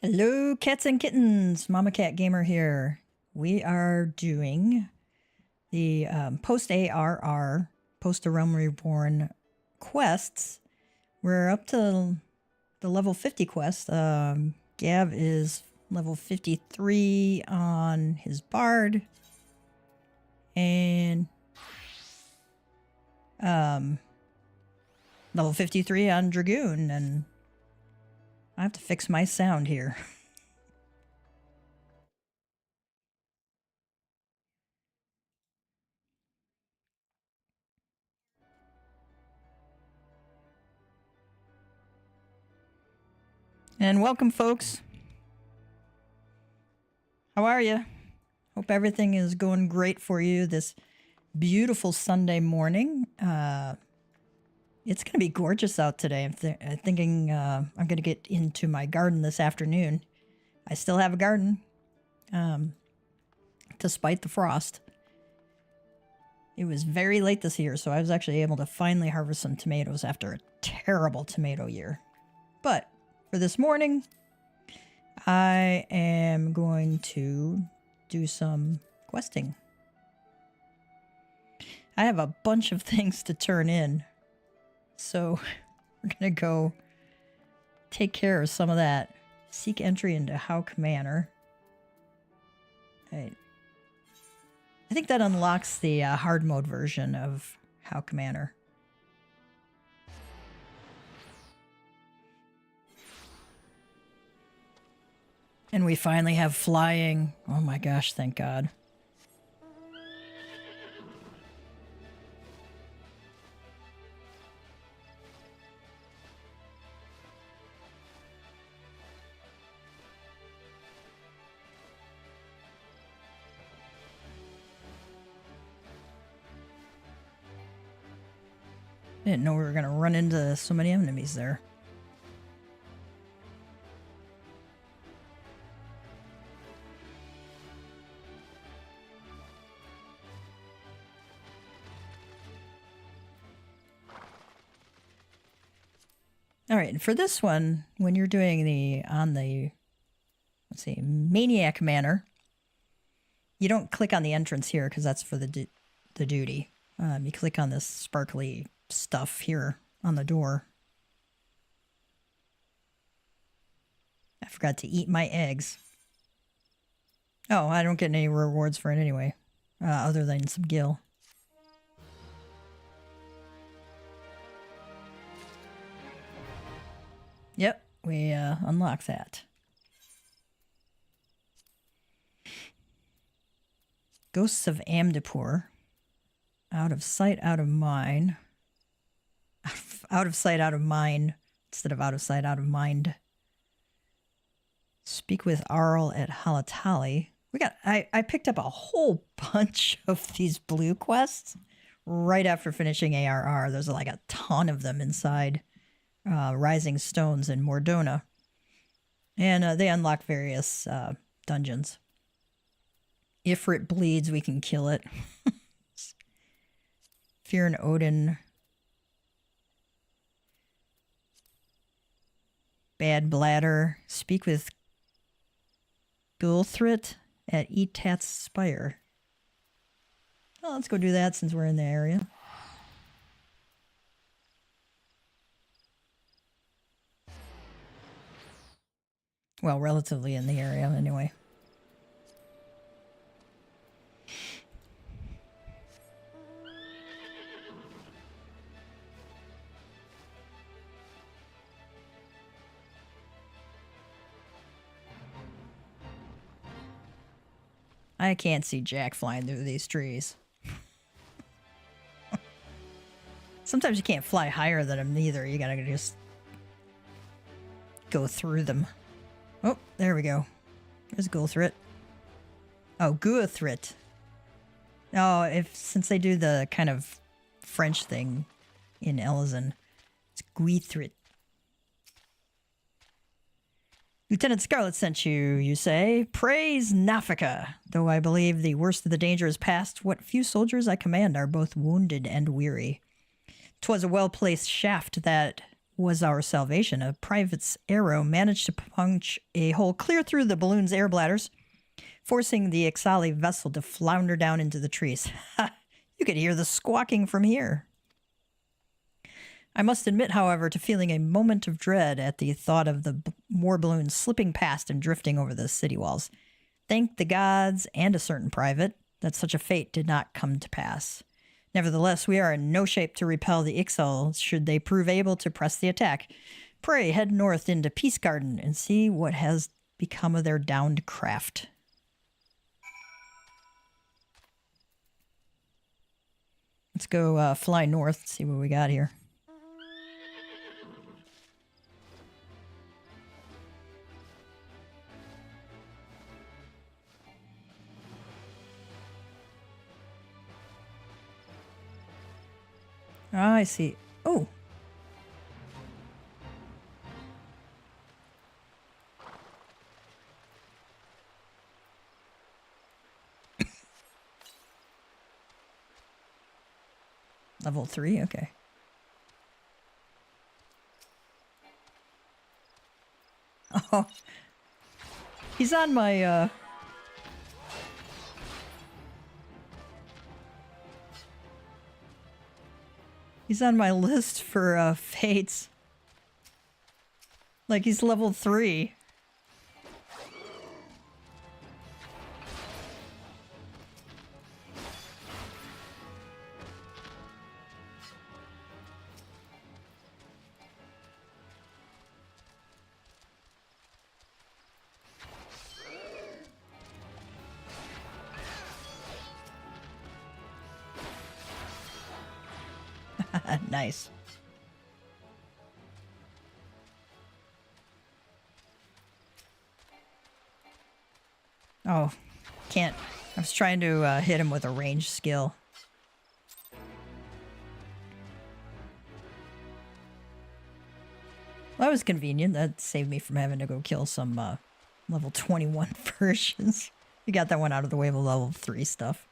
Hello, cats and kittens. Mama Cat Gamer here. We are doing the post-ARR, Post a Realm Reborn quests. We're up to the level 50 quest. Gav is level 53 on his Bard. And level 53 on Dragoon. And I have to fix my sound here. And welcome, folks. How are you? Hope everything is going great for you this beautiful Sunday morning. It's going to be gorgeous out today. I'm thinking I'm going to get into my garden this afternoon. I still have a garden, despite the frost. It was very late this year, so I was actually able to finally harvest some tomatoes after a terrible tomato year. But for this morning, I am going to do some questing. I have a bunch of things to turn in, so we're going to go take care of some of that. Seek entry into Hauk Manor. I think that unlocks the hard mode version of Hauk Manor. And we finally have flying. Oh my gosh, thank God. I didn't know we were going to run into so many enemies there. All right, and for this one, when you're doing let's see, Maniac Manor, you don't click on the entrance here because that's for the duty. You click on this sparkly stuff here on the door. I forgot to eat my eggs. Oh, I don't get any rewards for it anyway, other than some gil. Yep, we unlock that. Ghosts of Amdapur. Out of sight, out of mind. Out of sight, out of mind. Instead of out of sight, out of mind. Speak with Arl at Halatali. I picked up a whole bunch of these blue quests right after finishing ARR. There's like a ton of them inside Rising Stones in Mordona. And they unlock various dungeons. Ifrit bleeds, we can kill it. Fear and Odin. Bad Bladder. Speak with Gulthrit at Etat's Spire. Well, let's go do that since we're in the area. Well, relatively in the area, anyway. I can't see Jack flying through these trees. Sometimes you can't fly higher than them either. You gotta just go through them. Oh, there we go. There's Gulthrit. Oh, Guathrit. Oh, since they do the kind of French thing in Elysin, it's Guithrit. Lieutenant Scarlet sent you, you say. Praise Nafika. Though I believe the worst of the danger is past, what few soldiers I command are both wounded and weary. 'Twas a well-placed shaft that was our salvation. A private's arrow managed to punch a hole clear through the balloon's air bladders, forcing the Ixali vessel to flounder down into the trees. Ha! You could hear the squawking from here. I must admit, however, to feeling a moment of dread at the thought of the war balloon slipping past and drifting over the city walls. Thank the gods and a certain private that such a fate did not come to pass. Nevertheless, we are in no shape to repel the Ixal should they prove able to press the attack. Pray head north into Peace Garden and see what has become of their downed craft. Let's go fly north, see what we got here. Oh, I see. Oh. Level 3, okay. Oh. He's on my, He's on my list for fates. Like he's level 3. Nice. Oh, can't. I was trying to hit him with a ranged skill. Well, that was convenient. That saved me from having to go kill some level 21 versions. You got that one out of the way of the level 3 stuff.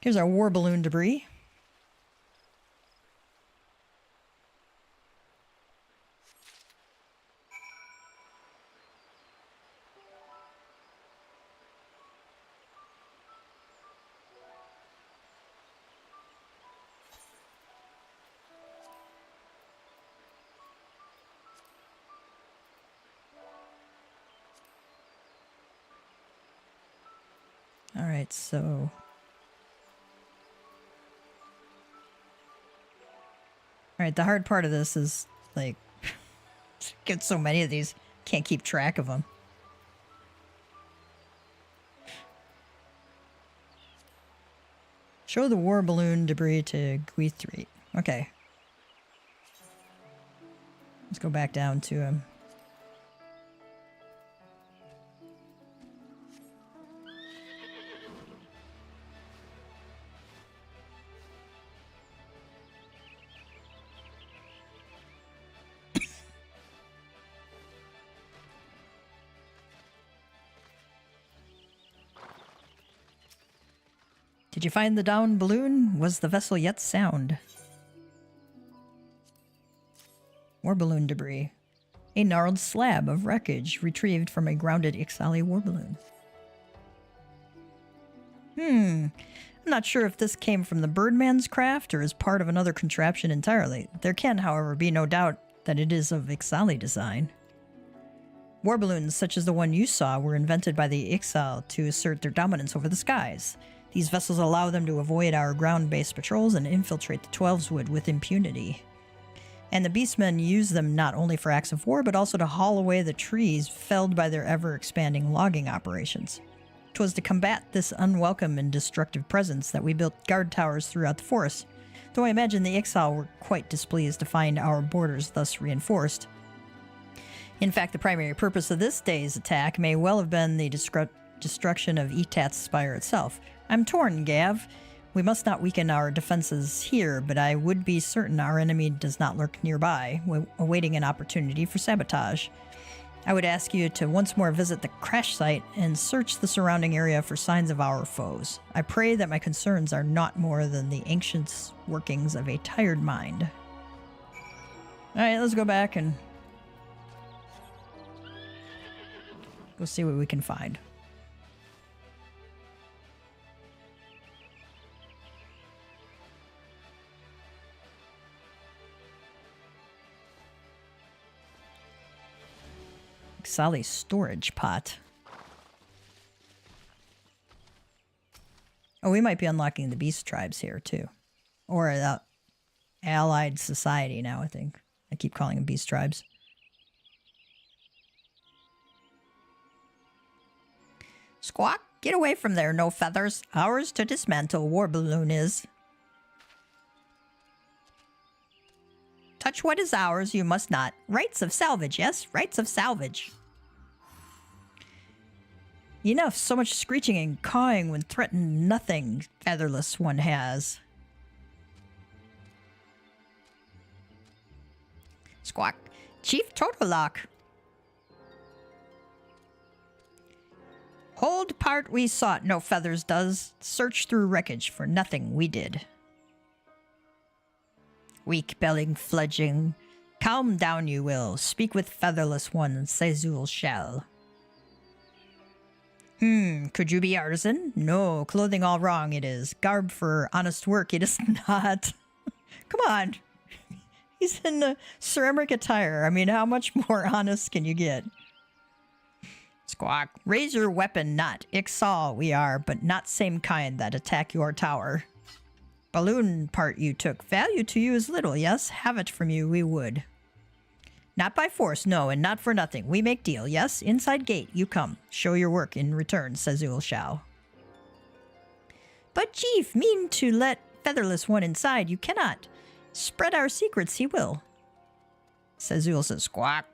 Here's our war balloon debris. All right, so... Alright, the hard part of this is, like, get so many of these, can't keep track of them. Show the war balloon debris to Guithri. Okay. Let's go back down to him. Did you find the downed balloon? Was the vessel yet sound? War balloon debris. A gnarled slab of wreckage retrieved from a grounded Ixali war balloon. I'm not sure if this came from the Birdman's craft or is part of another contraption entirely. There can, however, be no doubt that it is of Ixali design. War balloons such as the one you saw were invented by the Ixal to assert their dominance over the skies. These vessels allow them to avoid our ground-based patrols and infiltrate the Twelveswood with impunity. And the Beastmen use them not only for acts of war, but also to haul away the trees felled by their ever-expanding logging operations. 'Twas to combat this unwelcome and destructive presence that we built guard towers throughout the forest, though I imagine the Ixal were quite displeased to find our borders thus reinforced. In fact, the primary purpose of this day's attack may well have been the destruction of Etat's spire itself. I'm torn, Gav. We must not weaken our defenses here, but I would be certain our enemy does not lurk nearby, awaiting an opportunity for sabotage. I would ask you to once more visit the crash site and search the surrounding area for signs of our foes. I pray that my concerns are not more than the ancient workings of a tired mind. Alright, let's go back and go see what we can find. Sally's storage pot. Oh, we might be unlocking the beast tribes here too. Or the allied society now, I think. I keep calling them beast tribes. Squawk, get away from there, no feathers. Ours to dismantle, war balloon is. Touch what is ours, you must not. Rights of salvage, yes, rights of salvage. Enough, so much screeching and cawing when threatened nothing, featherless one has. Squawk, Chief Totolock. Hold part we sought, no feathers does. Search through wreckage for nothing we did. Weak belling fledging. Calm down you will. Speak with featherless one, Sezul shall. Could you be artisan? No, clothing all wrong it is. Garb for honest work it is not. Come on. He's in ceramic attire. I mean, how much more honest can you get? Squawk. Raise your weapon not. Ixal we are, but not same kind that attack your tower. Balloon part you took. Value to you is little, yes? Have it from you we would. Not by force, no, and not for nothing. We make deal, yes? Inside gate, you come. Show your work in return, Sezul shall. But chief, mean to let featherless one inside, you cannot. Spread our secrets, he will. Sezul says, Squawk.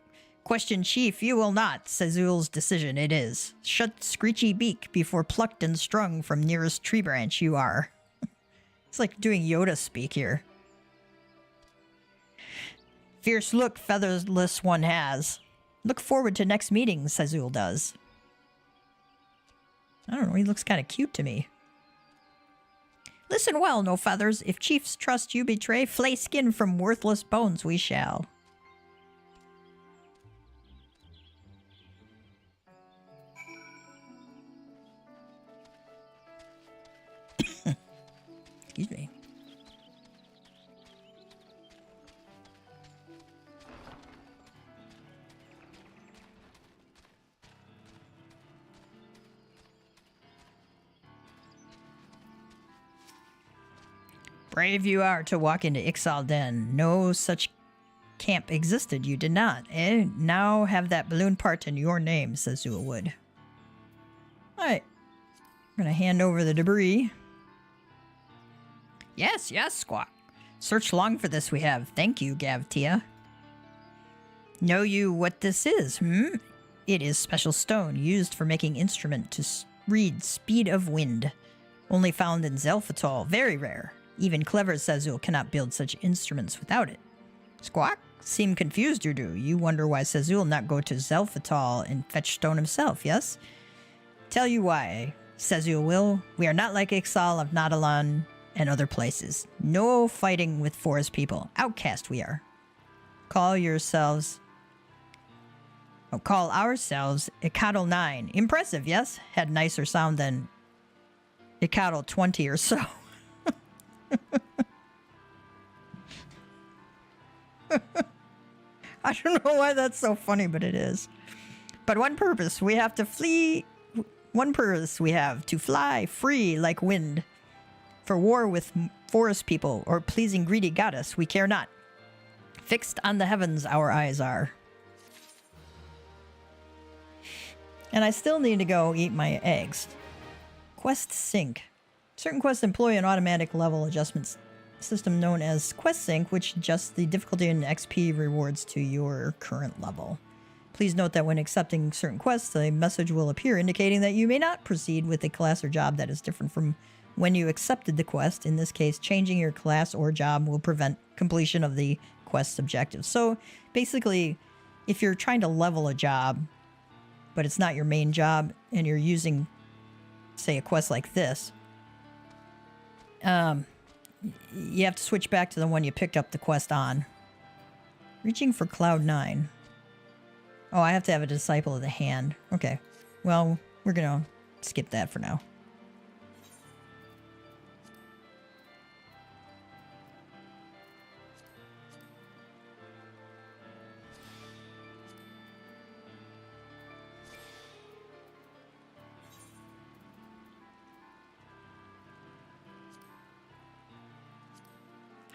Question chief, you will not. Sezul's decision it is. Shut screechy beak before plucked and strung from nearest tree branch you are. It's like doing Yoda speak here. Fierce look featherless one has. Look forward to next meeting, Sezul does. I don't know, he looks kind of cute to me. Listen well, no feathers. If chiefs trust you betray, flay skin from worthless bones we shall. Excuse me. Brave you are to walk into Ixal Den. No such camp existed, you did not. Eh? Now have that balloon part in your name, says Zulwood. Alright. I'm gonna hand over the debris. Yes, yes, Squawk. Search long for this we have. Thank you, Tia. Know you what this is, It is special stone used for making instrument to read speed of wind. Only found in Zelphatol. Very rare. Even clever Sezul cannot build such instruments without it. Squawk? Seem confused you do. You wonder why Sezul not go to Zelphatol and fetch stone himself, yes? Tell you why, Sezul will. We are not like Ixal of Nautilon and other places. No fighting with forest people. Outcast we are. Call ourselves Icatl 9. Impressive, yes? Had nicer sound than Icatl 20 or so. I don't know why that's so funny, but it is. But one purpose we have to flee. One purpose we have to fly free like wind. For war with forest people or pleasing greedy goddess, we care not. Fixed on the heavens our eyes are. And I still need to go eat my eggs. Quest sync. Certain quests employ an automatic level adjustment system known as Quest Sync, which adjusts the difficulty and XP rewards to your current level. Please note that when accepting certain quests, a message will appear indicating that you may not proceed with a class or job that is different from when you accepted the quest. In this case, changing your class or job will prevent completion of the quest's objectives. So basically, if you're trying to level a job, but it's not your main job, and you're using, say, a quest like this, you have to switch back to the one you picked up the quest on. Reaching for Cloud 9. Oh, I have to have a Disciple of the Hand. Okay. Well, we're gonna skip that for now.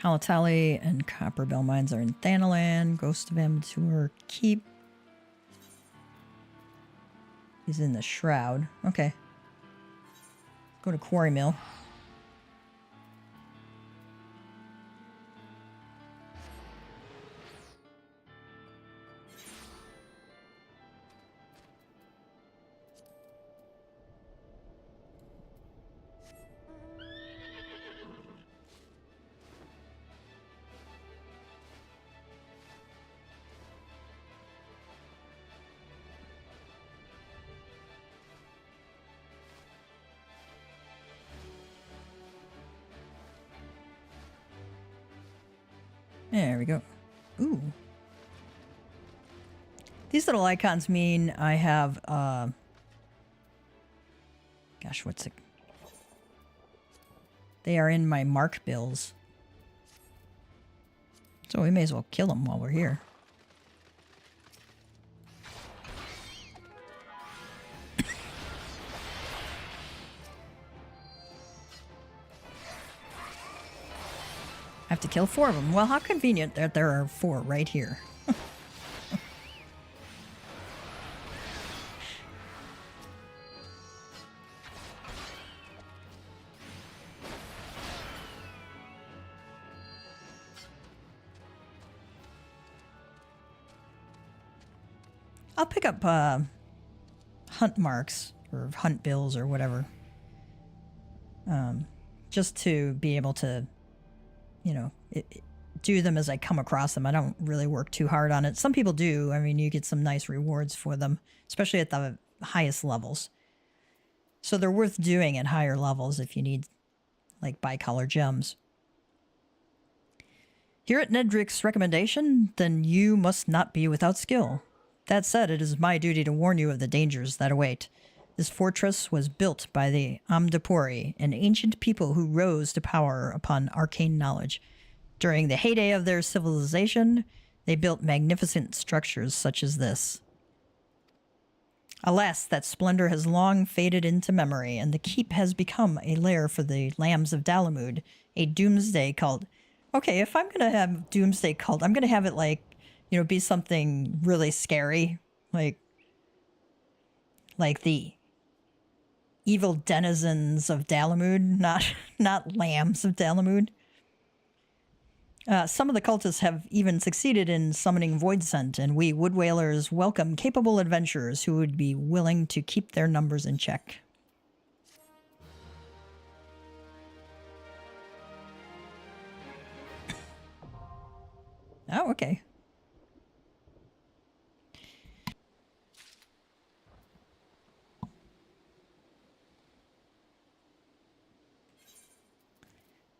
Halatali and Copperbell mines are in Thanalan. Ghost of Amateur Keep is in the Shroud. Okay. Go to Quarry Mill. There we go. Ooh. These little icons mean I have, gosh, what's it? They are in my mark bills. So we may as well kill them while we're here. I have to kill 4 of them. Well, how convenient that there are 4 right here. I'll pick up hunt marks or hunt bills or whatever. Just to be able to, you know, do them as I come across them. I don't really work too hard on it. Some people do. I mean, you get some nice rewards for them, especially at the highest levels. So they're worth doing at higher levels if you need, like, bicolor gems. Here at Nedrick's recommendation, then you must not be without skill. That said, it is my duty to warn you of the dangers that await. This fortress was built by the Amdapori, an ancient people who rose to power upon arcane knowledge. During the heyday of their civilization, they built magnificent structures such as this. Alas, that splendor has long faded into memory, and the keep has become a lair for the Lambs of Dalamud, a doomsday cult. Okay, if I'm going to have doomsday cult, I'm going to have it, like, you know, be something really scary, like the evil denizens of Dalamud, not lambs of Dalamud. Some of the cultists have even succeeded in summoning Voidsent, and we Wood Whalers welcome capable adventurers who would be willing to keep their numbers in check. Oh, okay.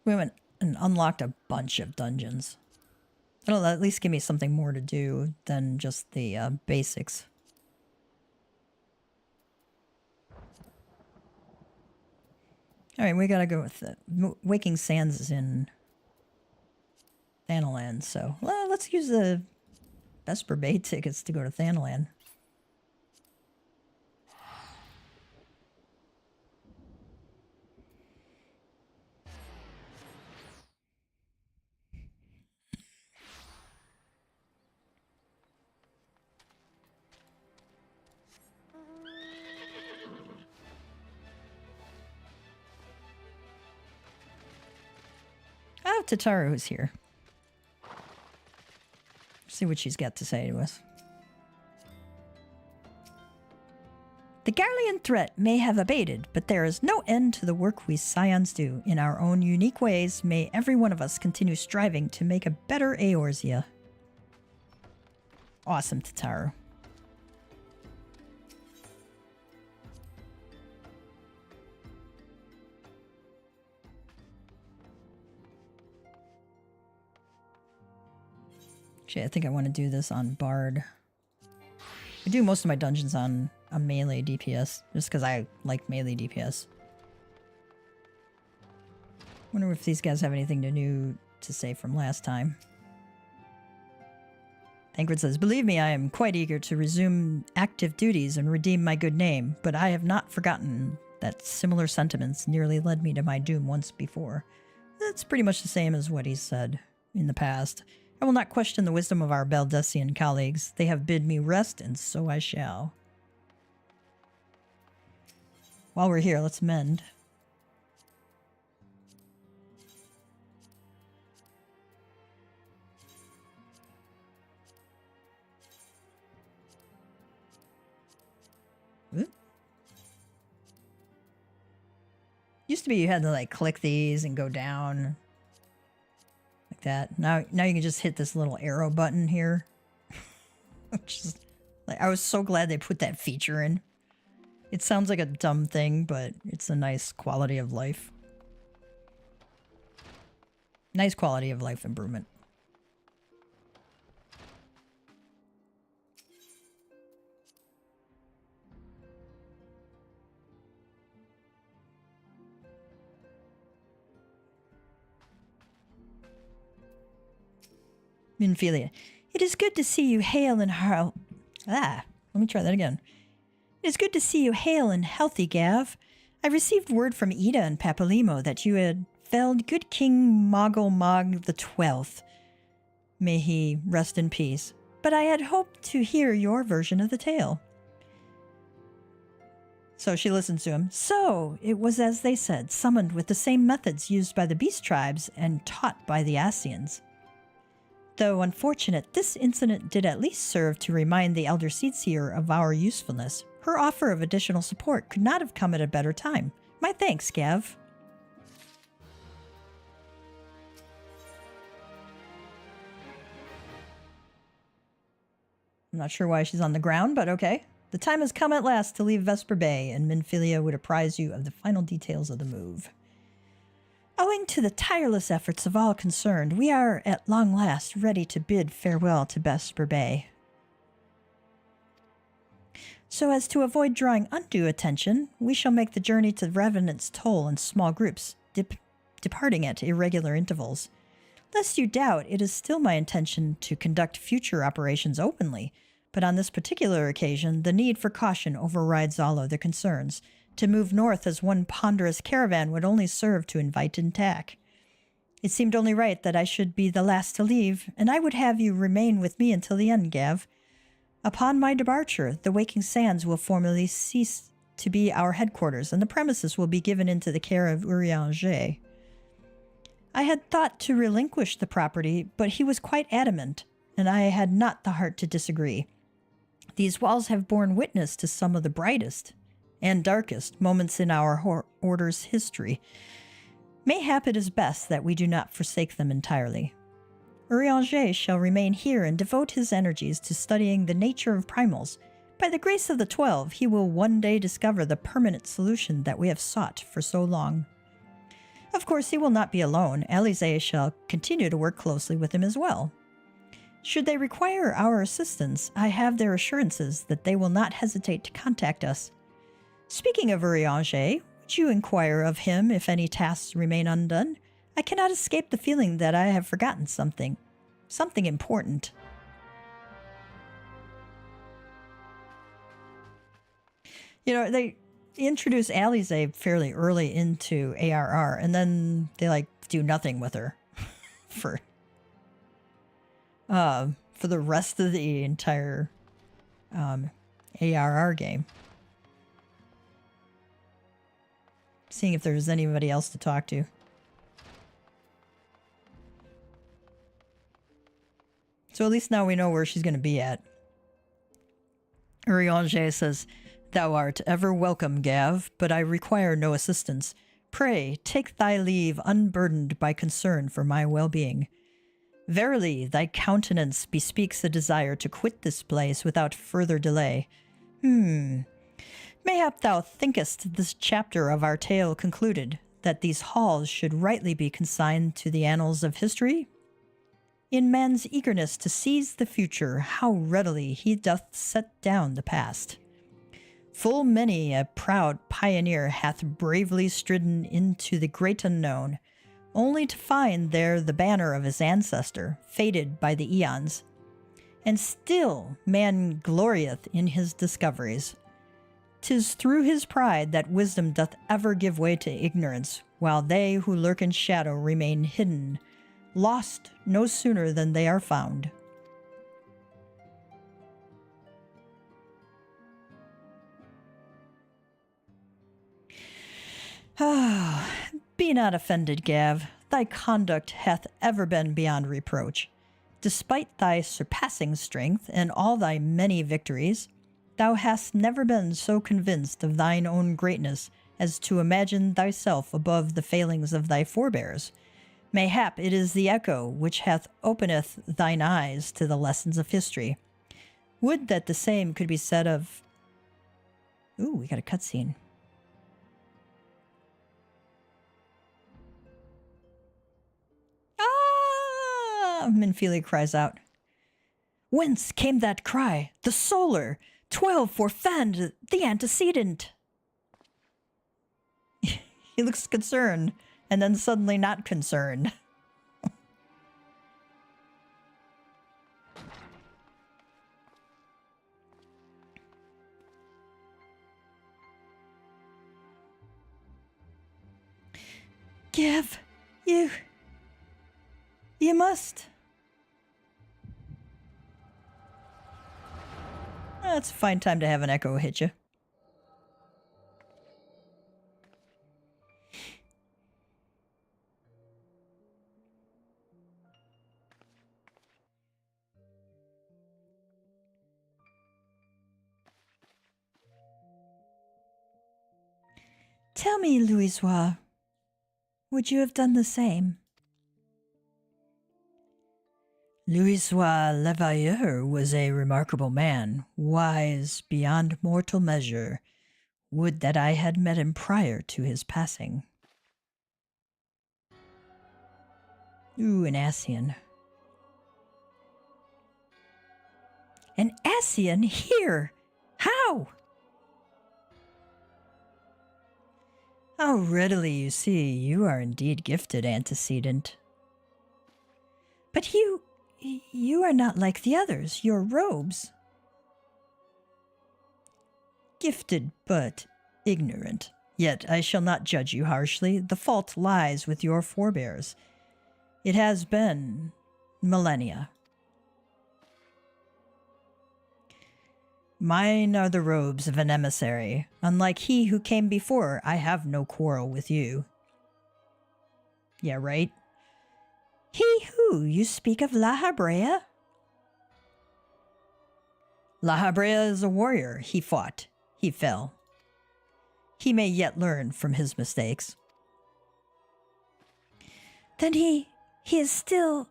We went and unlocked a bunch of dungeons. That'll at least give me something more to do than just the basics. Alright, we gotta go with the Waking Sands is in Thanalan, so well, let's use the Vesper Bay tickets to go to Thanalan. Oh, Tataru's here. See what she's got to say to us. The Garlean threat may have abated, but there is no end to the work we Scions do. In our own unique ways, may every one of us continue striving to make a better Eorzea. Awesome, Tataru. Actually, I think I want to do this on Bard. I do most of my dungeons on a melee DPS, just because I like melee DPS. Wonder if these guys have anything new to say from last time. Thancred says, believe me, I am quite eager to resume active duties and redeem my good name, but I have not forgotten that similar sentiments nearly led me to my doom once before. That's pretty much the same as what he said in the past. I will not question the wisdom of our Baldessian colleagues. They have bid me rest, and so I shall. While we're here, let's mend. Ooh. Used to be you had to like click these and go down. Like that. Now you can just hit this little arrow button here. Which is like, I was so glad they put that feature in. It sounds like a dumb thing, but it's a nice quality of life. Nice quality of life improvement. Minfilia. It is good to see you hail and let me try that again. It is good to see you hale and healthy, Gav. I received word from Ida and Papalimo that you had felled good King Mogulmog the 12th. May he rest in peace. But I had hoped to hear your version of the tale. So she listens to him. So, it was as they said, summoned with the same methods used by the beast tribes and taught by the Asians. Though unfortunate, this incident did at least serve to remind the Elder Seedseer of our usefulness. Her offer of additional support could not have come at a better time. My thanks, Gav. I'm not sure why she's on the ground, but okay. The time has come at last to leave Vesper Bay, and Minfilia would apprise you of the final details of the move. Owing to the tireless efforts of all concerned, we are at long last ready to bid farewell to Vesper Bay. So as to avoid drawing undue attention, we shall make the journey to Revenant's Toll in small groups, departing at irregular intervals. Lest you doubt, it is still my intention to conduct future operations openly, but on this particular occasion, the need for caution overrides all other concerns. To move north as one ponderous caravan would only serve to invite attack. It seemed only right that I should be the last to leave, and I would have you remain with me until the end, Gav. Upon my departure, the Waking Sands will formally cease to be our headquarters, and the premises will be given into the care of Urianger. I had thought to relinquish the property, but he was quite adamant, and I had not the heart to disagree. These walls have borne witness to some of the brightest and darkest moments in our order's history. Mayhap it is best that we do not forsake them entirely. Urianger shall remain here and devote his energies to studying the nature of primals. By the grace of the 12, he will one day discover the permanent solution that we have sought for so long. Of course, he will not be alone. Alize shall continue to work closely with him as well. Should they require our assistance, I have their assurances that they will not hesitate to contact us. Speaking of Urianger, would you inquire of him if any tasks remain undone? I cannot escape the feeling that I have forgotten something. Something important. You know, they introduce Alize fairly early into ARR, and then they, like, do nothing with her for the rest of the entire ARR game. Seeing if there's anybody else to talk to. So at least now we know where she's going to be at. Urianger says, "Thou art ever welcome, Gav, but I require no assistance. Pray, take thy leave unburdened by concern for my well-being." Verily, thy countenance bespeaks a desire to quit this place without further delay. Mayhap thou thinkest this chapter of our tale concluded, that these halls should rightly be consigned to the annals of history? In man's eagerness to seize the future, how readily he doth set down the past. Full many a proud pioneer hath bravely stridden into the great unknown, only to find there the banner of his ancestor, faded by the eons. And still man glorieth in his discoveries. 'Tis through his pride that wisdom doth ever give way to ignorance, while they who lurk in shadow remain hidden, lost no sooner than they are found. Ah, be not offended, Gav. Thy conduct hath ever been beyond reproach. Despite thy surpassing strength and all thy many victories, thou hast never been so convinced of thine own greatness as to imagine thyself above the failings of thy forebears. Mayhap it is the echo which hath openeth thine eyes to the lessons of history. Would that the same could be said of... Ooh, we got a cutscene. Ah! Minfili cries out. Whence came that cry? The solar! 12 forfend the antecedent! He looks concerned, and then suddenly not concerned. Gav, you must. It's a fine time to have an echo hit you. Tell me, Louisoix, would you have done the same? Louisoix Levailleur was a remarkable man, wise beyond mortal measure. Would that I had met him prior to his passing. Ooh, an Ascian. An Ascian here? How? How readily you see you are indeed gifted, antecedent. But you are not like the others, your robes. Gifted, but ignorant. Yet I shall not judge you harshly. The fault lies with your forebears. It has been millennia. Mine are the robes of an emissary. Unlike he who came before, I have no quarrel with you. Yeah, right? He who? You speak of La Habrea? La Habrea is a warrior. He fought. He fell. He may yet learn from his mistakes. Then he is still...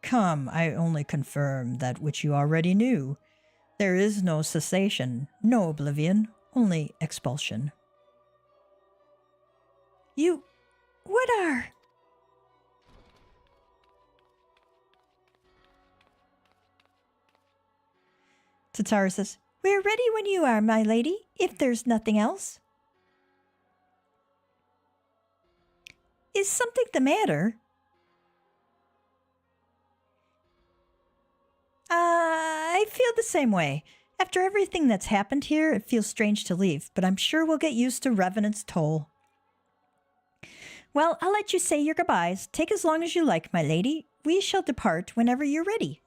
Come, I only confirm that which you already knew. There is no cessation, no oblivion, only expulsion. What are... Tatara says, we're ready when you are, my lady, if there's nothing else. Is something the matter? I feel the same way. After everything that's happened here, it feels strange to leave, but I'm sure we'll get used to Revenant's toll. Well, I'll let you say your goodbyes. Take as long as you like, my lady. We shall depart whenever you're ready.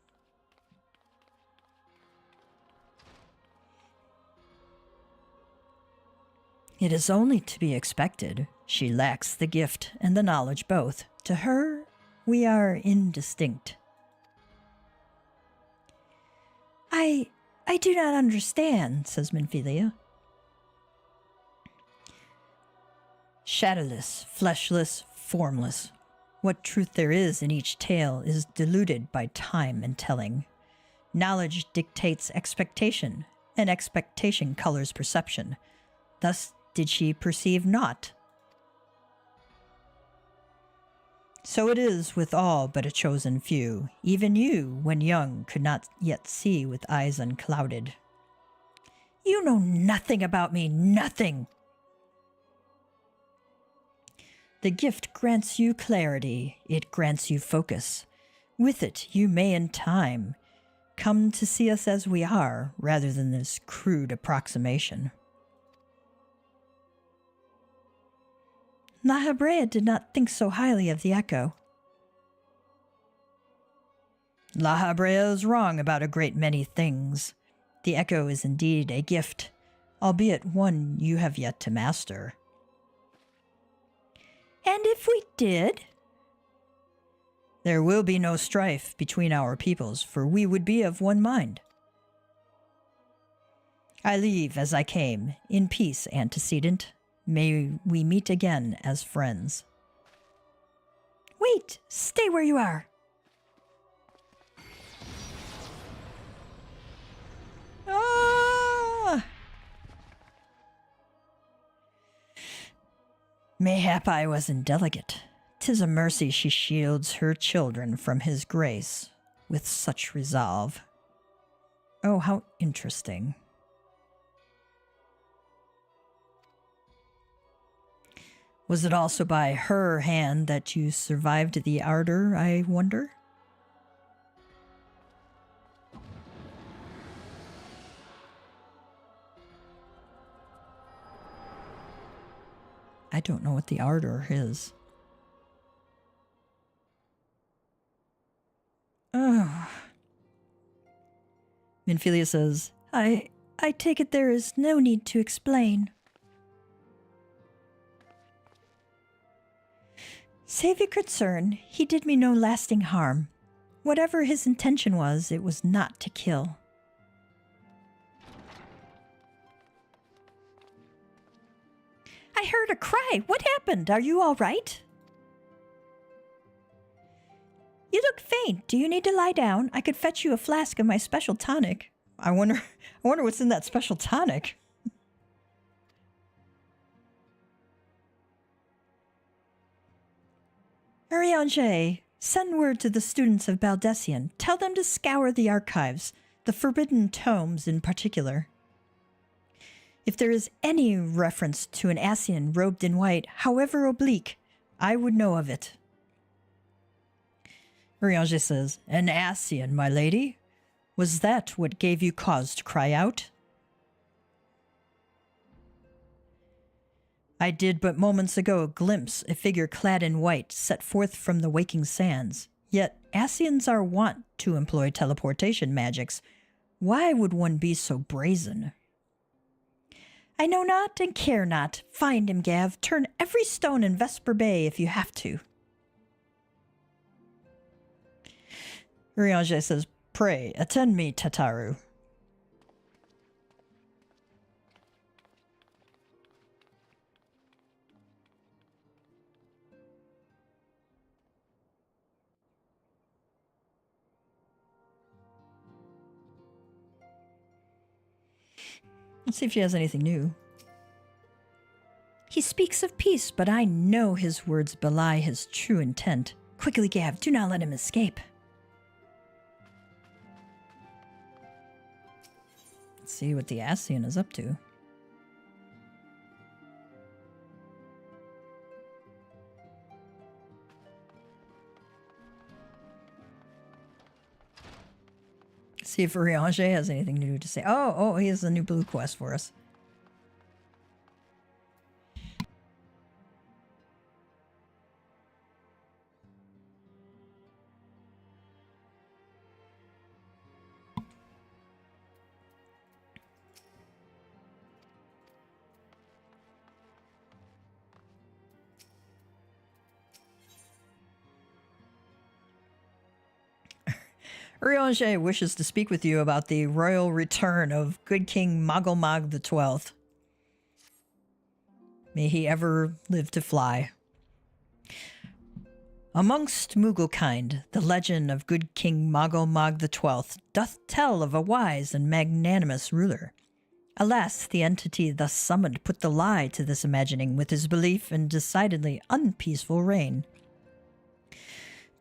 It is only to be expected. She lacks the gift and the knowledge both. To her, we are indistinct. I do not understand, says Minfilia. Shadowless, fleshless, formless. What truth there is in each tale is diluted by time and telling. Knowledge dictates expectation, and expectation colors perception. Thus did she perceive naught. So it is with all but a chosen few. Even you, when young, could not yet see with eyes unclouded. You know nothing about me, nothing. The gift grants you clarity, it grants you focus. With it, you may in time come to see us as we are, rather than this crude approximation. La Habrea did not think so highly of the echo. La Habrea is wrong about a great many things. The echo is indeed a gift, albeit one you have yet to master. And if we did? There will be no strife between our peoples, for we would be of one mind. I leave as I came, in peace, antecedent. May we meet again as friends. Wait! Stay where you are! Ah! Mayhap I was indelicate. 'Tis a mercy she shields her children from his grace with such resolve. Oh, how interesting. Was it also by her hand that you survived the ardor, I wonder? I don't know what the ardor is. Oh. Minfilia says, I take it there is no need to explain. Save your concern, he did me no lasting harm. Whatever his intention was, it was not to kill. I heard a cry. What happened? Are you all right? You look faint. Do you need to lie down? I could fetch you a flask of my special tonic. I wonder what's in that special tonic. Urianger, send word to the students of Baldessian. Tell them to scour the archives, the forbidden tomes in particular. If there is any reference to an Ascian robed in white, however oblique, I would know of it. Urianger says, An Ascian, my lady? Was that what gave you cause to cry out? I did but moments ago glimpse a figure clad in white set forth from the waking sands. Yet Ascians are wont to employ teleportation magics. Why would one be so brazen? I know not and care not. Find him, Gav. Turn every stone in Vesper Bay if you have to. Urianger says, Pray, attend me, Tataru. Let's see if she has anything new. He speaks of peace, but I know his words belie his true intent. Quickly, Gav, do not let him escape. Let's see what the Ascian is up to. See if Urianger has anything new to say. Oh, he has a new blue quest for us. Urianger wishes to speak with you about the royal return of good King Mogglmog XII. May he ever live to fly. Amongst Mughal-kind, the legend of good King Mogul Mog XII doth tell of a wise and magnanimous ruler. Alas, the entity thus summoned put the lie to this imagining with his belief in decidedly unpeaceful reign.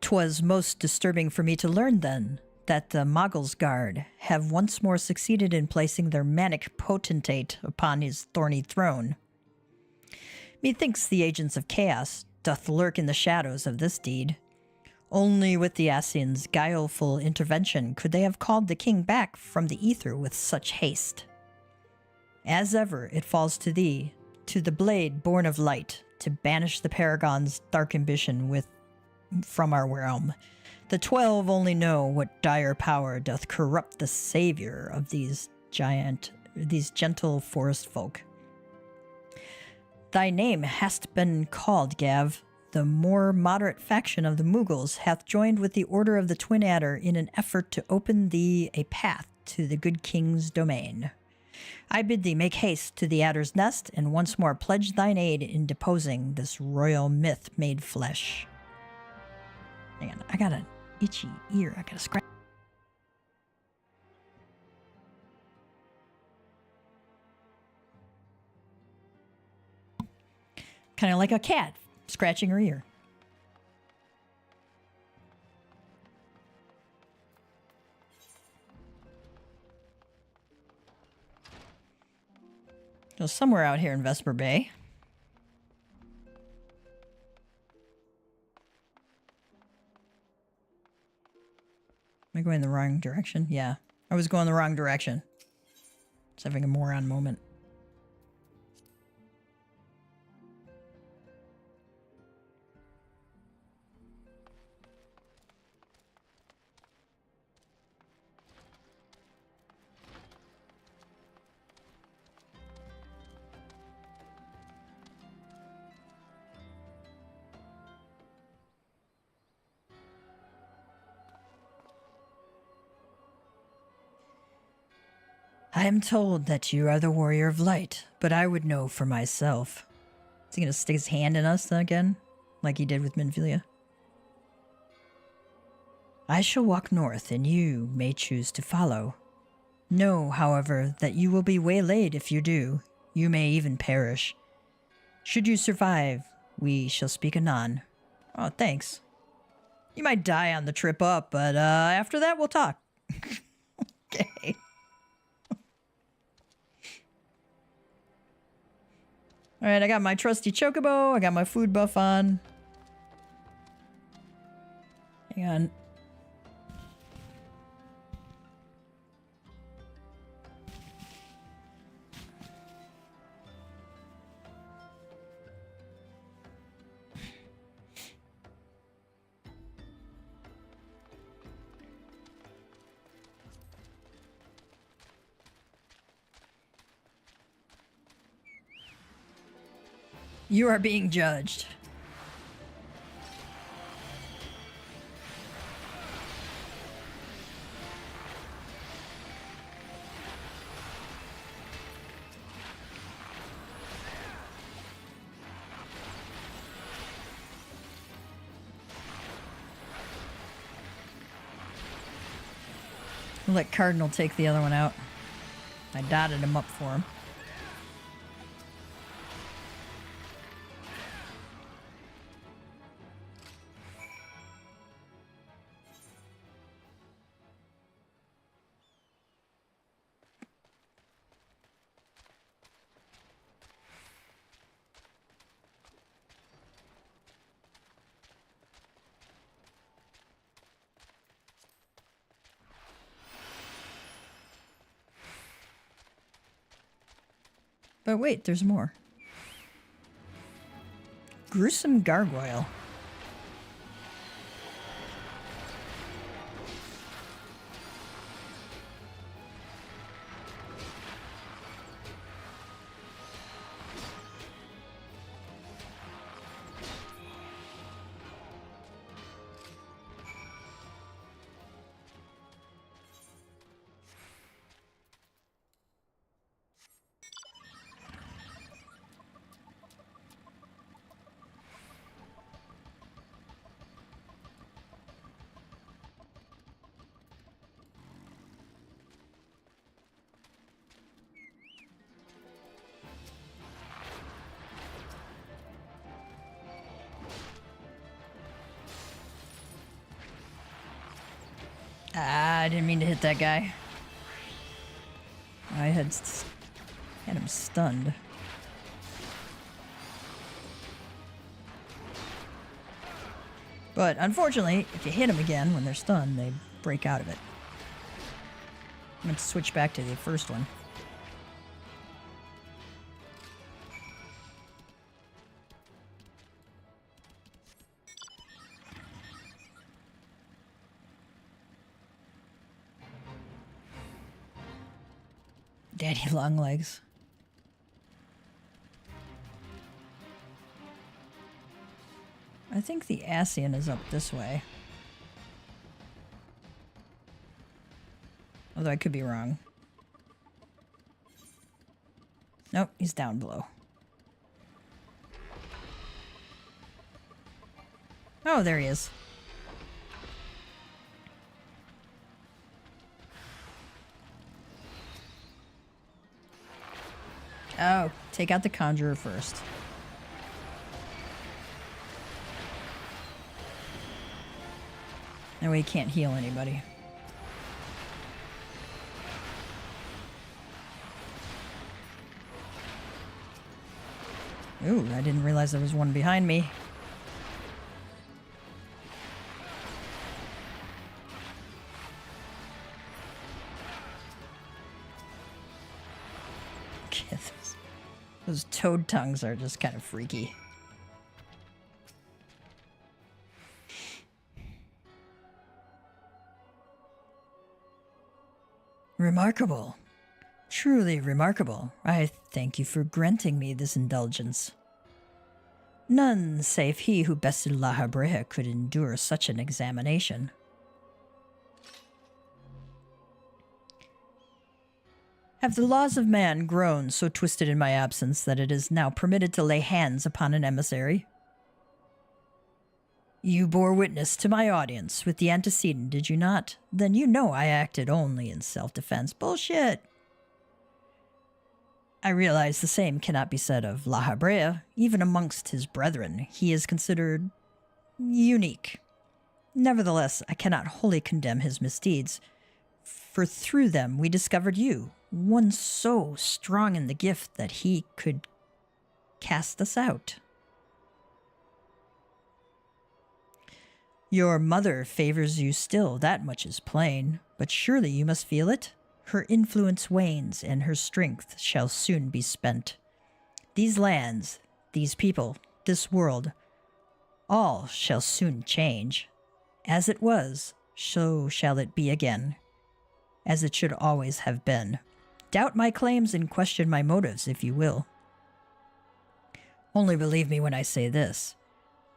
'Twas most disturbing for me to learn then that the Mogul's guard have once more succeeded in placing their manic potentate upon his thorny throne. Methinks the agents of chaos doth lurk in the shadows of this deed. Only with the Asian's guileful intervention could they have called the king back from the ether with such haste. As ever, it falls to thee, to the blade born of light, to banish the Paragon's dark ambition from our realm. The 12 only know what dire power doth corrupt the savior of these gentle forest folk. Thy name hast been called, Gav. The more moderate faction of the Mughals hath joined with the Order of the Twin Adder in an effort to open thee a path to the good king's domain. I bid thee make haste to the Adder's nest and once more pledge thine aid in deposing this royal myth made flesh. Hang on, I got an itchy ear. I gotta scratch. Kind of like a cat scratching her ear. So somewhere out here in Vesper Bay. Am I going the wrong direction? Yeah, I was going the wrong direction. It's having a moron moment. I am told that you are the warrior of light, but I would know for myself. Is he going to stick his hand in us again, like he did with Minfilia? I shall walk north, and you may choose to follow. Know, however, that you will be waylaid if you do. You may even perish. Should you survive, we shall speak anon. Oh, thanks. You might die on the trip up, but after that we'll talk. Okay. Alright, I got my trusty chocobo. I got my food buff on. Hang on. You are being judged. I'll let Cardinal take the other one out. I dotted him up for him. But wait, there's more. Gruesome gargoyle. I didn't mean to hit that guy. I had him stunned. But unfortunately, if you hit them again when they're stunned, they break out of it. I'm going to switch back to the first one. Daddy long legs. I think the Ascian is up this way. Although I could be wrong. Nope, he's down below. Oh, there he is. Oh, take out the Conjurer first. That way he can't heal anybody. Ooh, I didn't realize there was one behind me. Those toad tongues are just kind of freaky. Remarkable. Truly remarkable. I thank you for granting me this indulgence. None save he who bested La Habrea could endure such an examination. Have the laws of man grown so twisted in my absence that it is now permitted to lay hands upon an emissary? You bore witness to my audience with the antecedent, did you not? Then you know I acted only in self-defense. Bullshit! I realize the same cannot be said of La Habrea. Even amongst his brethren, he is considered unique. Nevertheless, I cannot wholly condemn his misdeeds, for through them we discovered you, one so strong in the gift that he could cast us out. Your mother favors you still, that much is plain, but surely you must feel it? Her influence wanes, and her strength shall soon be spent. These lands, these people, this world, all shall soon change. As it was, so shall it be again, as it should always have been. Doubt my claims and question my motives, if you will. Only believe me when I say this.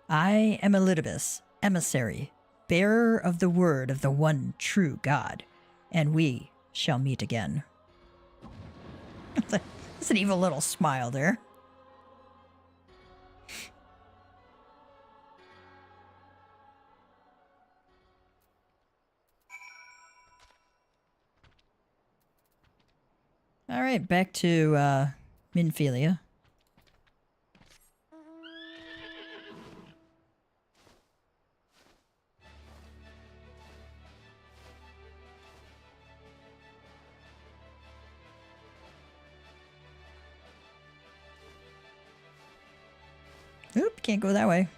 I am Elidibus, emissary, bearer of the word of the one true God, and we shall meet again. That's an evil little smile there. All right, back to Minfilia. Oop, can't go that way.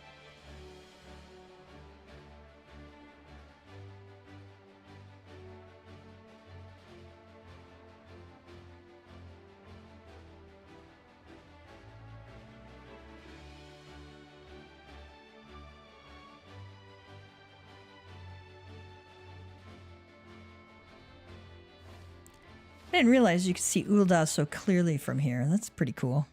I didn't realize you could see Ul'dah so clearly from here. That's pretty cool.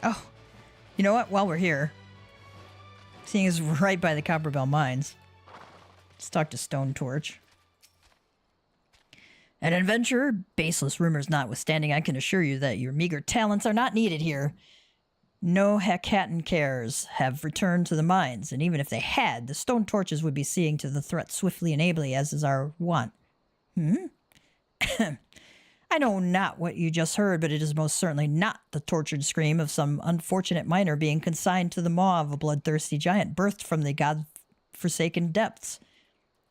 Oh, you know what? While we're here, seeing as right by the Copperbell Mines, let's talk to Stone Torch. An adventurer, baseless rumors notwithstanding, I can assure you that your meager talents are not needed here. No Hecatan cares have returned to the mines, and even if they had, the Stone Torches would be seeing to the threat swiftly and ably, as is our wont. I I know not what you just heard, but it is most certainly not the tortured scream of some unfortunate miner being consigned to the maw of a bloodthirsty giant birthed from the god-forsaken depths.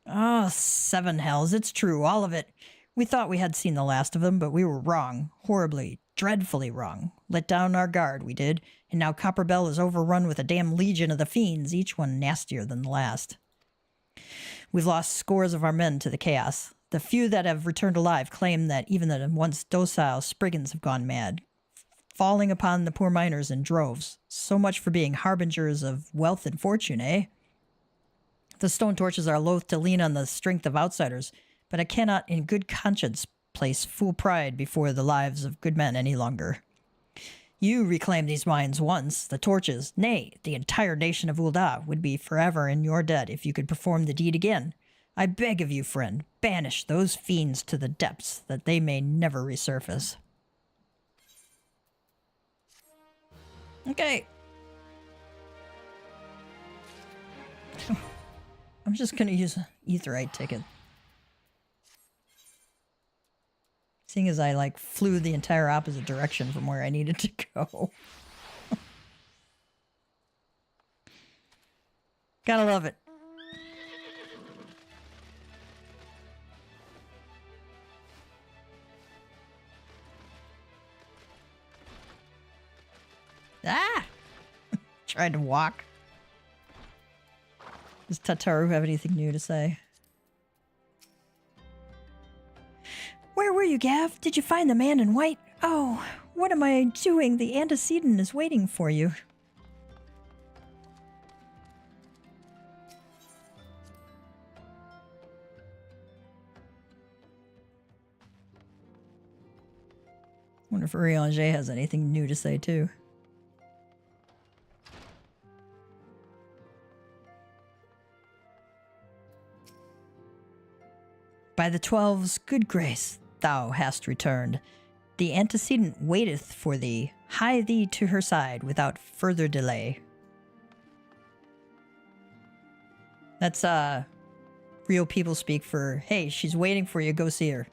Ah, 7 hells, it's true, all of it. We thought we had seen the last of them, but we were wrong. Horribly, dreadfully wrong. Let down our guard, we did, and now Copperbell is overrun with a damn legion of the fiends, each one nastier than the last. We've lost scores of our men to the chaos. The few that have returned alive claim that even the once docile Spriggans have gone mad, falling upon the poor miners in droves. So much for being harbingers of wealth and fortune, eh? The stone torches are loath to lean on the strength of outsiders, but I cannot in good conscience place fool pride before the lives of good men any longer. You reclaimed these mines once. The torches, nay, the entire nation of Ul'dah would be forever in your debt if you could perform the deed again. I beg of you, friend, banish those fiends to the depths, that they may never resurface. Okay. I'm just gonna use an Aetheryte ticket. Seeing as I, like, flew the entire opposite direction from where I needed to go. Gotta love it. Ah! Tried to walk. Does Tataru have anything new to say? Where were you, Gav? Did you find the man in white? Oh, what am I doing? The antecedent is waiting for you. Wonder if Urianger has anything new to say, too. By the 12's good grace, thou hast returned. The antecedent waiteth for thee. Hie thee to her side without further delay. That's, real people speak for, hey, she's waiting for you, go see her.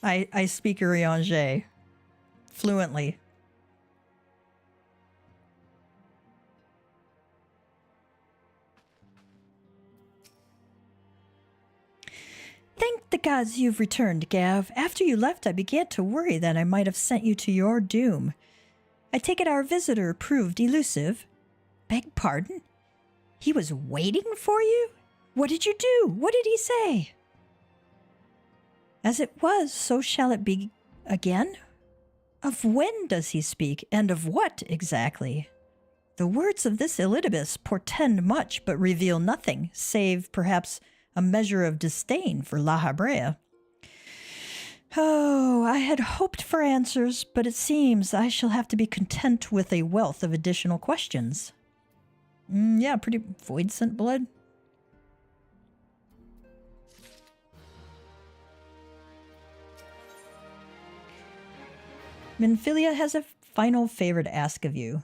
I speak Urianger fluently. Thank the gods you've returned, Gav. After you left, I began to worry that I might have sent you to your doom. I take it our visitor proved elusive. Beg pardon? He was waiting for you? What did you do? What did he say? As it was, so shall it be again? Of when does he speak, and of what exactly? The words of this Elidibus portend much, but reveal nothing, save, perhaps, a measure of disdain for La Habrea. Oh, I had hoped for answers, but it seems I shall have to be content with a wealth of additional questions. Yeah, pretty void scent blood. Minfilia has a final favor to ask of you.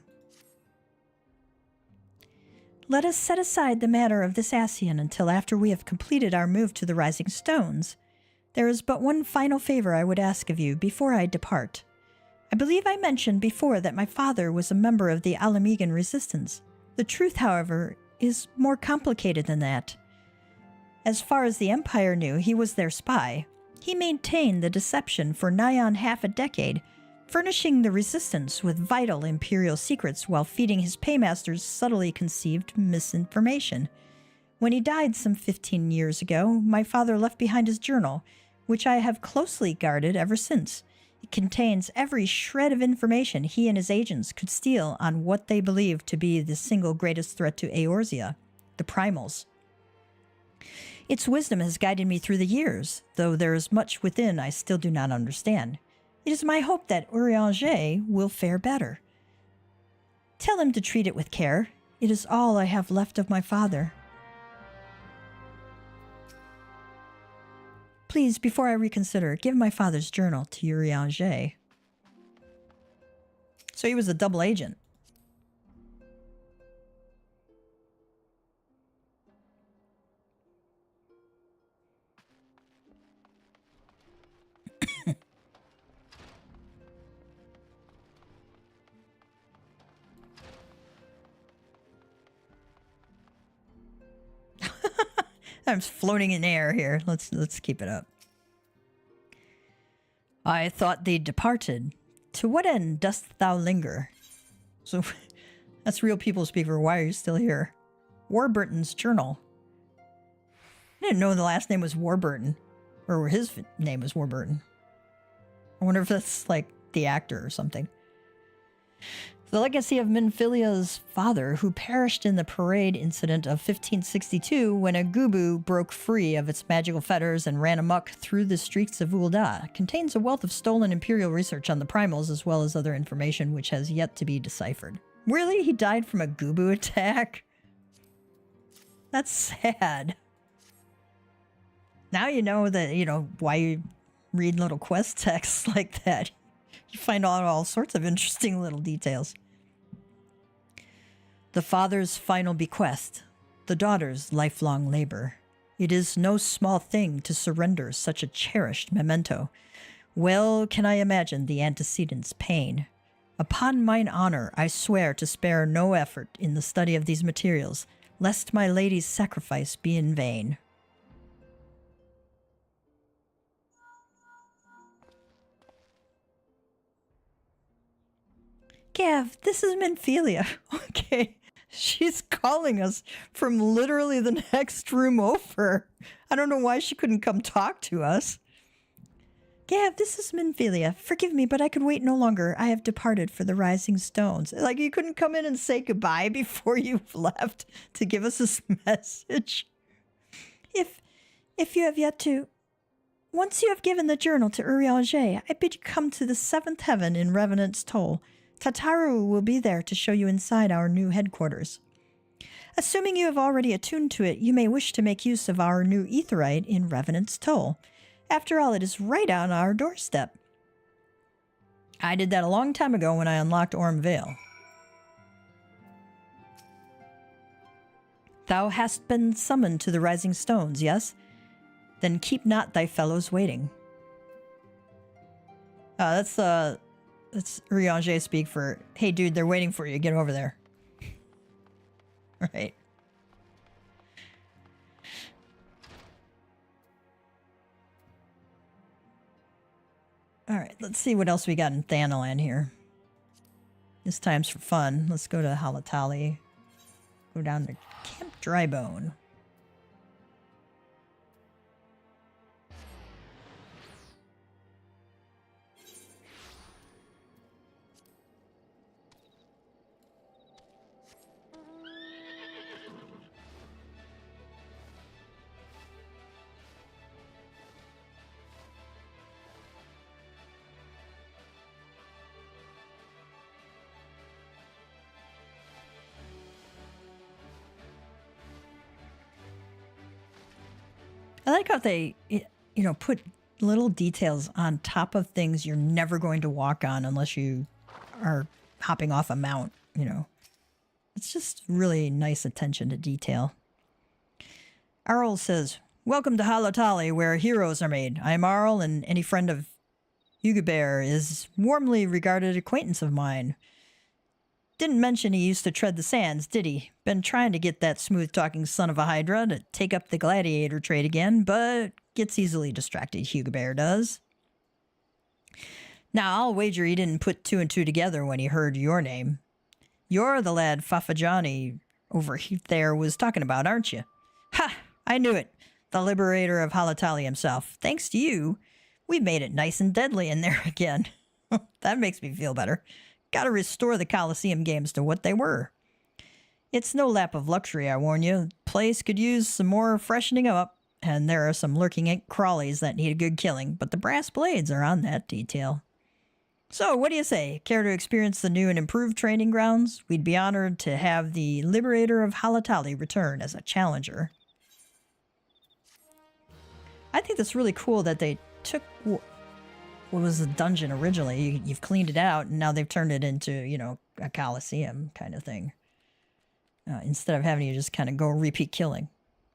Let us set aside the matter of this Ascian until after we have completed our move to the Rising Stones. There is but one final favor I would ask of you before I depart. I believe I mentioned before that my father was a member of the Alamegan Resistance. The truth, however, is more complicated than that. As far as the Empire knew, he was their spy. He maintained the deception for nigh on half a decade, furnishing the Resistance with vital Imperial secrets while feeding his paymasters subtly conceived misinformation. When he died some 15 years ago, my father left behind his journal, which I have closely guarded ever since. It contains every shred of information he and his agents could steal on what they believed to be the single greatest threat to Eorzea, the Primals. Its wisdom has guided me through the years, though there is much within I still do not understand. It is my hope that Urianger will fare better. Tell him to treat it with care. It is all I have left of my father. Please, before I reconsider, give my father's journal to Urianger. So he was a double agent. I'm floating in air here. Let's keep it up. I thought thee departed. To what end dost thou linger? So that's real people speak for why are you still here? Warburton's journal. I didn't know the last name was Warburton. Or his name was Warburton. I wonder if that's like the actor or something. The legacy of Minfilia's father, who perished in the parade incident of 1562 when a Gubu broke free of its magical fetters and ran amok through the streets of Ul'dah, contains a wealth of stolen imperial research on the primals as well as other information which has yet to be deciphered. Really? He died from a Gubu attack? That's sad. Now you know that, why you read little quest texts like that. You find out all sorts of interesting little details. The father's final bequest, the daughter's lifelong labor. It is no small thing to surrender such a cherished memento. Well can I imagine the antecedent's pain. Upon mine honor, I swear to spare no effort in the study of these materials, lest my lady's sacrifice be in vain. Gav, this is Minfilia. Okay. She's calling us from literally the next room over. I don't know why she couldn't come talk to us. Gav, this is Minfilia. Forgive me, but I could wait no longer. I have departed for the Rising Stones. Like, you couldn't come in and say goodbye before you left to give us this message. If you have yet to... Once you have given the journal to Urianger, I bid you come to the 7th heaven in Revenant's Toll. Tataru will be there to show you inside our new headquarters. Assuming you have already attuned to it, you may wish to make use of our new aetherite in Revenant's Toll. After all, it is right on our doorstep. I did that a long time ago when I unlocked Orm Vale. Thou hast been summoned to the Rising Stones, yes? Then keep not thy fellows waiting. That's Urianger speak for, hey dude, they're waiting for you, get over there. Right. Alright, let's see what else we got in Thanalan here. This time's for fun. Let's go to Halatali. Go down to Camp Drybone. I like how they, put little details on top of things you're never going to walk on unless you are hopping off a mount, It's just really nice attention to detail. Arl says, welcome to Halatali, where heroes are made. I am Arl, and any friend of Huguebert is warmly regarded acquaintance of mine. Didn't mention he used to tread the sands, did he? Been trying to get that smooth-talking son of a Hydra to take up the gladiator trade again, but gets easily distracted, Huguebert does. Now, I'll wager he didn't put 2 and 2 together when he heard your name. You're the lad Fafajani over there was talking about, aren't you? Ha! I knew it. The liberator of Halatali himself. Thanks to you, we've made it nice and deadly in there again. That makes me feel better. Gotta restore the Coliseum games to what they were. It's no lap of luxury, I warn you. Place could use some more freshening up, and there are some lurking crawlies that need a good killing, but the brass blades are on that detail. So, what do you say? Care to experience the new and improved training grounds? We'd be honored to have the Liberator of Halatali return as a challenger. I think that's really cool that they took what was a dungeon originally. You've cleaned it out, and now they've turned it into, a Coliseum kind of thing. Instead of having you just kind of go repeat killing.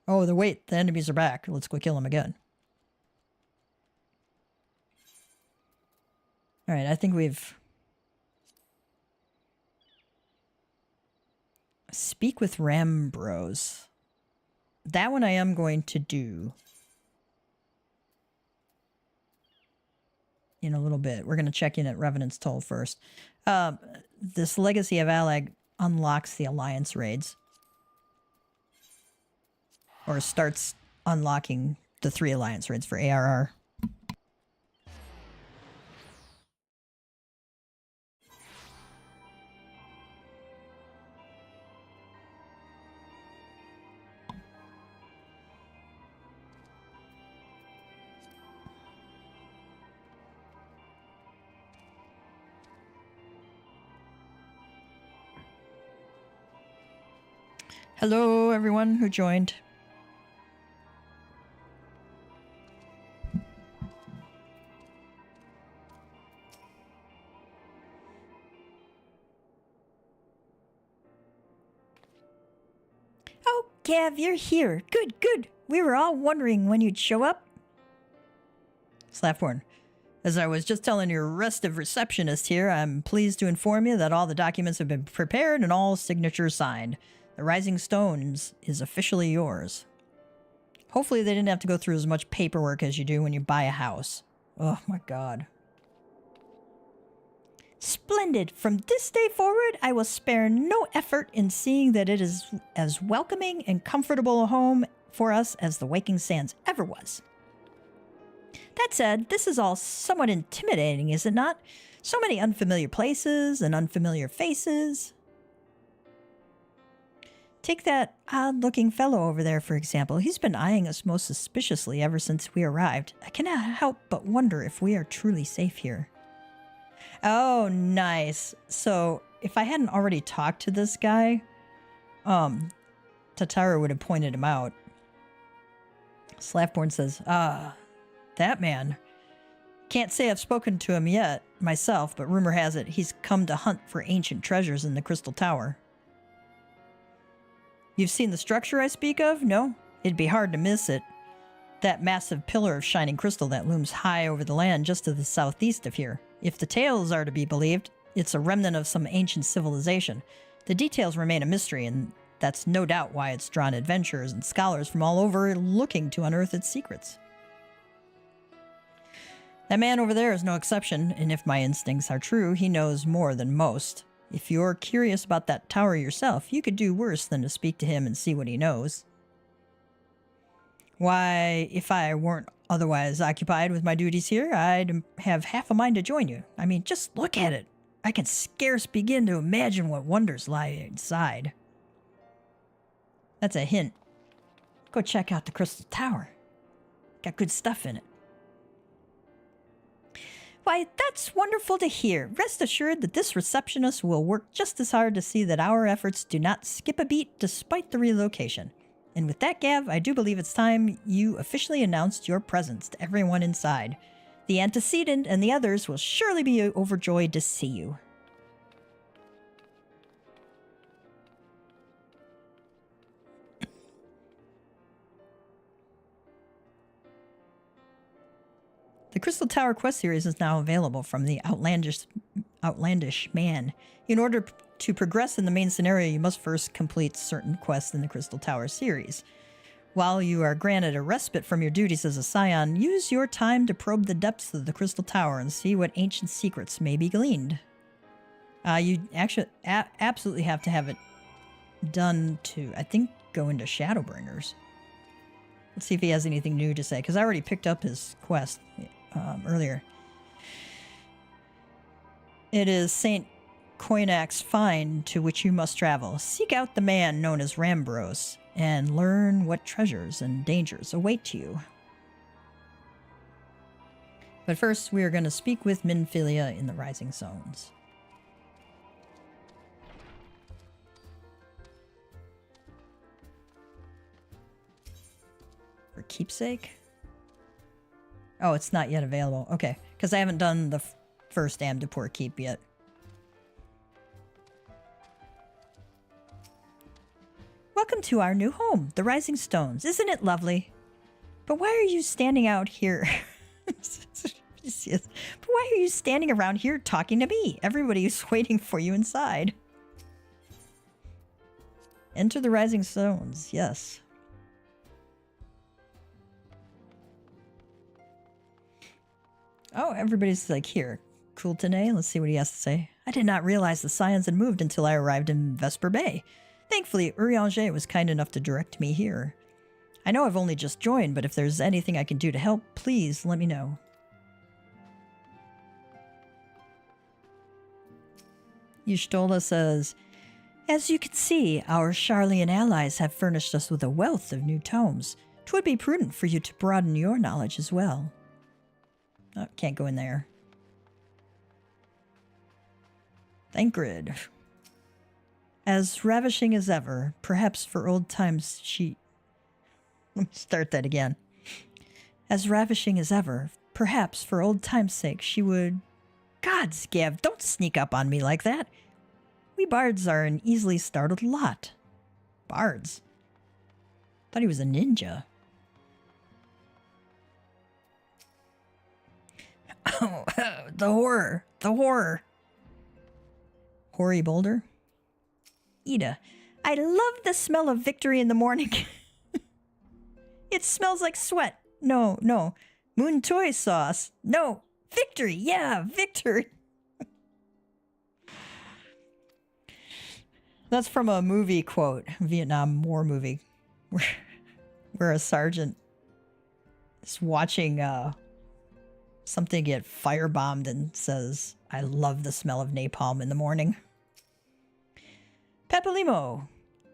Oh, the enemies are back. Let's go kill them again. All right, I think we've... Speak with Rambros. that one I am going to do in a little bit. We're going to check in at Revenant's Toll first. This Legacy of Allag unlocks the Alliance raids. Or starts unlocking the 3 Alliance raids for ARR. Hello, everyone who joined. Oh, Gav, you're here. Good, good. We were all wondering when you'd show up. Slaffborn, as I was just telling your restive receptionist here, I'm pleased to inform you that all the documents have been prepared and all signatures signed. The Rising Stones is officially yours. Hopefully they didn't have to go through as much paperwork as you do when you buy a house. Oh my god. Splendid! From this day forward, I will spare no effort in seeing that it is as welcoming and comfortable a home for us as the Waking Sands ever was. That said, this is all somewhat intimidating, is it not? So many unfamiliar places and unfamiliar faces. Take that odd-looking fellow over there, for example. He's been eyeing us most suspiciously ever since we arrived. I cannot help but wonder if we are truly safe here. Oh, nice. So, if I hadn't already talked to this guy, Tatara would have pointed him out. Slaffborn says, that man. Can't say I've spoken to him yet, myself, but rumor has it he's come to hunt for ancient treasures in the Crystal Tower. You've seen the structure I speak of? No? It'd be hard to miss it. That massive pillar of shining crystal that looms high over the land just to the southeast of here. If the tales are to be believed, it's a remnant of some ancient civilization. The details remain a mystery, and that's no doubt why it's drawn adventurers and scholars from all over looking to unearth its secrets. That man over there is no exception, and if my instincts are true, he knows more than most. If you're curious about that tower yourself, you could do worse than to speak to him and see what he knows. Why, if I weren't otherwise occupied with my duties here, I'd have half a mind to join you. I mean, just look at it. I can scarce begin to imagine what wonders lie inside. That's a hint. Go check out the Crystal Tower. Got good stuff in it. Why, that's wonderful to hear. Rest assured that this receptionist will work just as hard to see that our efforts do not skip a beat despite the relocation. And with that, Gav, I do believe it's time you officially announced your presence to everyone inside. The antecedent and the others will surely be overjoyed to see you. The Crystal Tower quest series is now available from the Outlandish Man. In order to progress in the main scenario, you must first complete certain quests in the Crystal Tower series. While you are granted a respite from your duties as a Scion, use your time to probe the depths of the Crystal Tower and see what ancient secrets may be gleaned. You actually absolutely have to have it done to, I think, go into Shadowbringers. Let's see if he has anything new to say, because I already picked up his quest earlier. It is St. Koinak's find to which you must travel. Seek out the man known as Rambros and learn what treasures and dangers await you. But first, we are going to speak with Minfilia in the Rising Zones. For keepsake? Oh, it's not yet available. Okay, because I haven't done the first Amdapor Keep yet. Welcome to our new home, the Rising Stones. Isn't it lovely? But why are you standing out here? But why are you standing around here talking to me? Everybody is waiting for you inside. Enter the Rising Stones, yes. Oh, everybody's like, here. Kultene, let's see what he has to say. I did not realize the Scions had moved until I arrived in Vesper Bay. Thankfully, Urianger was kind enough to direct me here. I know I've only just joined, but if there's anything I can do to help, please let me know. Y'shtola says, as you can see, our Sharlayan allies have furnished us with a wealth of new tomes. 'Twould be prudent for you to broaden your knowledge as well. Oh, can't go in there. Thancred. As ravishing as ever, perhaps for old times she... Let me start that again. As ravishing as ever, perhaps for old time's sake she would... Gods, Gav, don't sneak up on me like that. We bards are an easily startled lot. Bards? Thought he was a ninja. Oh, the horror. The horror. Hoary Boulder? Ida, I love the smell of victory in the morning. It smells like sweat. No. Moon toy sauce. No. Victory. Yeah, victory. That's from a movie quote, Vietnam War movie, where a sergeant is watching something get firebombed and says, I love the smell of napalm in the morning. Pepalimo.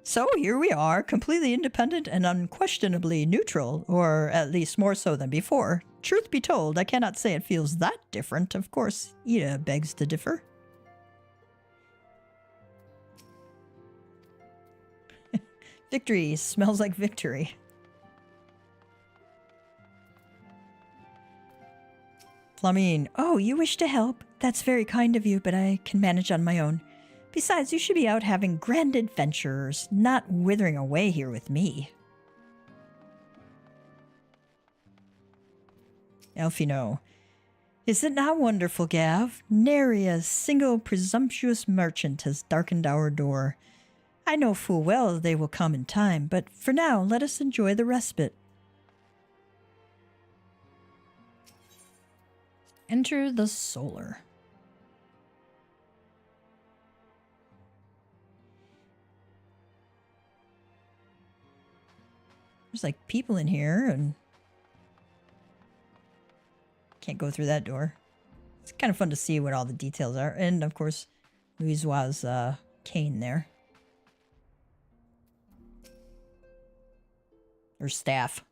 So here we are, completely independent and unquestionably neutral, or at least more so than before. Truth be told, I cannot say it feels that different. Of course, Ida begs to differ. Victory smells like victory. Flamine. Oh, you wish to help? That's very kind of you, but I can manage on my own. Besides, you should be out having grand adventures, not withering away here with me. Elfino. Is it not wonderful, Gav? Nary a single presumptuous merchant has darkened our door. I know full well they will come in time, but for now let us enjoy the respite. Enter the solar. There's like people in here and can't go through that door. It's kind of fun to see what all the details are. And of course, Louisoire's cane there. Or staff.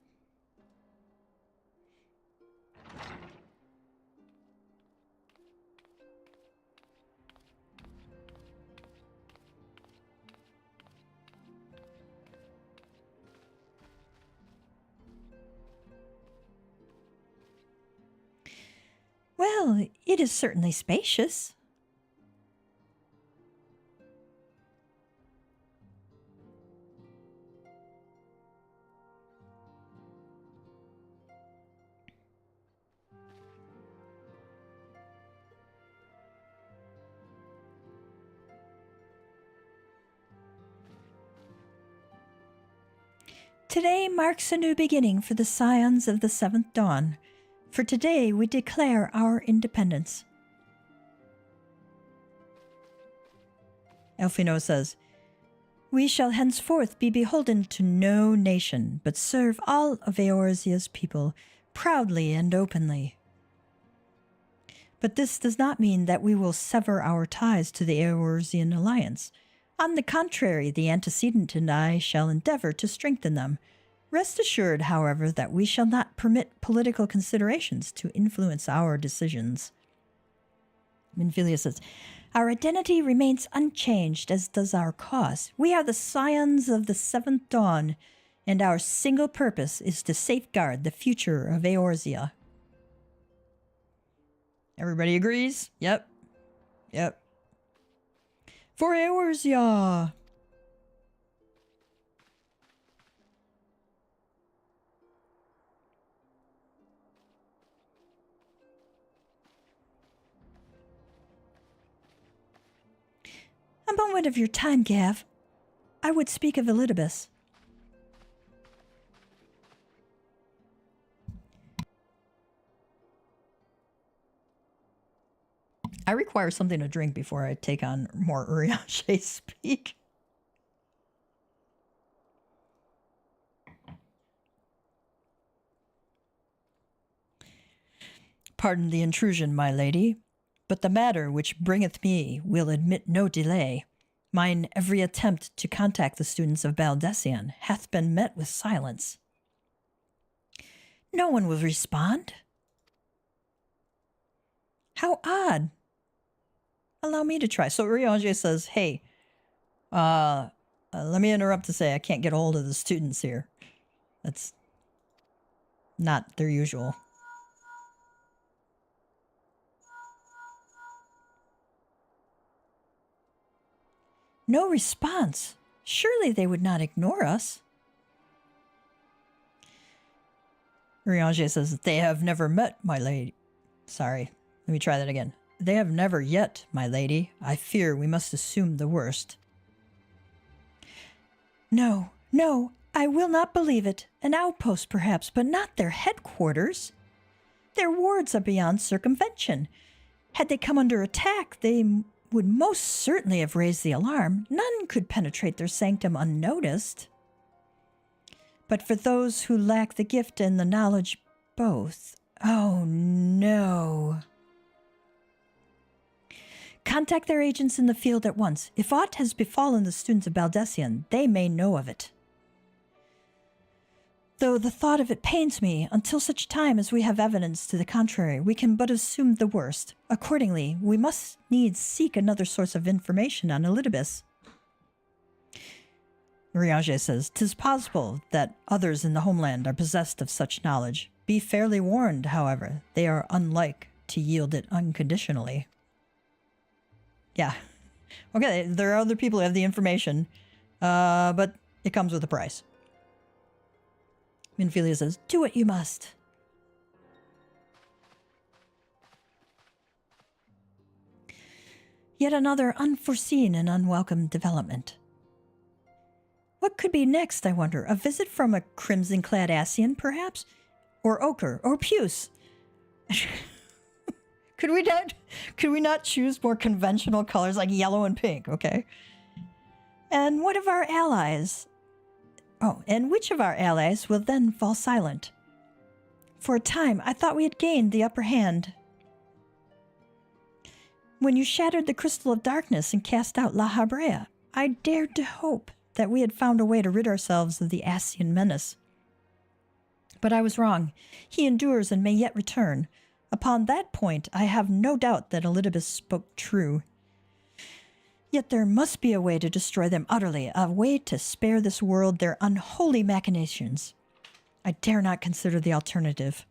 Well, it is certainly spacious. Today marks a new beginning for the Scions of the Seventh Dawn. For today we declare our independence. Elfino says, we shall henceforth be beholden to no nation, but serve all of Eorzea's people proudly and openly. But this does not mean that we will sever our ties to the Eorzean alliance. On the contrary, the antecedent and I shall endeavor to strengthen them. Rest assured, however, that we shall not permit political considerations to influence our decisions. Minfilia says, our identity remains unchanged, as does our cause. We are the Scions of the Seventh Dawn, and our single purpose is to safeguard the future of Eorzea. Everybody agrees? Yep. For Eorzea! A moment of your time, Gav. I would speak of Elidibus. I require something to drink before I take on more Urianger speak. Pardon the intrusion, my lady, but the matter which bringeth me will admit no delay. Mine every attempt to contact the students of Baldessian hath been met with silence. No one will respond. How odd. Allow me to try. So Urianger says, hey, let me interrupt to say I can't get a hold of the students here. That's not their usual. No response. Surely they would not ignore us. Urianger says, they have never met, my lady. Sorry, let me try that again. They have never yet, my lady. I fear we must assume the worst. No, no, I will not believe it. An outpost, perhaps, but not their headquarters. Their wards are beyond circumvention. Had they come under attack, they would most certainly have raised the alarm. None could penetrate their sanctum unnoticed. But for those who lack the gift and the knowledge both, oh no. Contact their agents in the field at once. If aught has befallen the students of Baldessian, they may know of it. Though the thought of it pains me, until such time as we have evidence to the contrary, we can but assume the worst. Accordingly, we must needs seek another source of information on Elidibus. Urianger says, 'Tis possible that others in the homeland are possessed of such knowledge. Be fairly warned, however, they are unlike to yield it unconditionally. Yeah. Okay, there are other people who have the information, but it comes with a price. Minfilia says, do what you must. Yet another unforeseen and unwelcome development. What could be next, I wonder? A visit from a crimson-clad Ascian, perhaps? Or ochre, or puce? Could we not choose more conventional colors like yellow and pink, okay? And what of our allies? Oh, and which of our allies will then fall silent? For a time, I thought we had gained the upper hand. When you shattered the crystal of darkness and cast out La Habrea, I dared to hope that we had found a way to rid ourselves of the Ascian menace. But I was wrong. He endures and may yet return. Upon that point, I have no doubt that Elidibus spoke true. Yet there must be a way to destroy them utterly, a way to spare this world their unholy machinations. I dare not consider the alternative.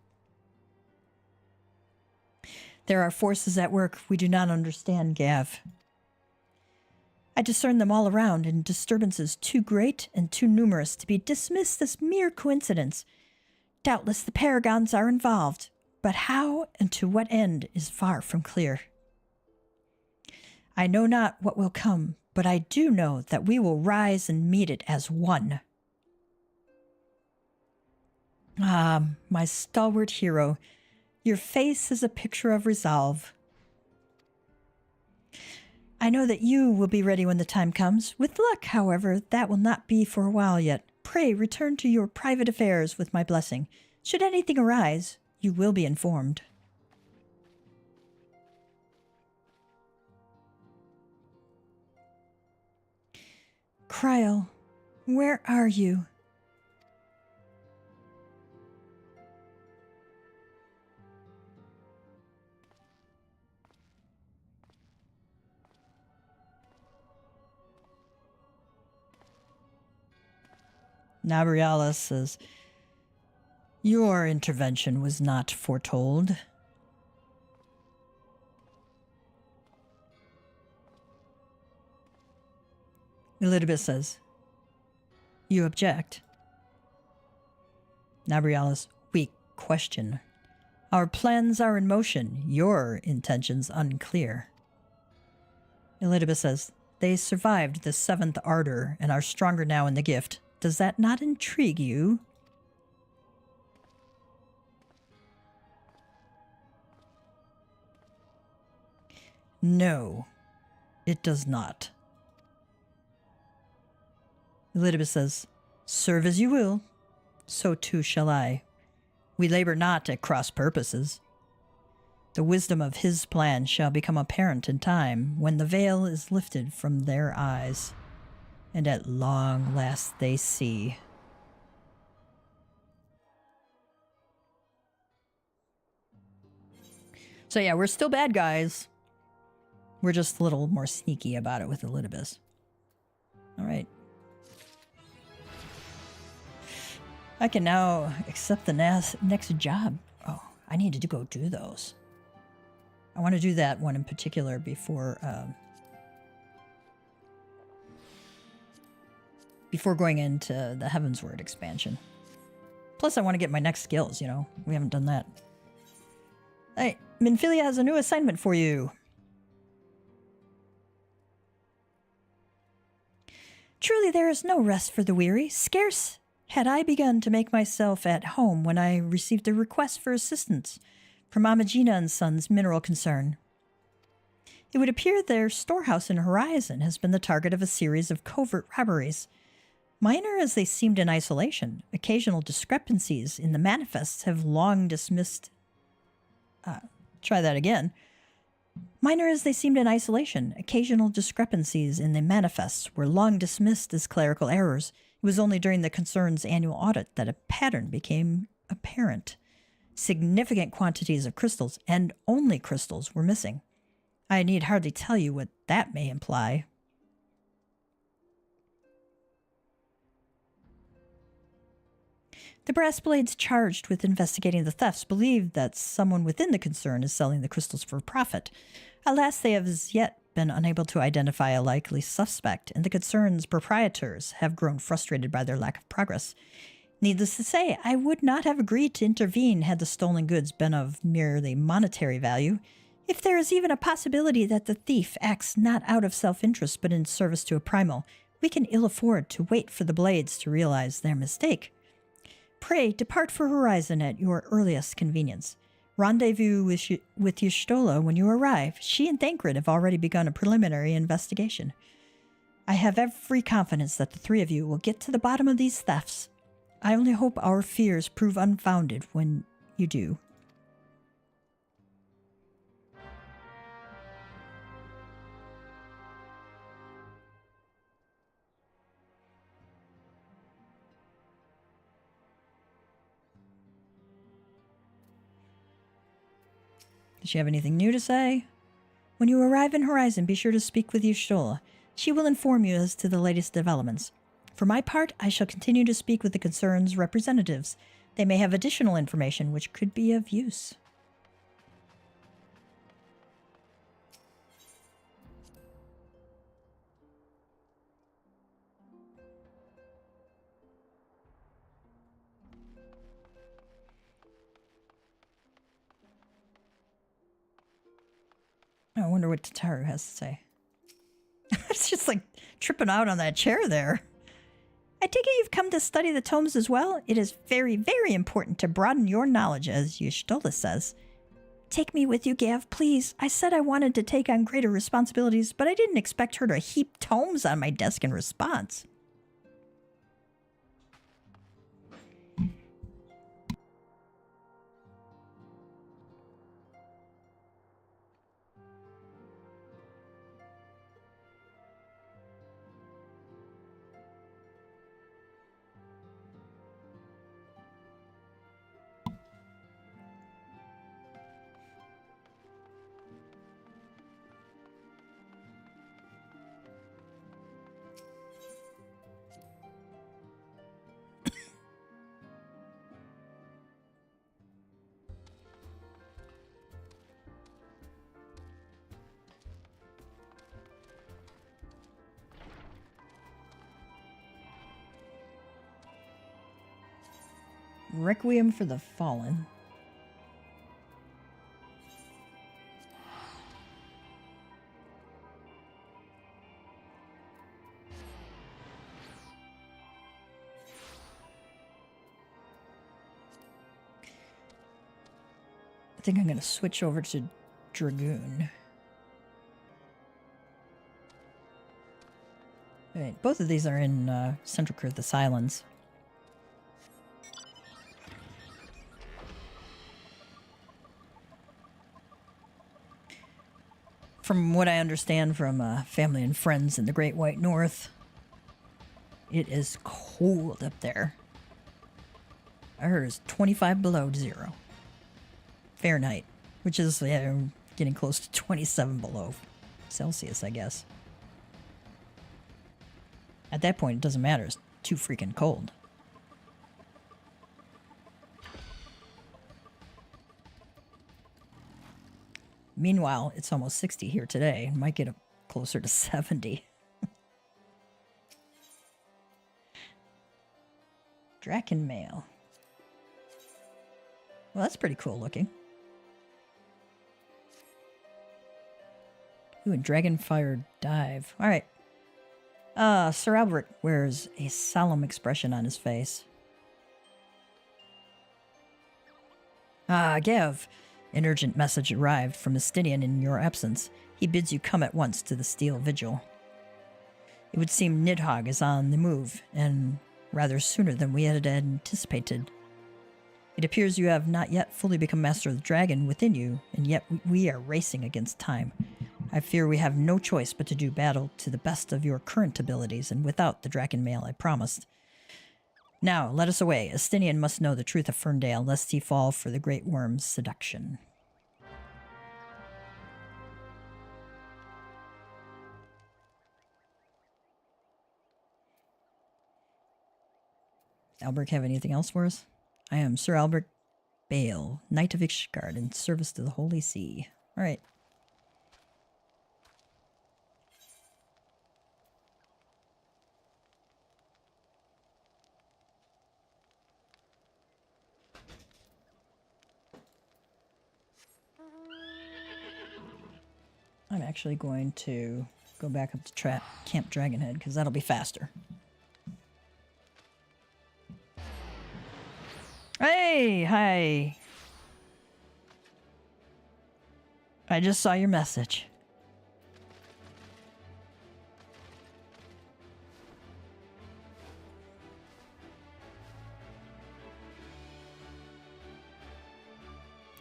There are forces at work we do not understand, Gav. I discern them all around in disturbances too great and too numerous to be dismissed as mere coincidence. Doubtless the paragons are involved, but how and to what end is far from clear. I know not what will come, but I do know that we will rise and meet it as one. Ah, my stalwart hero, your face is a picture of resolve. I know that you will be ready when the time comes. With luck, however, that will not be for a while yet. Pray return to your private affairs with my blessing. Should anything arise, you will be informed. Kryl, where are you? Nabrialis says, your intervention was not foretold. Elidibus says, you object. Nabrialis, we question. Our plans are in motion, your intentions unclear. Elidibus says, they survived the 7th ardor and are stronger now in the gift. Does that not intrigue you? No, it does not. Elidibus says, serve as you will, so too shall I. We labor not at cross purposes. The wisdom of his plan shall become apparent in time, when the veil is lifted from their eyes, and at long last they see. So yeah, we're still bad guys. We're just a little more sneaky about it with Elidibus. All right. I can now accept the next job. Oh, I need to go do those. I want to do that one in particular before going into the Heavensward expansion. Plus, I want to get my next skills, you know. We haven't done that. Hey, Minfilia has a new assignment for you. Truly there is no rest for the weary. Scarce had I begun to make myself at home when I received a request for assistance from Amagina and Sons Mineral Concern. It would appear their storehouse in Horizon has been the target of a series of covert robberies. Minor as they seemed in isolation, occasional discrepancies in the manifests have long dismissed... try that again. Minor as they seemed in isolation, occasional discrepancies in the manifests were long dismissed as clerical errors. It was only during the concern's annual audit that a pattern became apparent. Significant quantities of crystals, and only crystals, were missing. I need hardly tell you what that may imply. The brass blades charged with investigating the thefts believe that someone within the concern is selling the crystals for profit. Alas, they have as yet been unable to identify a likely suspect, and the concern's proprietors have grown frustrated by their lack of progress. Needless to say, I would not have agreed to intervene had the stolen goods been of merely monetary value. If there is even a possibility that the thief acts not out of self-interest but in service to a primal, we can ill afford to wait for the blades to realize their mistake. Pray depart for Horizon at your earliest convenience. Rendezvous with Y'shtola when you arrive. She and Thancred have already begun a preliminary investigation. I have every confidence that the three of you will get to the bottom of these thefts. I only hope our fears prove unfounded when you do. Does she have anything new to say? When you arrive in Horizon, be sure to speak with Y'shtola. She will inform you as to the latest developments. For my part, I shall continue to speak with the concern's representatives. They may have additional information which could be of use. I wonder what Tataru has to say. It's just like tripping out on that chair there. I take it you've come to study the tomes as well? It is very, very important to broaden your knowledge, as Y'shtola says. Take me with you, Gav, please. I said I wanted to take on greater responsibilities, but I didn't expect her to heap tomes on my desk in response. Requiem for the Fallen. I think I'm going to switch over to Dragoon. Right, both of these are in Central Kurthis Islands. From what I understand from family and friends in the Great White North, it is cold up there. I heard it's 25 below zero Fahrenheit, which is getting close to 27 below Celsius, I guess. At that point, it doesn't matter. It's too freaking cold. Meanwhile, it's almost 60 here today. It might get up closer to 70. Draken Mail. Well, that's pretty cool looking. Ooh, and Dragonfire Dive. All right. Sir Albert wears a solemn expression on his face. Gav. An urgent message arrived from Estinian in your absence. He bids you come at once to the Steel Vigil. It would seem Nidhogg is on the move, and rather sooner than we had anticipated. It appears you have not yet fully become master of the dragon within you, and yet we are racing against time. I fear we have no choice but to do battle to the best of your current abilities, and without the Draken Mail I promised. Now, let us away. Estinian must know the truth of Ferndale, lest he fall for the Great Worm's seduction. Albert have anything else for us? I am Sir Albert Bale, Knight of Ishgard, in service to the Holy See. All right. I'm actually going to go back up to Camp Dragonhead, because that'll be faster. Hey, hi. I just saw your message.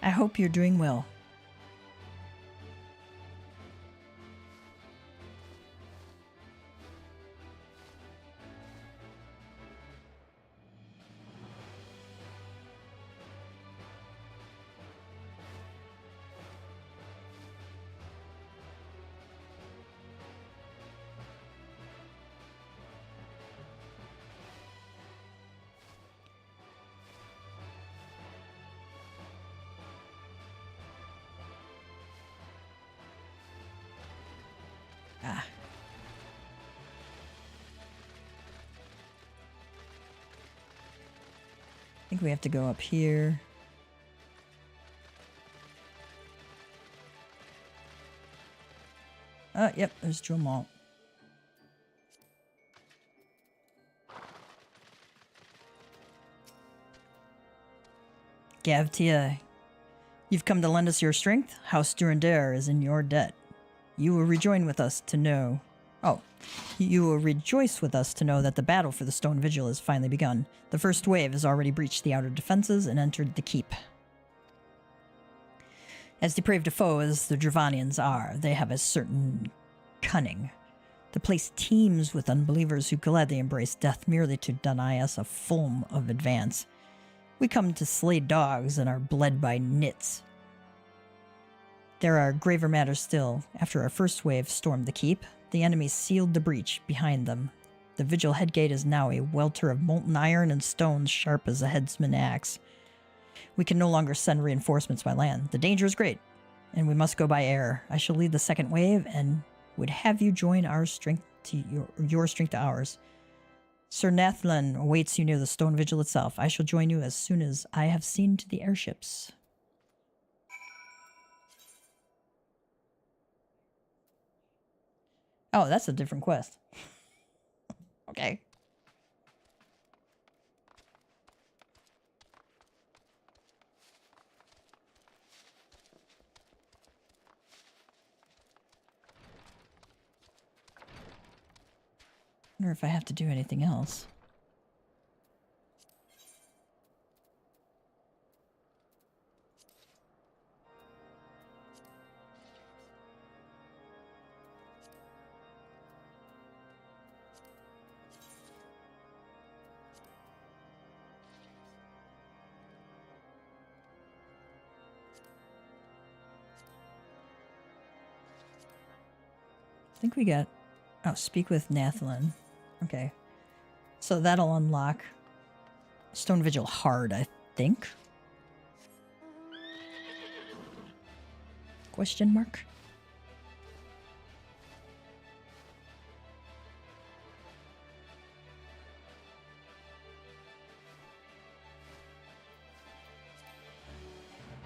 I hope you're doing well. Ah. I think we have to go up here. Yep, there's Dromalt. Gav Tia, you've come to lend us your strength. House Durandare is in your debt. You will rejoin with us to know... Oh. You will rejoice with us to know that the battle for the Stone Vigil has finally begun. The first wave has already breached the outer defenses and entered the keep. As depraved a foe as the Dravanians are, they have a certain cunning. The place teems with unbelievers who gladly embrace death merely to deny us a film of advance. We come to slay dogs and are bled by nits. There are graver matters still. After our first wave stormed the keep, the enemy sealed the breach behind them. The vigil headgate is now a welter of molten iron and stones sharp as a headsman's axe. We can no longer send reinforcements by land. The danger is great, and we must go by air. I shall lead the second wave, and would have you join our strength to your strength to ours. Sir Nathlan awaits you near the Stone Vigil itself. I shall join you as soon as I have seen to the airships. Oh, that's a different quest. Okay. Wonder if I have to do anything else. I think we got... Oh, speak with Nathalin. Okay. So that'll unlock Stone Vigil hard, I think. Question mark?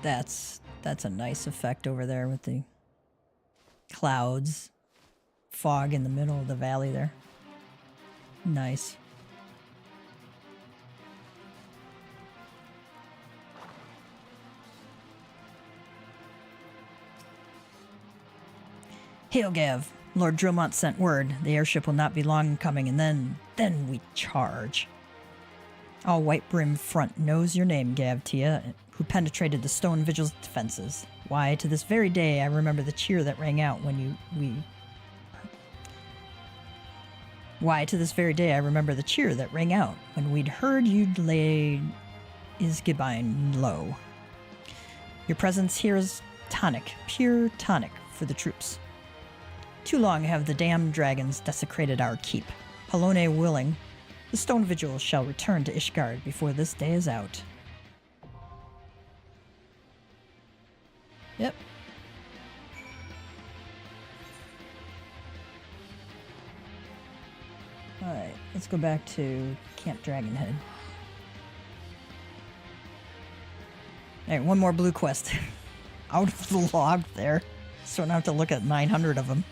That's a nice effect over there with the clouds, fog in the middle of the valley there. Nice. Hail, Gav. Lord Drillmont sent word. The airship will not be long in coming, and then we charge. All White Brim Front knows your name, Gav Tia, who penetrated the Stone Vigil's defenses. Why, to this very day, I remember the cheer that rang out when Why, to this very day, I remember the cheer that rang out when we'd heard you'd laid Isgibine low. Your presence here is tonic, pure tonic for the troops. Too long have the damned dragons desecrated our keep. Halone willing, the Stone Vigil shall return to Ishgard before this day is out. Yep. Alright, let's go back to Camp Dragonhead. Alright, one more blue quest. Out of the log there. So I don't have to look at 900 of them.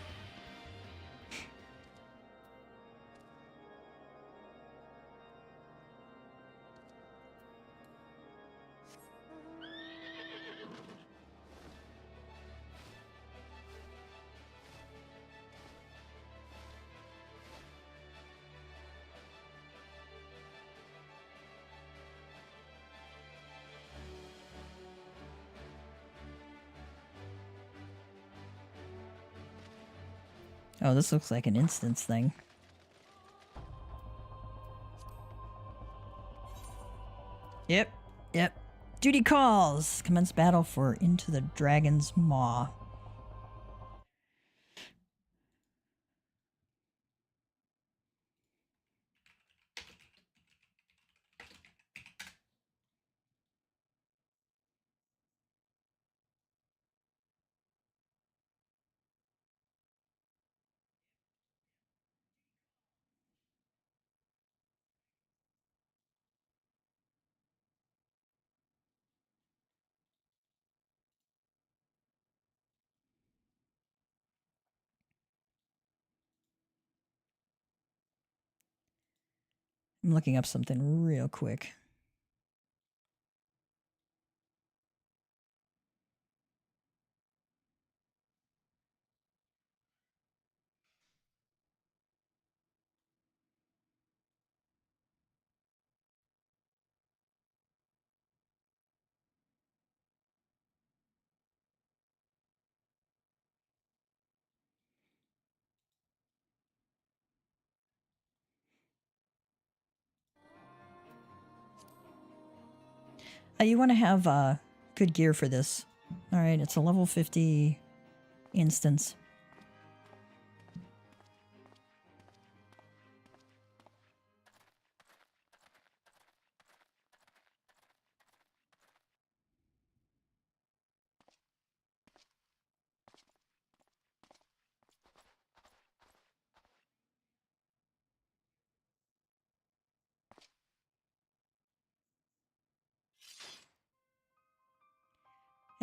Oh, this looks like an instance thing. Yep. Duty calls. Commence battle for Into the Dragon's Maw. I'm looking up something real quick. You want to have good gear for this. Alright, it's a level 50 instance.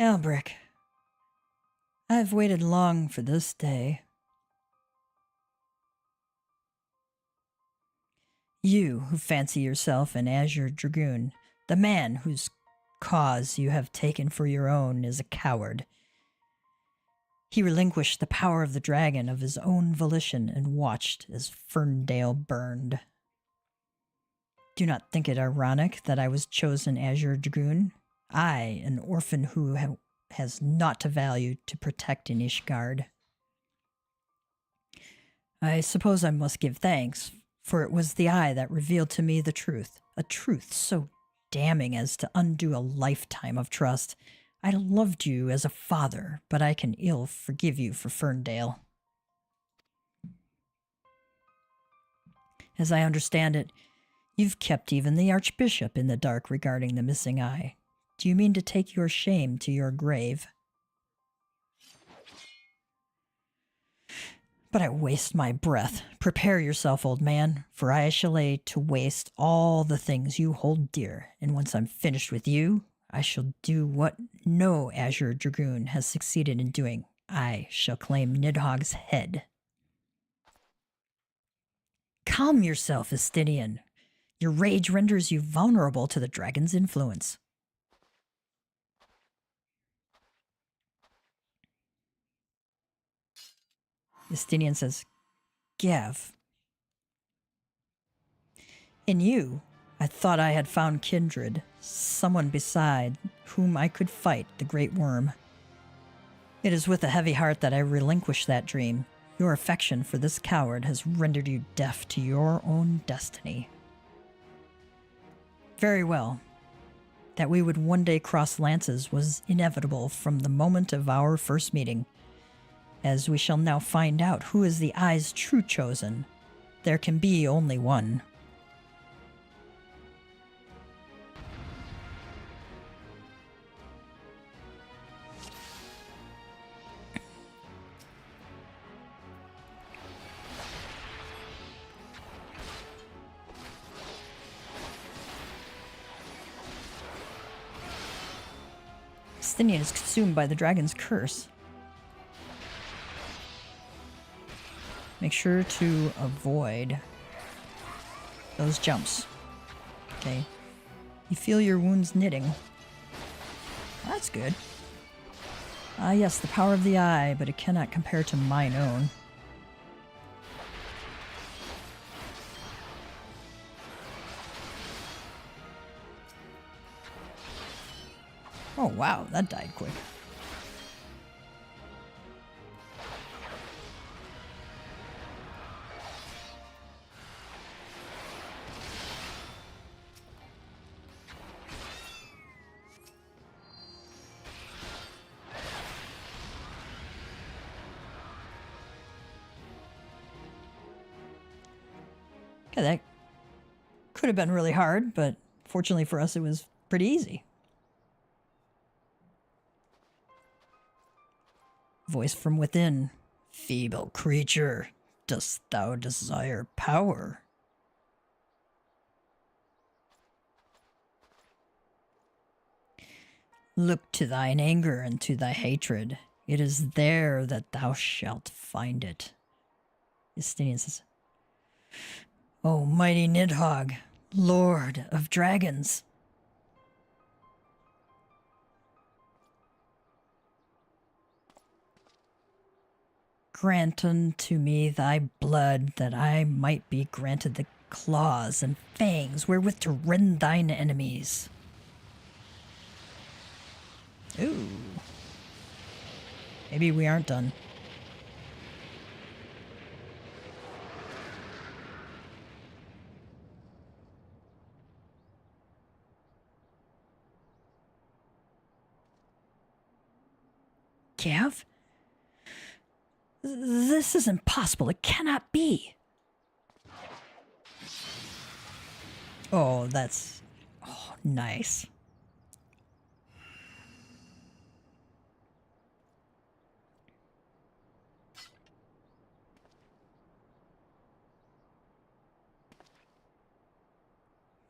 Albrick, I've waited long for this day. You who fancy yourself an Azure Dragoon, the man whose cause you have taken for your own is a coward. He relinquished the power of the dragon of his own volition and watched as Ferndale burned. Do not think it ironic that I was chosen as your dragoon. I, an orphan who has naught to value to protect in Ishgard. I suppose I must give thanks, for it was the eye that revealed to me the truth, a truth so damning as to undo a lifetime of trust. I loved you as a father, but I can ill forgive you for Ferndale. As I understand it, you've kept even the Archbishop in the dark regarding the missing eye. Do you mean to take your shame to your grave? But I waste my breath. Prepare yourself, old man, for I shall lay to waste all the things you hold dear, and once I'm finished with you, I shall do what no Azure Dragoon has succeeded in doing. I shall claim Nidhogg's head. Calm yourself, Estinian. Your rage renders you vulnerable to the dragon's influence. Estinian says, Gav. In you, I thought I had found kindred, someone beside whom I could fight the great worm. It is with a heavy heart that I relinquish that dream. Your affection for this coward has rendered you deaf to your own destiny. Very well. That we would one day cross lances was inevitable from the moment of our first meeting. As we shall now find out who is the eye's true chosen. There can be only one. Estinian is consumed by the dragon's curse. Make sure to avoid those jumps. Okay. You feel your wounds knitting. That's good. Ah, yes, the power of the eye, but it cannot compare to mine own. Oh, wow, that died quick. Okay, that could have been really hard, but fortunately for us, it was pretty easy. Voice from within. Feeble creature, dost thou desire power? Look to thine anger and to thy hatred. It is there that thou shalt find it. Estinian says, O mighty Nidhogg, Lord of Dragons. Grant unto me thy blood, that I might be granted the claws and fangs wherewith to rend thine enemies. Ooh. Maybe we aren't done. Gav? This is impossible. It cannot be. Oh, that's... Oh, nice.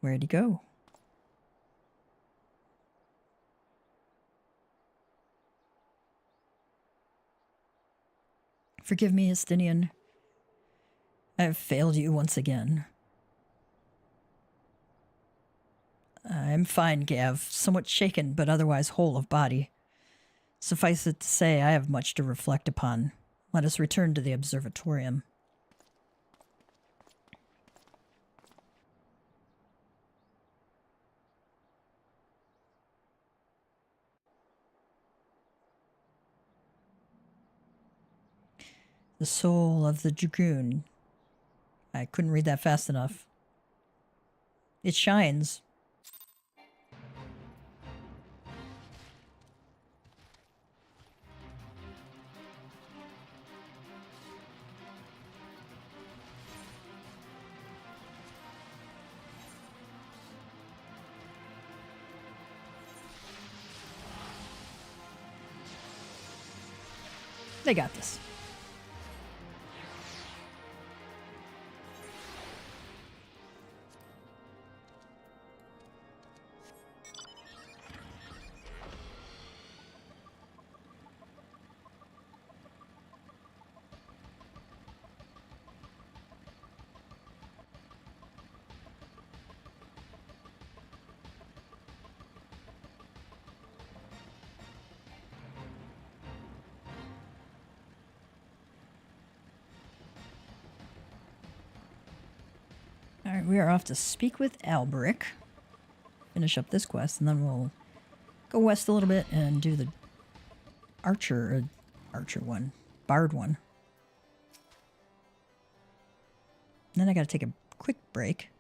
Where'd he go? Forgive me, Estinian. I have failed you once again. I'm fine, Gav. Somewhat shaken, but otherwise whole of body. Suffice it to say, I have much to reflect upon. Let us return to the observatorium. The soul of the dragoon. I couldn't read that fast enough. It shines. They got this. Alright, we are off to speak with Alberic. Finish up this quest, and then we'll go west a little bit and do the archer one. Bard one. Then I gotta take a quick break.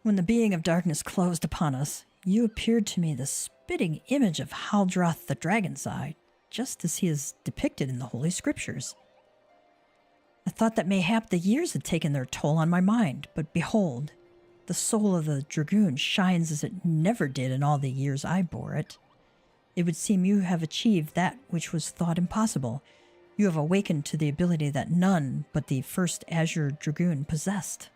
When the being of darkness closed upon us, you appeared to me the spitting image of Haldroth the Dragon's Eye, just as he is depicted in the Holy Scriptures. I thought that mayhap the years had taken their toll on my mind, but behold, the soul of the dragoon shines as it never did in all the years I bore it. It would seem you have achieved that which was thought impossible. You have awakened to the ability that none but the first Azure Dragoon possessed.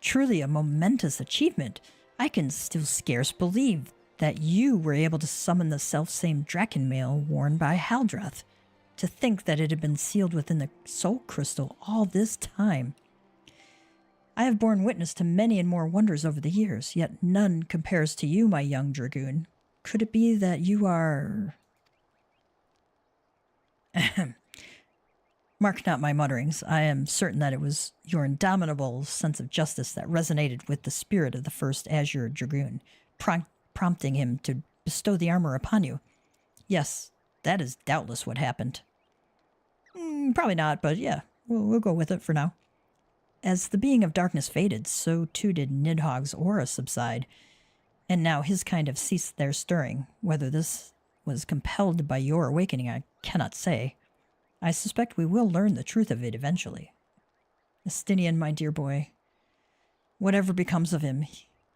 Truly a momentous achievement. I can still scarce believe that you were able to summon the selfsame Drakenmail worn by Haldroth. To think that it had been sealed within the soul crystal all this time. I have borne witness to many and more wonders over the years, yet none compares to you, my young dragoon. Could it be that you are... Mark not my mutterings. I am certain that it was your indomitable sense of justice that resonated with the spirit of the first Azure Dragoon, prompting him to bestow the armor upon you. Yes, that is doubtless what happened. Probably not, but yeah, we'll go with it for now. As the being of darkness faded, so too did Nidhogg's aura subside, and now his kind have ceased their stirring. Whether this was compelled by your awakening, I cannot say. I suspect we will learn the truth of it eventually. Estinian, my dear boy, whatever becomes of him,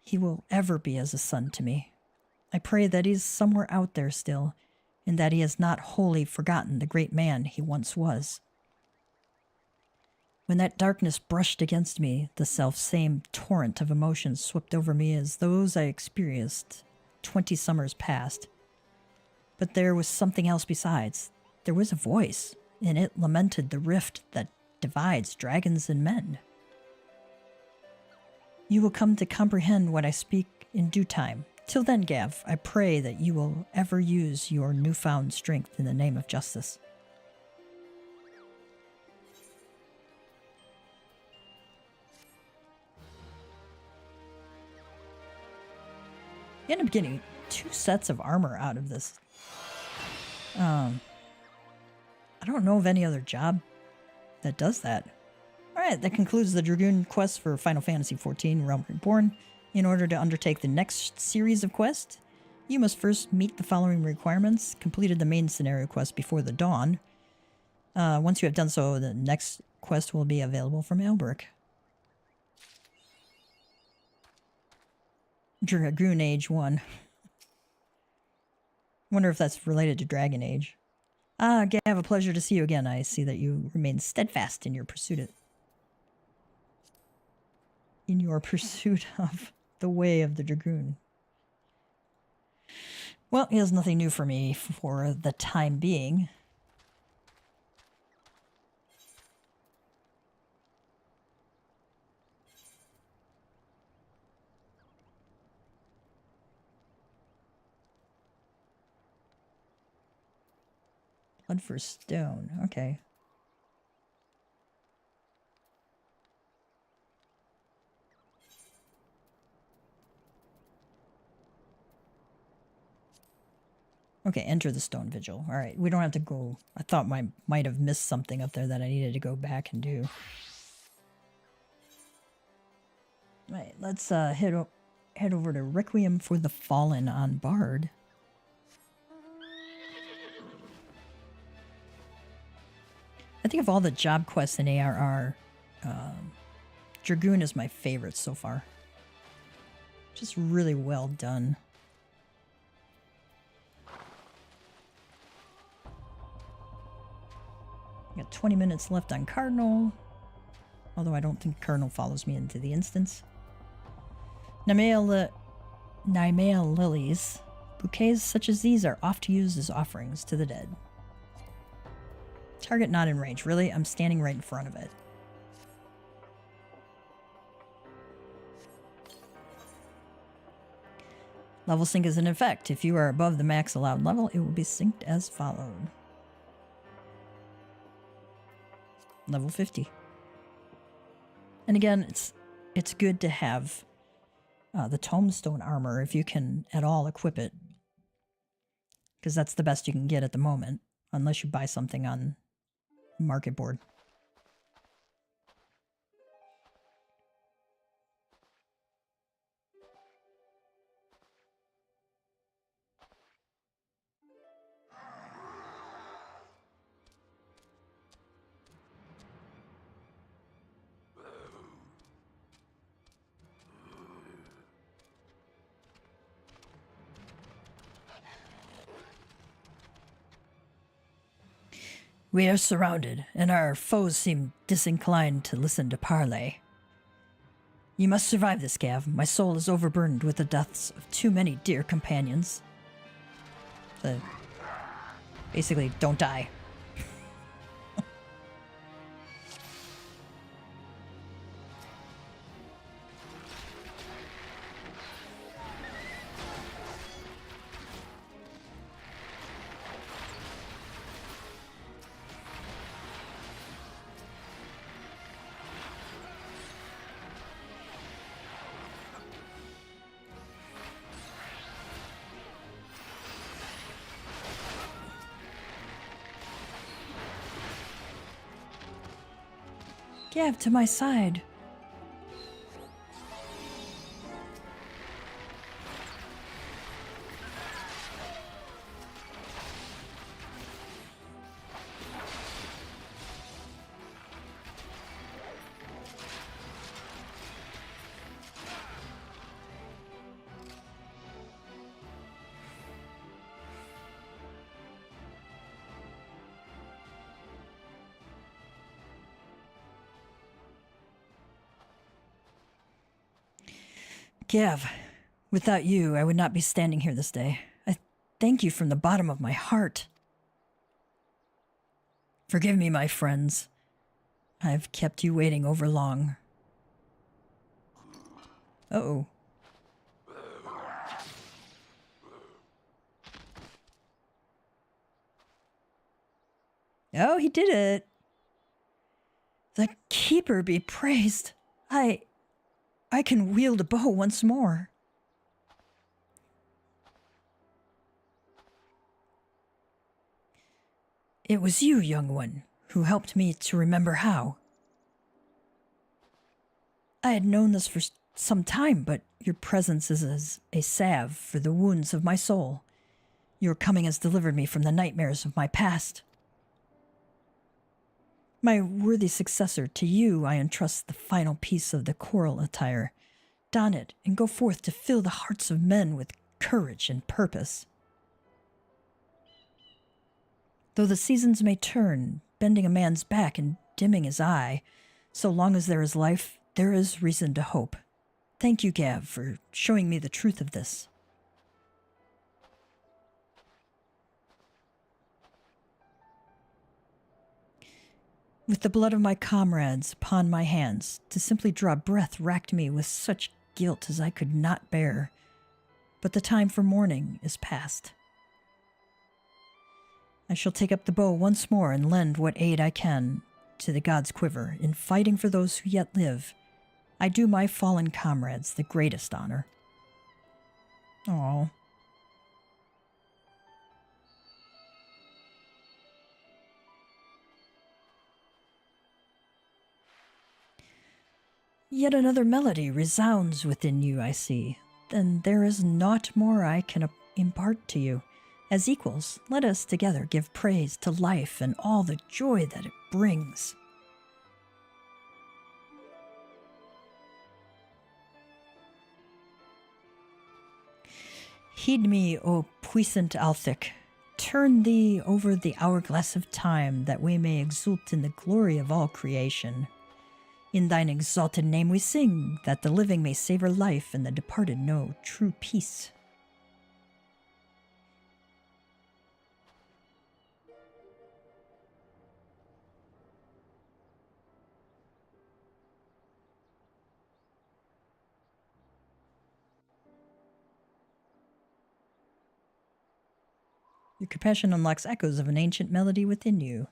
he will ever be as a son to me. I pray that he is somewhere out there still, and that he has not wholly forgotten the great man he once was. When that darkness brushed against me, the self-same torrent of emotions swept over me as those I experienced 20 summers past. But there was something else besides. There was a voice, and it lamented the rift that divides dragons and men. You will come to comprehend what I speak in due time. Till then, Gav, I pray that you will ever use your newfound strength in the name of justice. You end up getting 2 sets of armor out of this. I don't know of any other job that does that. Alright, that concludes the Dragoon quest for Final Fantasy XIV Realm Reborn. In order to undertake the next series of quests, you must first meet the following requirements. Completed the main scenario quest before the dawn. Once you have done so, the next quest will be available from Alberic. Dragoon Age 1. Wonder if that's related to Dragon Age. Gav, a pleasure to see you again. I see that you remain steadfast in your pursuit of the way of the Dragoon. Well, he has nothing new for me for the time being. Blood for stone. Okay. Okay, enter the stone vigil. All right, we don't have to go. I thought I might have missed something up there that I needed to go back and do. All right, let's head over to Requiem for the Fallen on Bard. I think of all the job quests in ARR, Dragoon is my favorite so far. Just really well done. Got 20 minutes left on Cardinal. Although I don't think Cardinal follows me into the instance. Nymea lilies. Bouquets such as these are oft used as offerings to the dead. Target not in range. Really? I'm standing right in front of it. Level sync is in effect. If you are above the max allowed level, it will be synced as followed. Level 50. And again, it's good to have the tombstone armor if you can at all equip it. Because that's the best you can get at the moment. Unless you buy something on market board. We are surrounded, and our foes seem disinclined to listen to parley. You must survive this, Gav. My soul is overburdened with the deaths of too many dear companions. Basically, don't die. Gav, to my side. Gav, without you, I would not be standing here this day. I thank you from the bottom of my heart. Forgive me, my friends. I've kept you waiting over long. Uh-oh. Oh, he did it. The Keeper be praised. I can wield a bow once more. It was you, young one, who helped me to remember how. I had known this for some time, but your presence is as a salve for the wounds of my soul. Your coming has delivered me from the nightmares of my past. My worthy successor, to you I entrust the final piece of the choral attire. Don it and go forth to fill the hearts of men with courage and purpose. Though the seasons may turn, bending a man's back and dimming his eye, so long as there is life, there is reason to hope. Thank you, Gav, for showing me the truth of this. With the blood of my comrades upon my hands, to simply draw breath racked me with such guilt as I could not bear. But the time for mourning is past. I shall take up the bow once more and lend what aid I can to the gods' quiver in fighting for those who yet live. I do my fallen comrades the greatest honor. Oh. Yet another melody resounds within you, I see. Then there is naught more I can impart to you. As equals, let us together give praise to life and all the joy that it brings. Heed me, O puissant Althic. Turn thee over the hourglass of time, that we may exult in the glory of all creation. In thine exalted name we sing, that the living may savor life and the departed know true peace. Your compassion unlocks echoes of an ancient melody within you.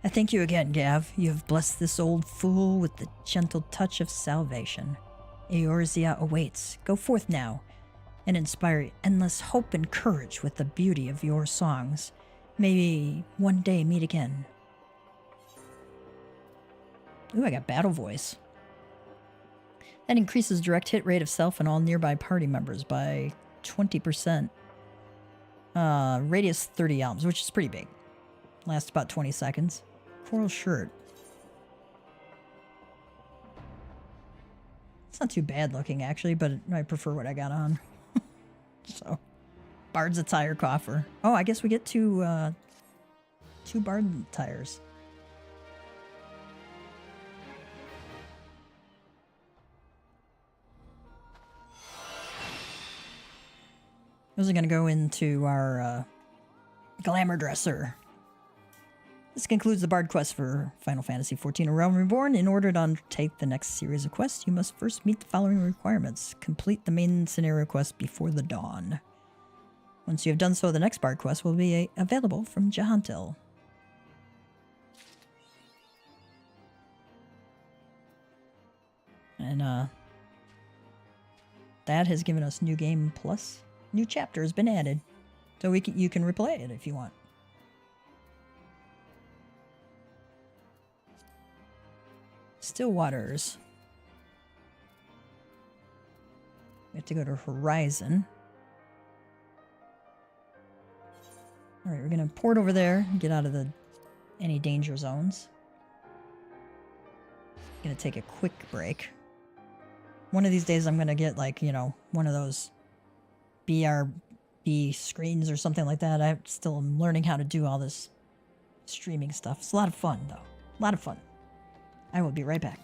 I thank you again, Gav. You have blessed this old fool with the gentle touch of salvation. Eorzea awaits. Go forth now, and inspire endless hope and courage with the beauty of your songs. May we one day meet again. Ooh, I got battle voice. That increases direct hit rate of self and all nearby party members by 20%. Radius 30 elms, which is pretty big. Lasts about 20 seconds. Coral shirt. It's not too bad looking, actually, but I prefer what I got on. So, Bard's attire coffer. Oh, I guess we get two Bard attires. Those are going to go into our glamour dresser. This concludes the Bard quest for Final Fantasy XIV: A Realm Reborn. In order to undertake the next series of quests, you must first meet the following requirements. Complete the main scenario quest before the dawn. Once you have done so, the next Bard quest will be available from Jahantil. And that has given us new game plus new chapter has been added, so you can replay it if you want. Still Waters. We have to go to Horizon. All right, we're gonna port over there and get out of any danger zones. Gonna take a quick break. One of these days I'm gonna get, like, you know, one of those BRB screens or something like that. I still am learning how to do all this streaming stuff. It's a lot of fun, though. A lot of fun. I will be right back.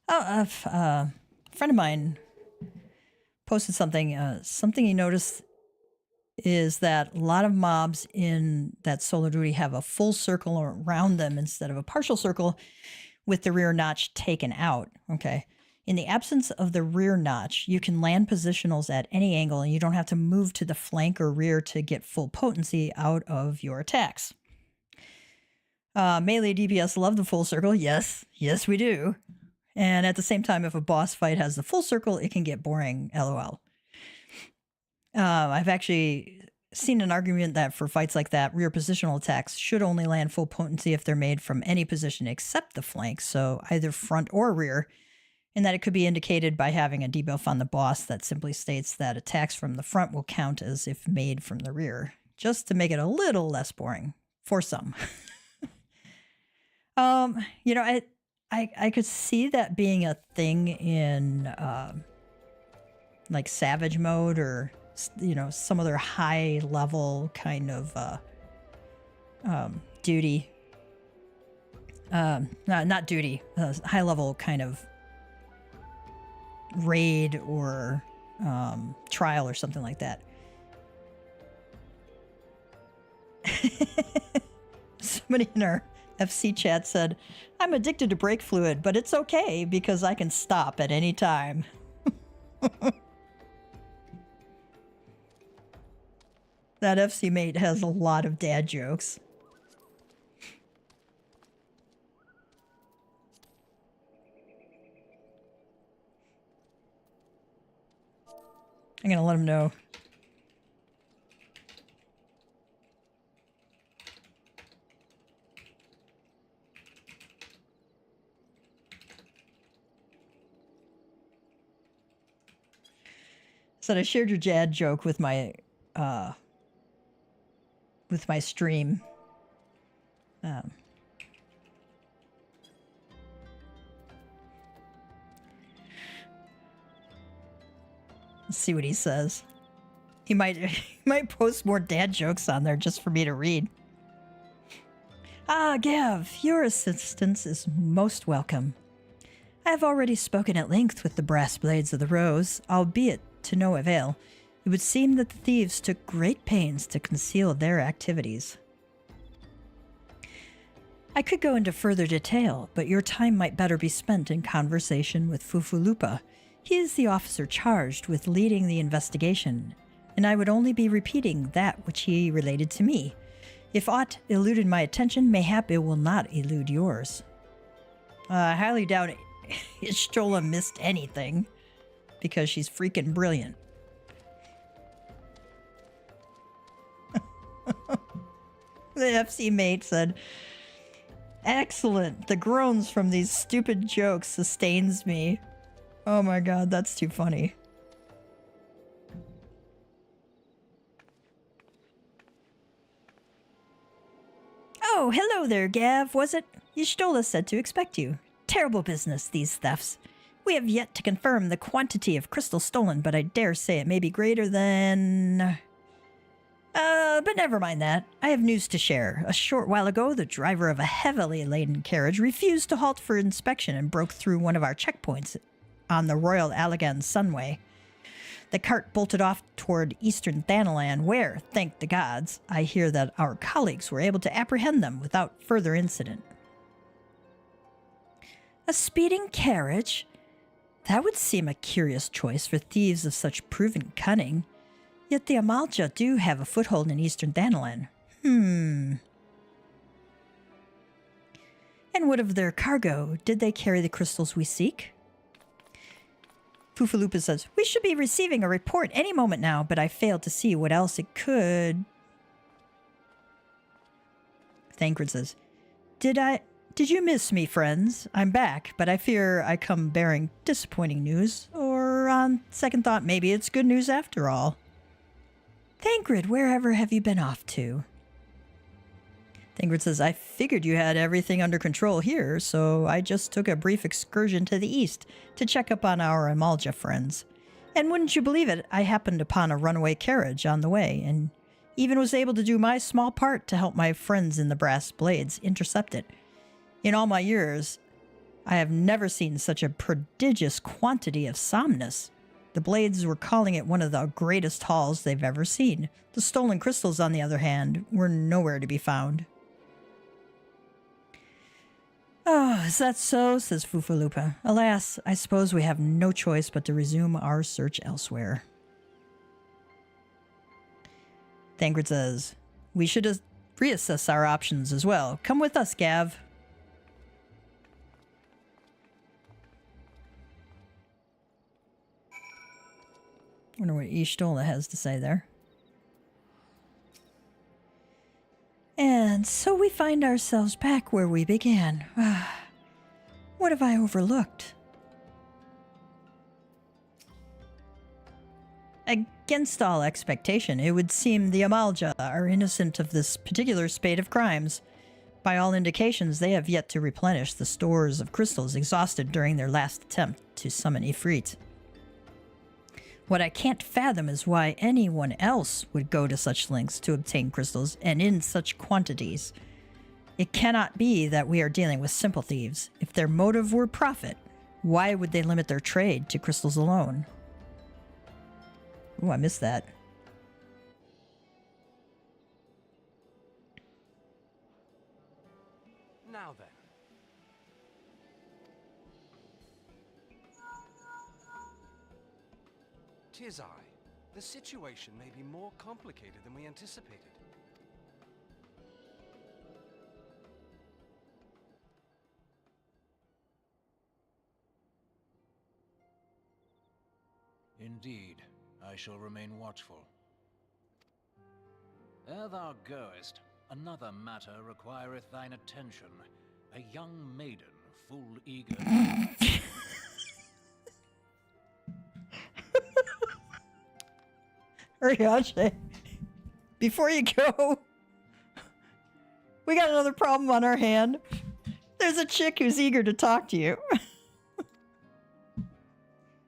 A friend of mine posted something. Something he noticed is that a lot of mobs in that solo duty have a full circle around them instead of a partial circle with the rear notch taken out. Okay. In the absence of the rear notch, you can land positionals at any angle and you don't have to move to the flank or rear to get full potency out of your attacks. Melee DPS love the full circle. Yes, we do. And at the same time, if a boss fight has the full circle, it can get boring, LOL. I've actually seen an argument that for fights like that, rear positional attacks should only land full potency if they're made from any position except the flank, so either front or rear, and that it could be indicated by having a debuff on the boss that simply states that attacks from the front will count as if made from the rear, just to make it a little less boring for some. You know, I could see that being a thing in like Savage mode or, you know, some other high level kind of duty. Not duty, high level kind of raid or trial or something like that. Somebody in our FC chat said, I'm addicted to brake fluid, but it's okay because I can stop at any time. That FC mate has a lot of dad jokes. I'm gonna let him know. Said I shared your dad joke with my stream. Let's see what he says. He might post more dad jokes on there just for me to read. Ah, Gav, your assistance is most welcome. I have already spoken at length with the brass blades of the Rose, albeit to no avail. It would seem that the thieves took great pains to conceal their activities. I could go into further detail, but your time might better be spent in conversation with Fufulupa. He is the officer charged with leading the investigation, and I would only be repeating that which he related to me. If aught eluded my attention, mayhap it will not elude yours. I highly doubt Ishtola missed anything, because she's freaking brilliant. The FC mate said, excellent. The groans from these stupid jokes sustains me. Oh my god, that's too funny. Oh, hello there, Gav, was it? Y'shtola said to expect you. Terrible business, these thefts. We have yet to confirm the quantity of crystal stolen, but I dare say it may be greater than... but never mind that. I have news to share. A short while ago, the driver of a heavily laden carriage refused to halt for inspection and broke through one of our checkpoints on the Royal Allegan Sunway. The cart bolted off toward eastern Thanalan, where, thank the gods, I hear that our colleagues were able to apprehend them without further incident. A speeding carriage? That would seem a curious choice for thieves of such proven cunning. Yet the Amalja do have a foothold in eastern Thanalan. And what of their cargo? Did they carry the crystals we seek? Fufulupa says, we should be receiving a report any moment now, but I failed to see what else it could. Thancred says, Did you miss me, friends? I'm back, but I fear I come bearing disappointing news. Or on second thought, maybe it's good news after all. Thancred, wherever have you been off to? Thancred says, I figured you had everything under control here, so I just took a brief excursion to the east to check up on our Amalja friends. And wouldn't you believe it, I happened upon a runaway carriage on the way, and even was able to do my small part to help my friends in the Brass Blades intercept it. In all my years, I have never seen such a prodigious quantity of somnus. The Blades were calling it one of the greatest hauls they've ever seen. The stolen crystals, on the other hand, were nowhere to be found. Oh, is that so? Says Fufalupa. Alas, I suppose we have no choice but to resume our search elsewhere. Thancred says, we should reassess our options as well. Come with us, Gav. Wonder what Ishtola has to say there. And so we find ourselves back where we began. What have I overlooked? Against all expectation, it would seem the Amalja are innocent of this particular spate of crimes. By all indications, they have yet to replenish the stores of crystals exhausted during their last attempt to summon Ifrit. What I can't fathom is why anyone else would go to such lengths to obtain crystals, and in such quantities. It cannot be that we are dealing with simple thieves. If their motive were profit, why would they limit their trade to crystals alone? Ooh, I missed that. Now then. Tis I. The situation may be more complicated than we anticipated. Indeed, I shall remain watchful. Ere thou goest, another matter requireth thine attention. A young maiden, full eager. Urianger, before you go, we got another problem on our hand. There's a chick who's eager to talk to you.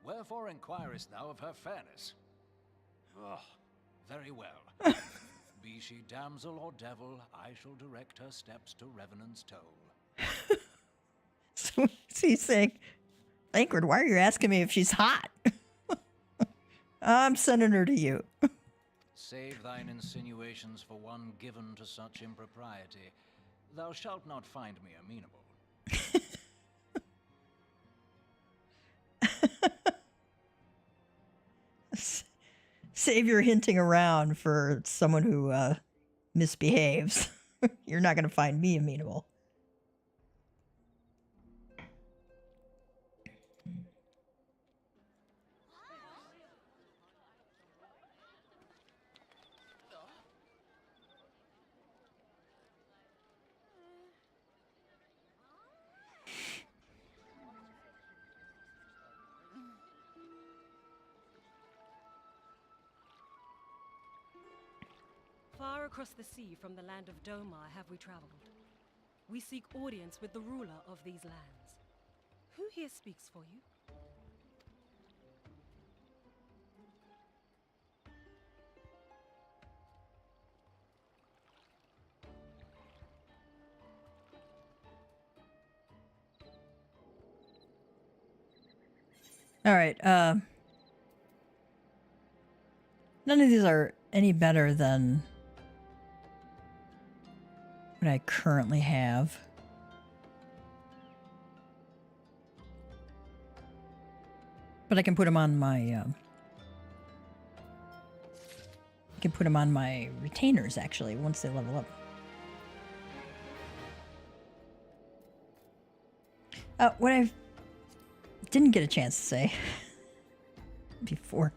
Wherefore inquirest thou of her fairness? Oh, very well. Be she damsel or devil, I shall direct her steps to Revenant's Toll. So he's saying, Thancred, why are you asking me if she's hot? I'm sending her to you. Save thine insinuations for one given to such impropriety. Thou shalt not find me amenable. Save your hinting around for someone who misbehaves. You're not going to find me amenable. Far across the sea from the land of Domar have we traveled. We seek audience with the ruler of these lands. Who here speaks for you? All right. None of these are any better than what I currently have. But I can put them on my I can put them on my retainers actually once they level up. What I didn't get a chance to say before.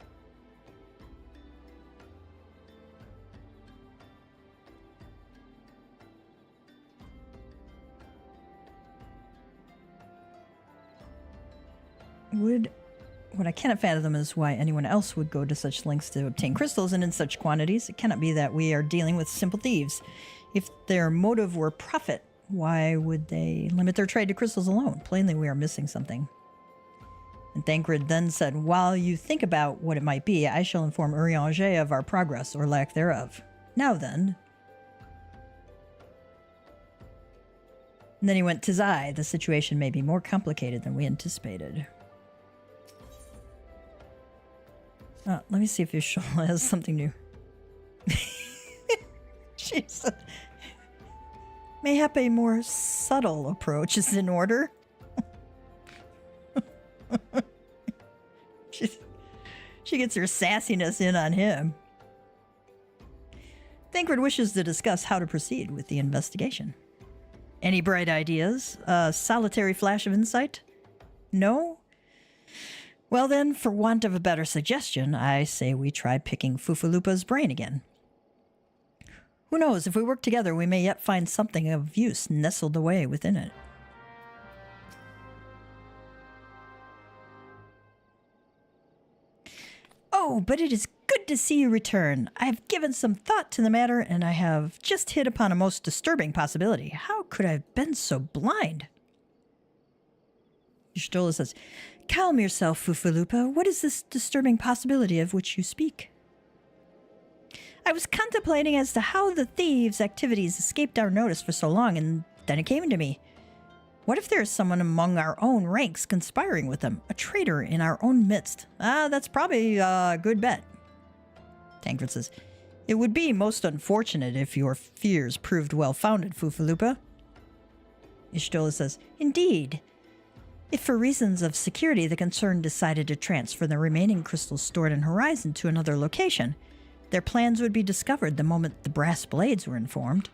What I cannot fathom is why anyone else would go to such lengths to obtain crystals and in such quantities. It cannot be that we are dealing with simple thieves. If their motive were profit, why would they limit their trade to crystals alone? Plainly, we are missing something. And Thancred then said, while you think about what it might be, I shall inform Urianger of our progress or lack thereof. Now then. And then he went, "'Tis I. The situation may be more complicated than we anticipated." Let me see if Y'shtola has something new. She's mayhap a more subtle approach is in order. She gets her sassiness in on him. Thancred wishes to discuss how to proceed with the investigation. Any bright ideas? A solitary flash of insight? No? Well then, for want of a better suggestion, I say we try picking Fufulupa's brain again. Who knows, if we work together, we may yet find something of use nestled away within it. Oh, but it is good to see you return. I have given some thought to the matter, and I have just hit upon a most disturbing possibility. How could I have been so blind? Y'shtola says, "Calm yourself, Fufulupa. What is this disturbing possibility of which you speak?" I was contemplating as to how the thieves' activities escaped our notice for so long, and then it came to me. What if there is someone among our own ranks conspiring with them? A traitor in our own midst? That's probably a good bet. Thancred says, "It would be most unfortunate if your fears proved well-founded, Fufulupa." Y'shtola says, "Indeed. If for reasons of security the concern decided to transfer the remaining crystals stored in Horizon to another location, their plans would be discovered the moment the brass blades were informed."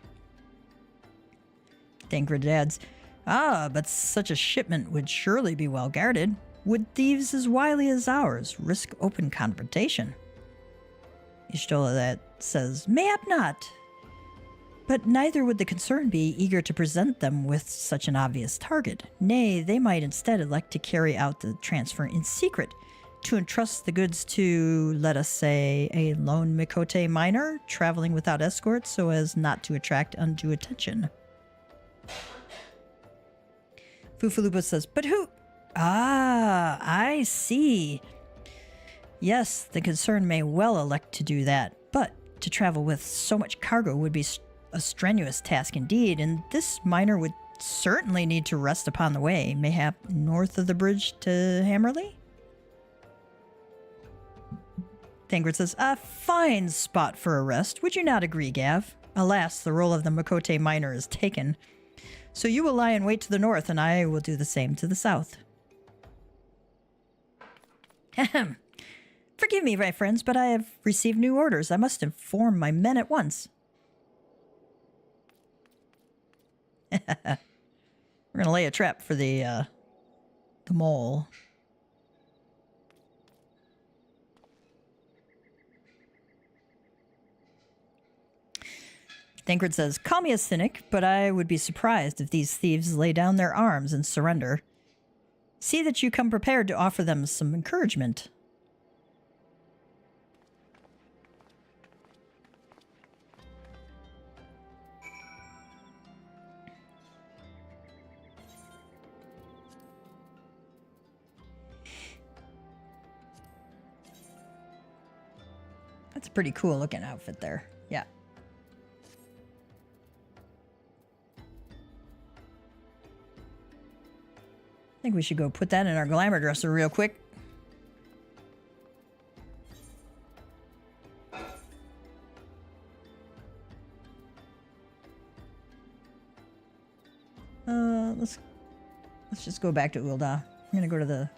Thancred adds, "But such a shipment would surely be well guarded. Would thieves as wily as ours risk open confrontation?" Y'shtola says, "Mayhap not. But neither would the concern be eager to present them with such an obvious target. Nay, they might instead elect to carry out the transfer in secret, to entrust the goods to, let us say, a lone Mikote miner traveling without escort so as not to attract undue attention." Fufulupa says, "But who? I see. Yes, the concern may well elect to do that, but to travel with so much cargo would be a strenuous task indeed, and this miner would certainly need to rest upon the way, mayhap north of the bridge to Hammerley?" Thancred says, "A fine spot for a rest. Would you not agree, Gav? Alas, the role of the Mikote miner is taken. So you will lie in wait to the north, and I will do the same to the south." Ahem. "Forgive me, my friends, but I have received new orders. I must inform my men at once." We're gonna lay a trap for the mole. Thancred says, "Call me a cynic, but I would be surprised if these thieves lay down their arms and surrender. See that you come prepared to offer them some encouragement." That's a pretty cool looking outfit there. Yeah. I think we should go put that in our glamour dresser real quick. Let's just go back to Ul'dah. I'm gonna go to the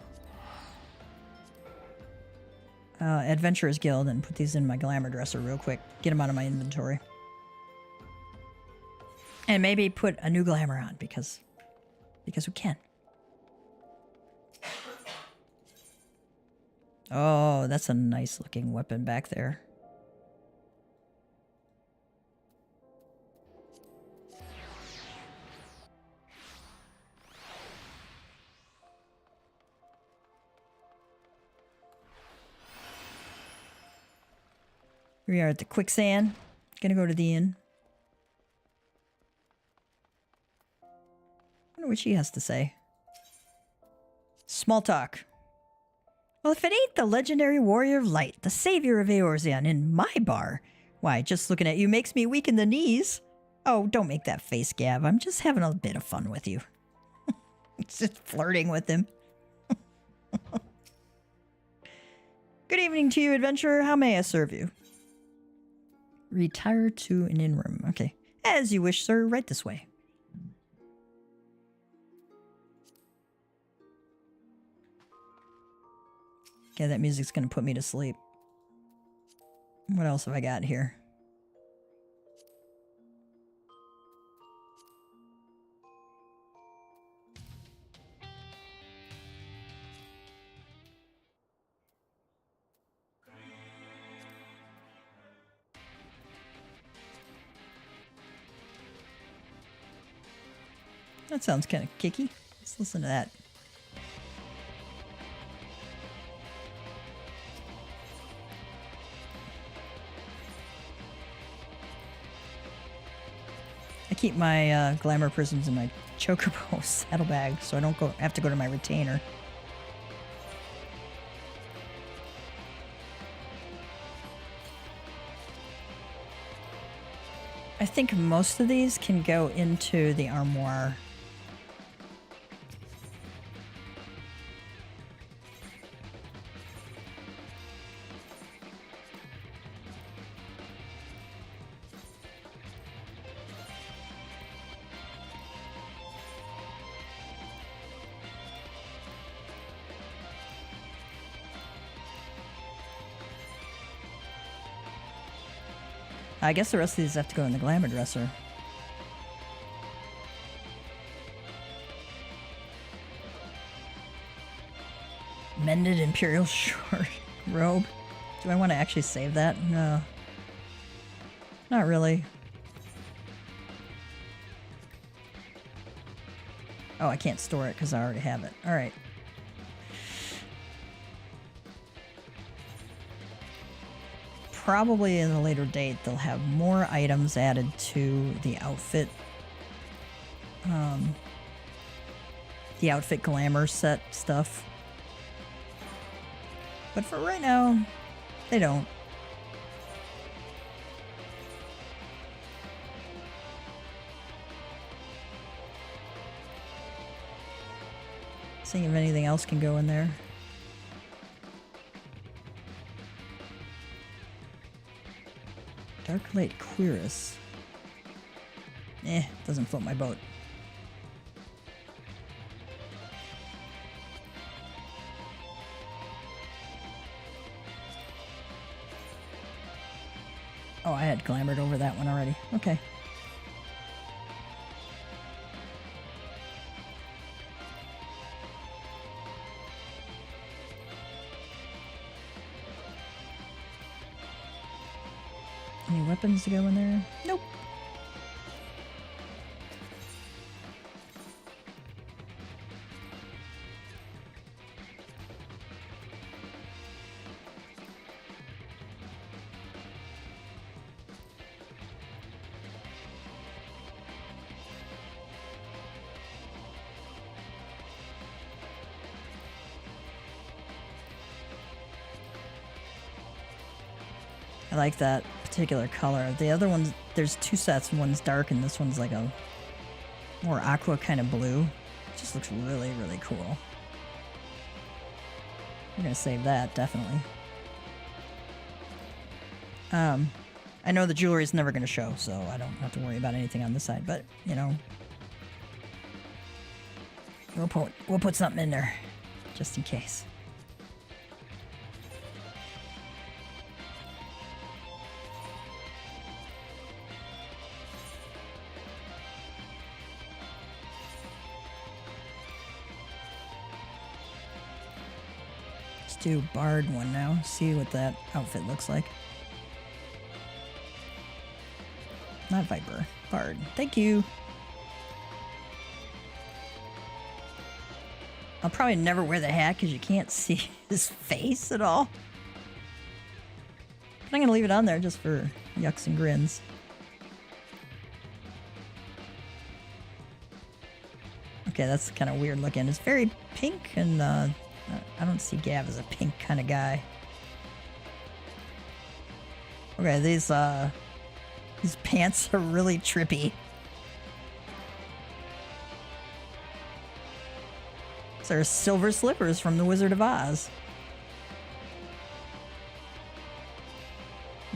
Adventurers Guild and put these in my glamour dresser real quick. Get them out of my inventory. And maybe put a new glamour on because we can. Oh, that's a nice looking weapon back there. We are at the quicksand. Gonna go to the inn. I wonder what she has to say. Small talk. Well, if it ain't the legendary warrior of light, the savior of Eorzean in my bar, why, just looking at you makes me weak in the knees. Oh, don't make that face, Gav. I'm just having a bit of fun with you. It's just flirting with him. Good evening to you, adventurer. How may I serve you? Retire to an inn room. Okay. As you wish, sir. Right this way. Okay, that music's going to put me to sleep. What else have I got here? That sounds kind of kicky. Let's listen to that. I keep my glamour prisms in my chocobo saddlebag, so I don't have to go to my retainer. I think most of these can go into the armoire. I guess the rest of these have to go in the glamour dresser. Mended Imperial short robe. Do I want to actually save that? No. Not really. Oh, I can't store it because I already have it. Alright. Probably in a later date, they'll have more items added to the outfit. The outfit glamour set stuff. But for right now, they don't. Seeing if anything else can go in there. Darklight Quirus. Doesn't float my boat. Oh, I had glamoured over that one already. Okay. Any weapons to go in there? Nope. I like that particular color. The other ones, there's two sets. One's dark and this one's like a more aqua kind of blue. It just looks really, really cool. We're gonna save that, definitely. I know the jewelry is never gonna show, so I don't have to worry about anything on this side, but, you know, we'll put something in there, just in case. Do Bard one now. See what that outfit looks like. Not Viper. Bard. Thank you. I'll probably never wear the hat because you can't see his face at all. But I'm going to leave it on there just for yucks and grins. Okay, that's kind of weird looking. It's very pink and I don't see Gav as a pink kind of guy. Okay, these His pants are really trippy. These are silver slippers from the Wizard of Oz.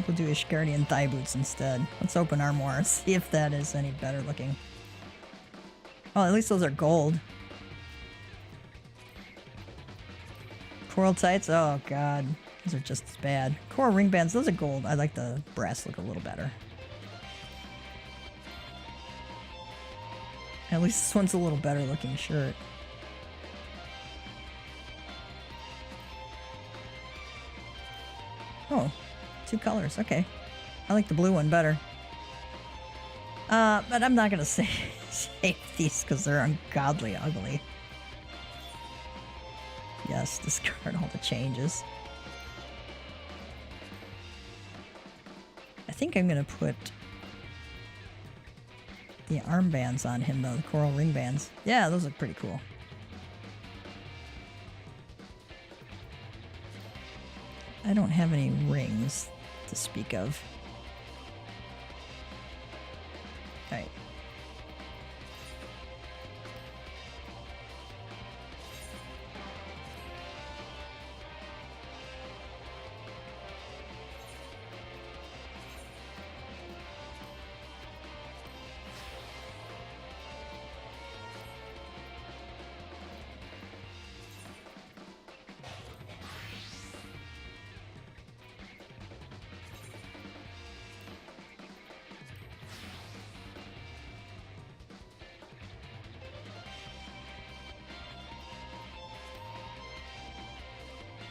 We'll do Ishgardian thigh boots instead. Let's open Armoire, see if that is any better looking. Oh, at least those are gold. Coral tights, oh god. Those are just as bad. Coral ring bands, those are gold. I like the brass look a little better. At least this one's a little better looking shirt. Oh, 2 colors, okay. I like the blue one better. But I'm not gonna save these because they're ungodly ugly. Yes, discard all the changes. I think I'm gonna put the armbands on him though, the coral ring bands. Yeah, those look pretty cool. I don't have any rings to speak of. Alright.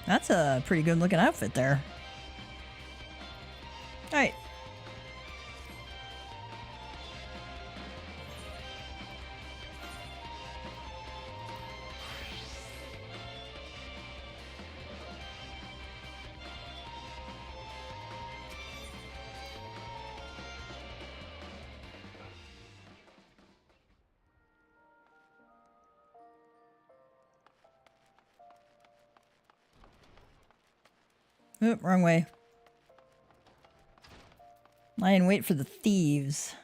That's a pretty good looking outfit there. Alright. Oh, wrong way. Lie in wait for the thieves.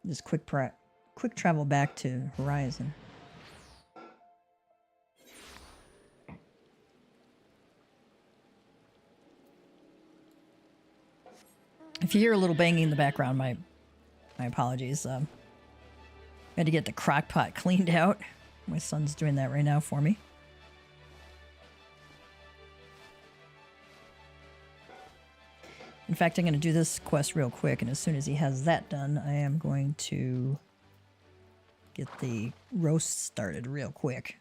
Just quick travel back to Horizon. If you hear a little banging in the background, my apologies. I had to get the crock pot cleaned out. My son's doing that right now for me. In fact, I'm going to do this quest real quick, and as soon as he has that done, I am going to get the roast started real quick.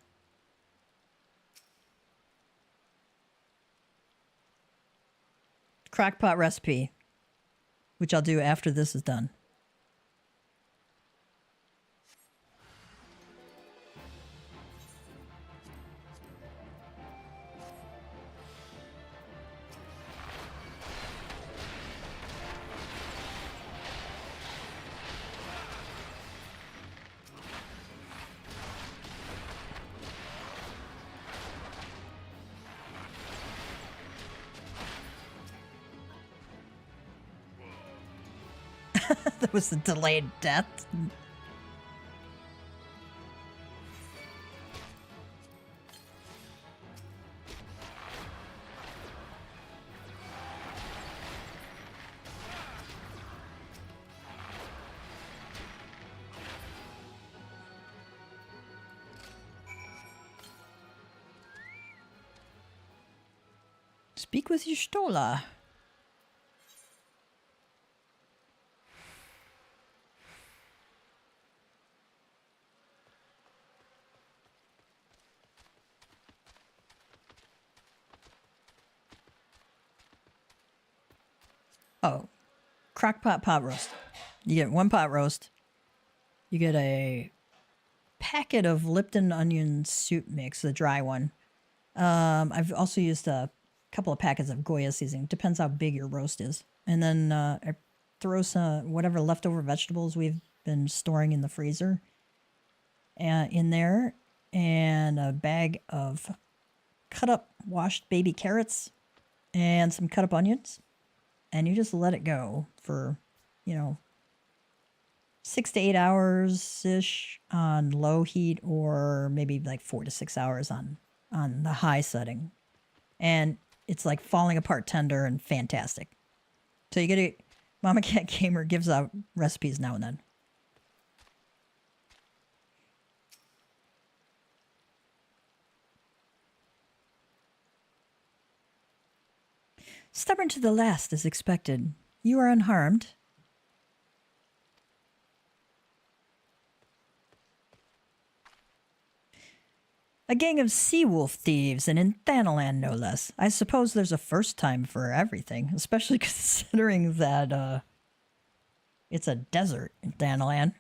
Crock pot recipe, which I'll do after this is done. That was a delayed death. Speak with your Stola. Oh, crockpot pot roast. You get 1 pot roast. You get a packet of Lipton onion soup mix, the dry one. I've also used a couple of packets of Goya seasoning. Depends how big your roast is. And then I throw some whatever leftover vegetables we've been storing in the freezer in there, and a bag of cut up washed baby carrots and some cut up onions. And you just let it go for, 6 to 8 hours-ish on low heat, or maybe like 4 to 6 hours on the high setting. And it's like falling apart tender and fantastic. So you get it. Mama Cat Gamer gives out recipes now and then. Stubborn to the last as expected. You are unharmed. A gang of sea wolf thieves, and in Thanalan no less. I suppose there's a first time for everything, especially considering that it's a desert in Thanalan.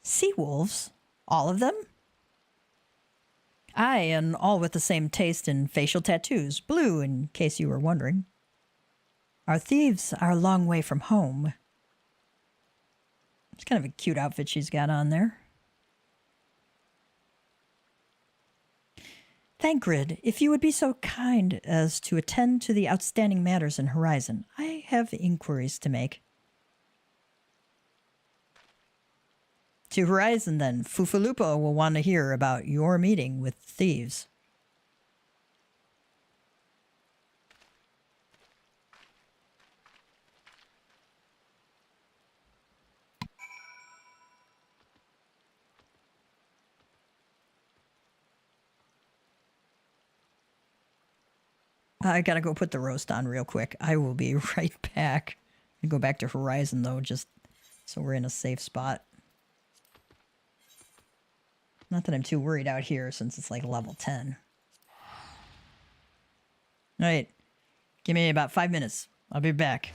Sea wolves? All of them? Aye, and all with the same taste in facial tattoos. Blue, in case you were wondering. Our thieves are a long way from home. It's kind of a cute outfit she's got on there. Thancred, if you would be so kind as to attend to the outstanding matters in Horizon, I have inquiries to make. To Horizon, then. Fufalupo will want to hear about your meeting with thieves. I gotta go put the roast on real quick. I will be right back. I go back to Horizon, though, just so we're in a safe spot. Not that I'm too worried out here, since it's like level 10. Alright. Give me about 5 minutes. I'll be back.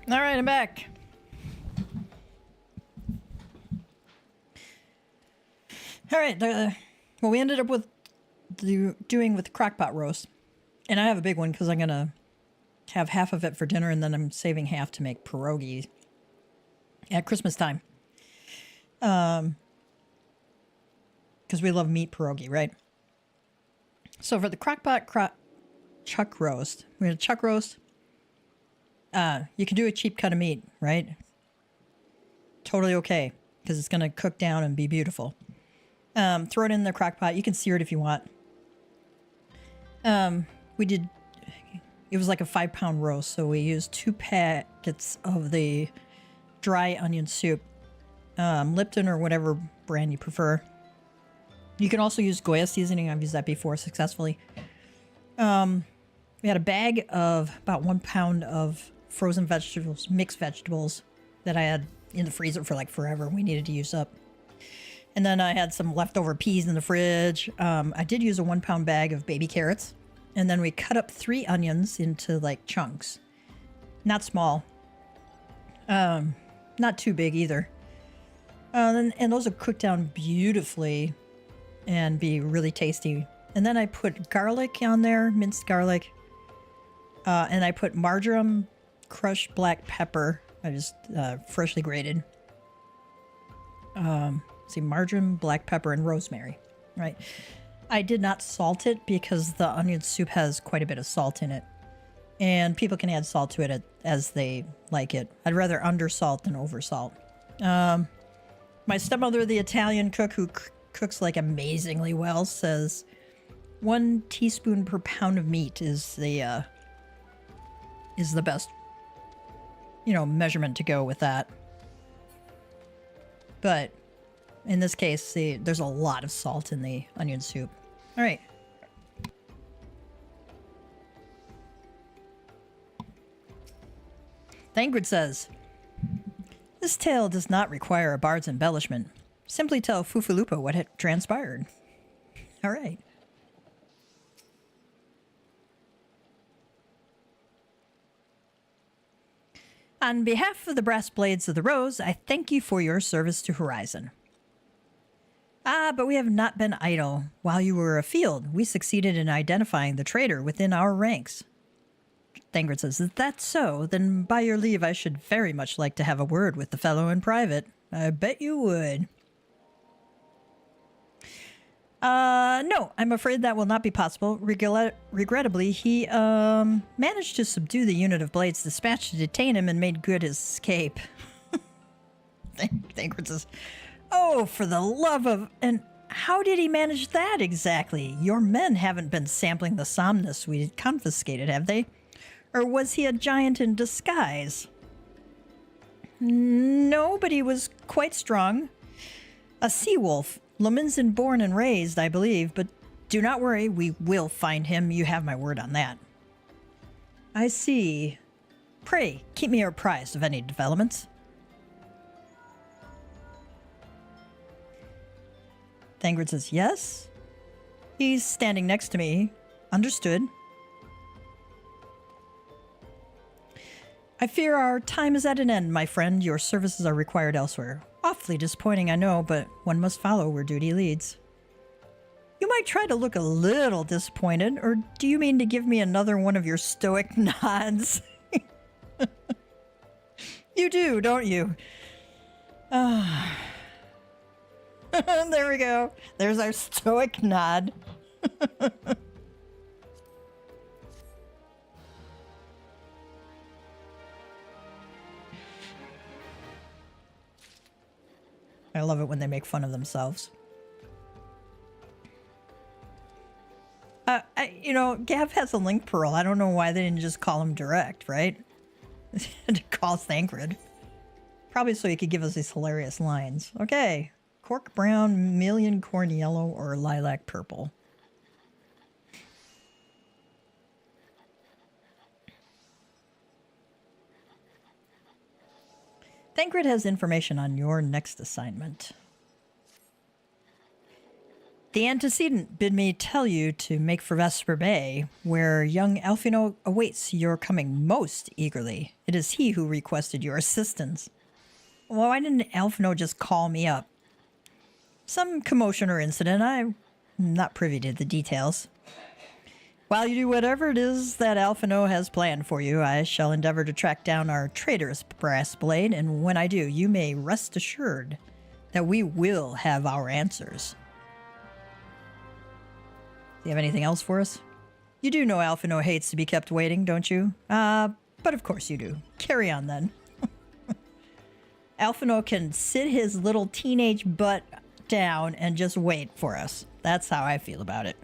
All right, I'm back. All right, well, we ended up with doing with the crockpot roast. And I have a big one because I'm going to have half of it for dinner, and then I'm saving half to make pierogi at Christmas time. Because we love meat pierogi, right? So for the crockpot chuck roast, we had a chuck roast. You can do a cheap cut of meat, right? Totally okay, because it's going to cook down and be beautiful. Throw it in the crockpot. You can sear it if you want. It was like a 5-pound roast, so we used 2 packets of the dry onion soup, Lipton or whatever brand you prefer. You can also use Goya seasoning. I've used that before successfully. We had a bag of about 1 pound of frozen vegetables, mixed vegetables that I had in the freezer for like forever. We needed to use up. And then I had some leftover peas in the fridge. I did use a 1 pound bag of baby carrots. And then we cut up 3 onions into like chunks. Not small. Not too big either. And those will cook down beautifully and be really tasty. And then I put garlic on there, minced garlic. And I put marjoram, crushed black pepper. I just freshly grated. Marjoram, black pepper, and rosemary, right? I did not salt it because the onion soup has quite a bit of salt in it. And people can add salt to it as they like it. I'd rather undersalt than oversalt. My stepmother, the Italian cook who cooks like amazingly well, says 1 teaspoon per pound of meat is the best, measurement to go with that. But in this case, there's a lot of salt in the onion soup. All right. Thangrid says, this tale does not require a bard's embellishment. Simply tell Fufulupa what had transpired. All right. On behalf of the Brass Blades of the Rose, I thank you for your service to Horizon. But we have not been idle. While you were afield, we succeeded in identifying the traitor within our ranks. Thangrid says, is that so? Then by your leave, I should very much like to have a word with the fellow in private. I bet you would. No, I'm afraid that will not be possible. Regrettably, he managed to subdue the unit of blades dispatched to detain him and made good his escape. Thangrid says, oh, for the love of... And how did he manage that exactly? Your men haven't been sampling the somnus we confiscated, have they? Or was he a giant in disguise? No, but he was quite strong. A sea wolf. Lominson born and raised, I believe, but do not worry, we will find him. You have my word on that. I see. Pray, keep me apprised of any developments. Thangrid says, yes. He's standing next to me. Understood. I fear our time is at an end, my friend. Your services are required elsewhere. Awfully disappointing, I know, but one must follow where duty leads. You might try to look a little disappointed, or do you mean to give me another one of your stoic nods? You do, don't you? There we go. There's our stoic nod. I love it when they make fun of themselves. Gav has a link pearl. I don't know why they didn't just call him direct, right? To call Thancred. Probably so he could give us these hilarious lines. Okay. Cork brown, million corn yellow, or lilac purple. Thancred has information on your next assignment. The antecedent bid me tell you to make for Vesper Bay, where young Alfino awaits your coming most eagerly. It is he who requested your assistance. Well, why didn't Alfino just call me up? Some commotion or incident. I'm not privy to the details. While you do whatever it is that Alfino has planned for you, I shall endeavor to track down our traitorous brass blade, and when I do, you may rest assured that we will have our answers. Do you have anything else for us? You do know Alfino hates to be kept waiting, don't you? But of course you do. Carry on then. Alfino can sit his little teenage butt down and just wait for us. That's how I feel about it.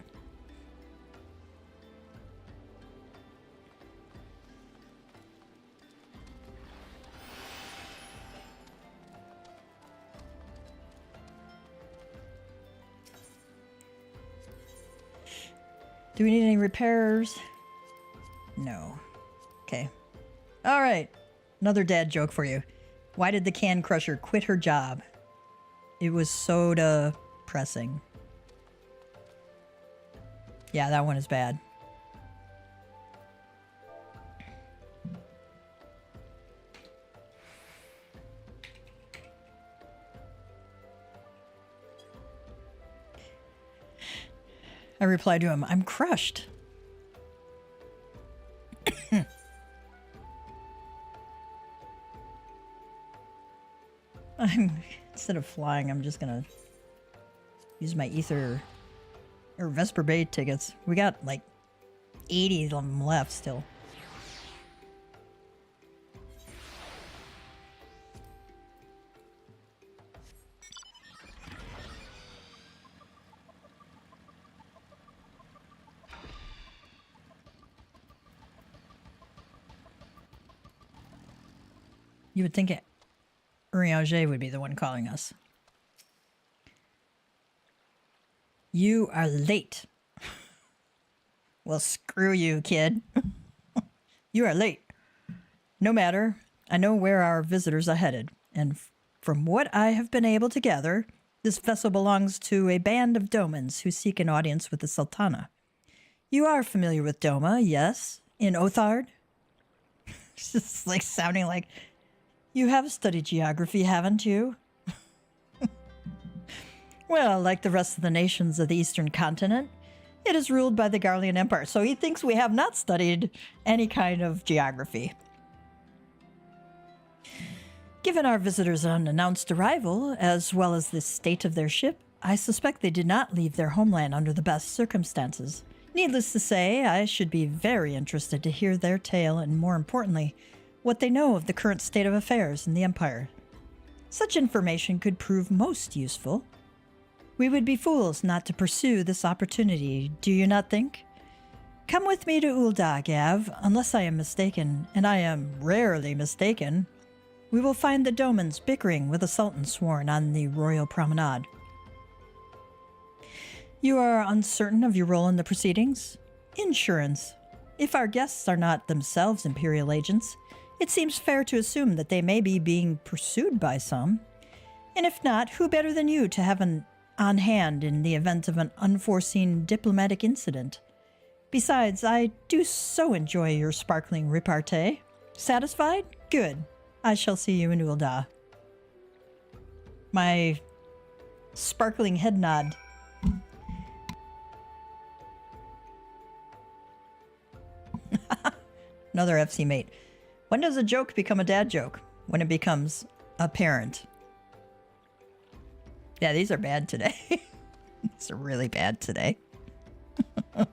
Do we need any repairs? No. Okay. All right. Another dad joke for you. Why did the can crusher quit her job? It was soda pressing. Yeah, that one is bad. I replied to him, I'm crushed. Instead of flying, I'm just gonna use my Ether or Vesper Bay tickets. We got like 80 of them left still. You would think Urianger would be the one calling us. You are late. Well, screw you, kid. You are late. No matter. I know where our visitors are headed, and from what I have been able to gather, this vessel belongs to a band of Domans who seek an audience with the Sultana. You are familiar with Doma, yes? In Othard? It's just like sounding like... You have studied geography, haven't you? Well, like the rest of the nations of the Eastern Continent, it is ruled by the Garlean Empire, so he thinks we have not studied any kind of geography. Given our visitors' unannounced arrival, as well as the state of their ship, I suspect they did not leave their homeland under the best circumstances. Needless to say, I should be very interested to hear their tale and, more importantly, what they know of the current state of affairs in the Empire. Such information could prove most useful. We would be fools not to pursue this opportunity, do you not think? Come with me to Ul'dah, Gav, unless I am mistaken, and I am rarely mistaken. We will find the Domans bickering with a sultan sworn on the royal promenade. You are uncertain of your role in the proceedings? Insurance. If our guests are not themselves Imperial agents, it seems fair to assume that they may be being pursued by some. And if not, who better than you to have an on hand in the event of an unforeseen diplomatic incident? Besides, I do so enjoy your sparkling repartee. Satisfied? Good. I shall see you in Ul'dah. My sparkling head nod. Another FC mate. When does a joke become a dad joke? When it becomes apparent. Yeah, these are bad today. These are really bad today. All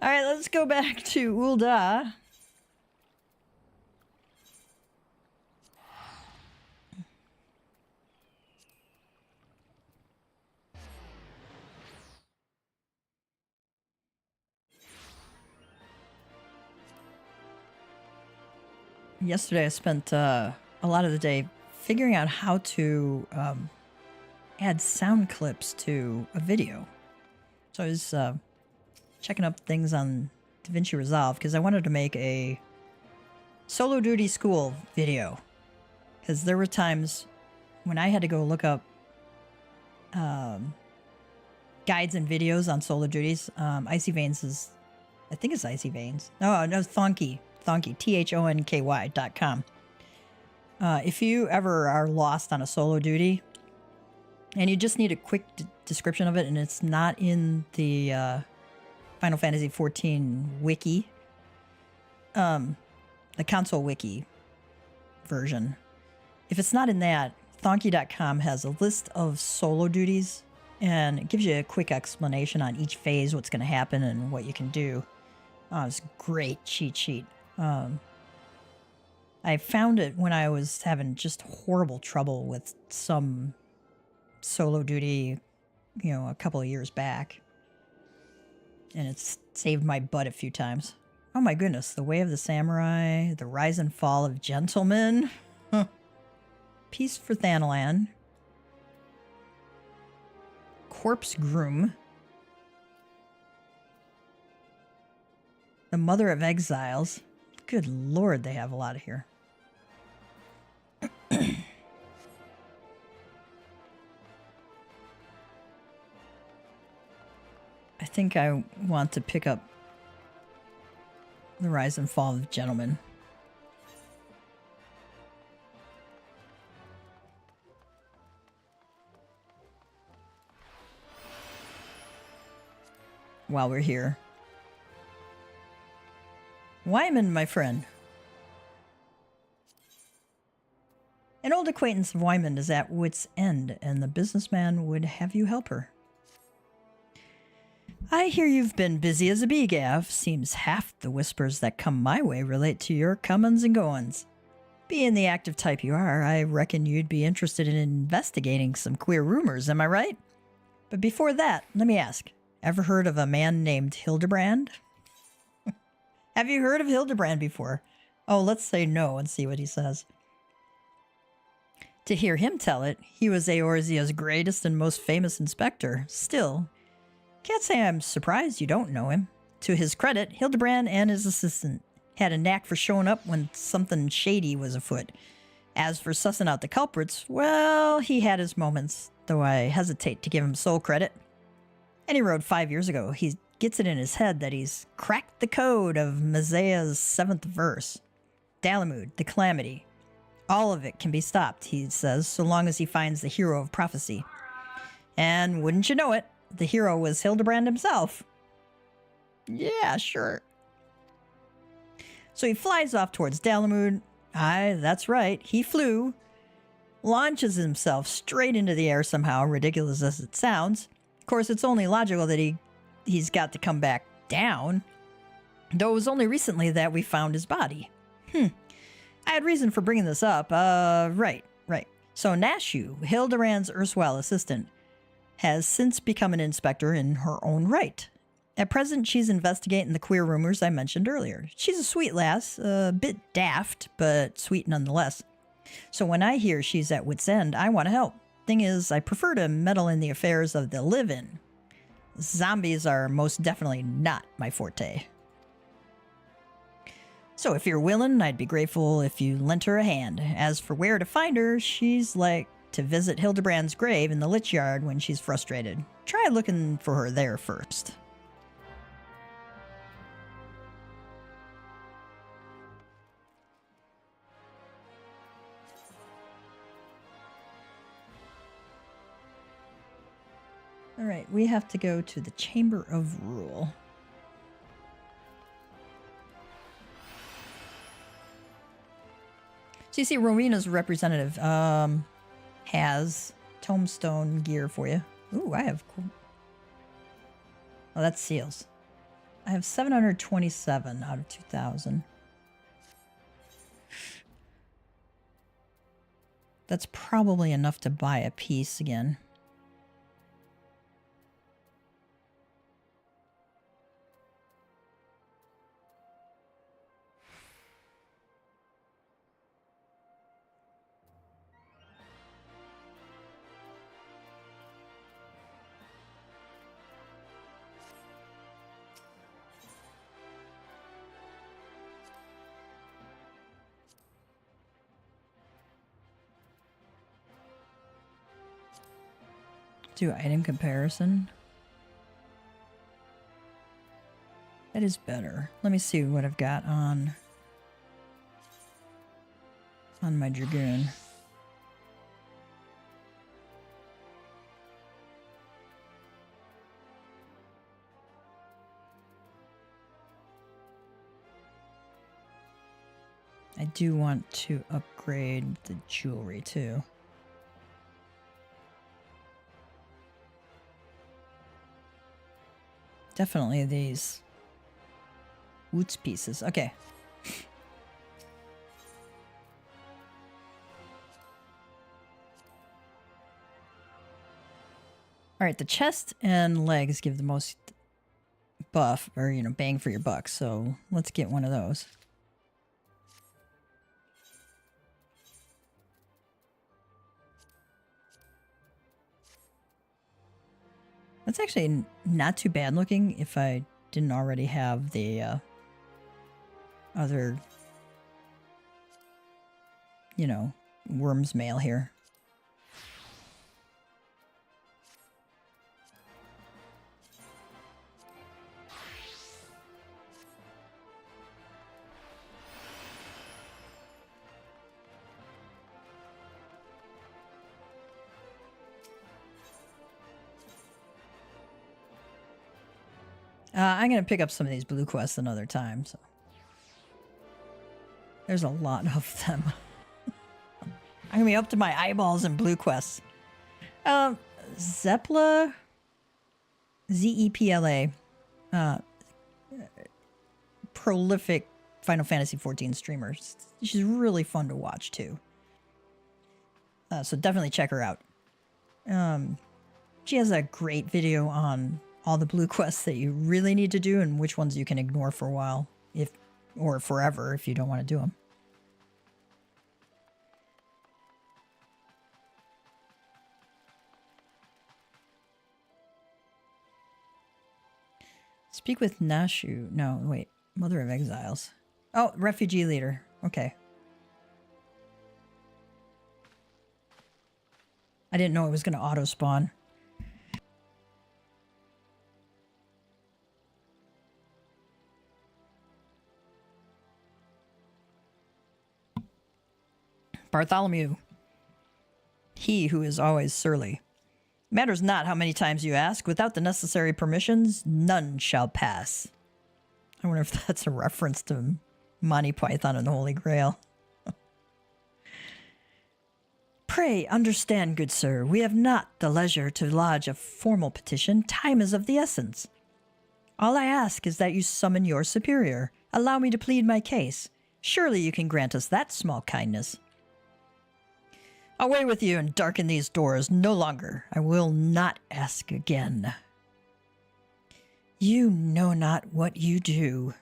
right, let's go back to Ul'dah. Yesterday I spent a lot of the day figuring out how to add sound clips to a video. So I was checking up things on DaVinci Resolve because I wanted to make a solo duty school video. Because there were times when I had to go look up guides and videos on solar duties. Icy Veins is, I think it's Icy Veins. No, Thonky, THONKY.com. If you ever are lost on a solo duty and you just need a quick description of it, and it's not in the Final Fantasy XIV wiki, the console wiki version, if it's not in that, Thonky.com has a list of solo duties, and it gives you a quick explanation on each phase, what's going to happen, and what you can do. It's a great cheat sheet. I found it when I was having just horrible trouble with some solo duty, a couple of years back. And it's saved my butt a few times. Oh my goodness, The Way of the Samurai, The Rise and Fall of Gentlemen, Peace for Thanalan, Corpse Groom, The Mother of Exiles. Good lord, they have a lot of here. I think I want to pick up The Rise and Fall of Gentlemen. While we're here. Wyman, my friend. An old acquaintance of Wyman is at wit's end, and the businessman would have you help her. I hear you've been busy as a bee, Gav. Seems half the whispers that come my way relate to your comings and goings. Being the active type you are, I reckon you'd be interested in investigating some queer rumors, am I right? But before that, let me ask, ever heard of a man named Hildebrand? Have you heard of Hildebrand before? Oh, let's say no and see what he says. To hear him tell it, he was Eorzea's greatest and most famous inspector. Still, can't say I'm surprised you don't know him. To his credit, Hildebrand and his assistant had a knack for showing up when something shady was afoot. As for sussing out the culprits, well, he had his moments, though I hesitate to give him sole credit. And he wrote 5 years ago, he gets it in his head that he's cracked the code of Mazeia's 7th verse. Dalamud, the calamity. All of it can be stopped, he says, so long as he finds the hero of prophecy. And wouldn't you know it, the hero was Hildebrand himself. Yeah, sure. So he flies off towards Dalamud. Aye, that's right, he flew. Launches himself straight into the air somehow, ridiculous as it sounds. Of course, it's only logical that he's got to come back down. Though it was only recently that we found his body. I had reason for bringing this up. Right. So Nashu, Hildebrand's erstwhile assistant, has since become an inspector in her own right. At present, she's investigating the queer rumors I mentioned earlier. She's a sweet lass, a bit daft, but sweet nonetheless. So when I hear she's at wit's end, I want to help. Thing is, I prefer to meddle in the affairs of the live-in. Zombies are most definitely not my forte. So if you're willing, I'd be grateful if you lent her a hand. As for where to find her, she's like to visit Hildebrand's grave in the Lich Yard when she's frustrated. Try looking for her there first. All right, we have to go to the Chamber of Rule. So you see Rowena's representative has tombstone gear for you. Ooh, I have cool. Oh, that's seals. I have 727 out of 2,000. That's probably enough to buy a piece again. Do item comparison. That is better. Let me see what I've got on my Dragoon. I do want to upgrade the jewelry too. Definitely these Woots pieces. Okay. All right, the chest and legs give the most buff, or, you know, bang for your buck. So let's get one of those. That's actually not too bad looking if I didn't already have the other, you know, worm's mail here. I'm going to pick up some of these blue quests another time. So there's a lot of them. I'm going to be up to my eyeballs in blue quests. Zepla, Zepla, prolific Final Fantasy XIV streamer. She's really fun to watch too. So definitely check her out. She has a great video on all the blue quests that you really need to do and which ones you can ignore for a while, or forever if you don't want to do them. Speak with Nashu. No, wait. Mother of Exiles. Oh, refugee leader. Okay. I didn't know it was going to auto spawn. Bartholomew. He who is always surly. Matters not how many times you ask. Without the necessary permissions, none shall pass. I wonder if that's a reference to Monty Python and the Holy Grail. Pray understand, good sir, we have not the leisure to lodge a formal petition. Time is of the essence. All I ask is that you summon your superior. Allow me to plead my case. Surely you can grant us that small kindness. Away with you and darken these doors no longer. I will not ask again. You know not what you do.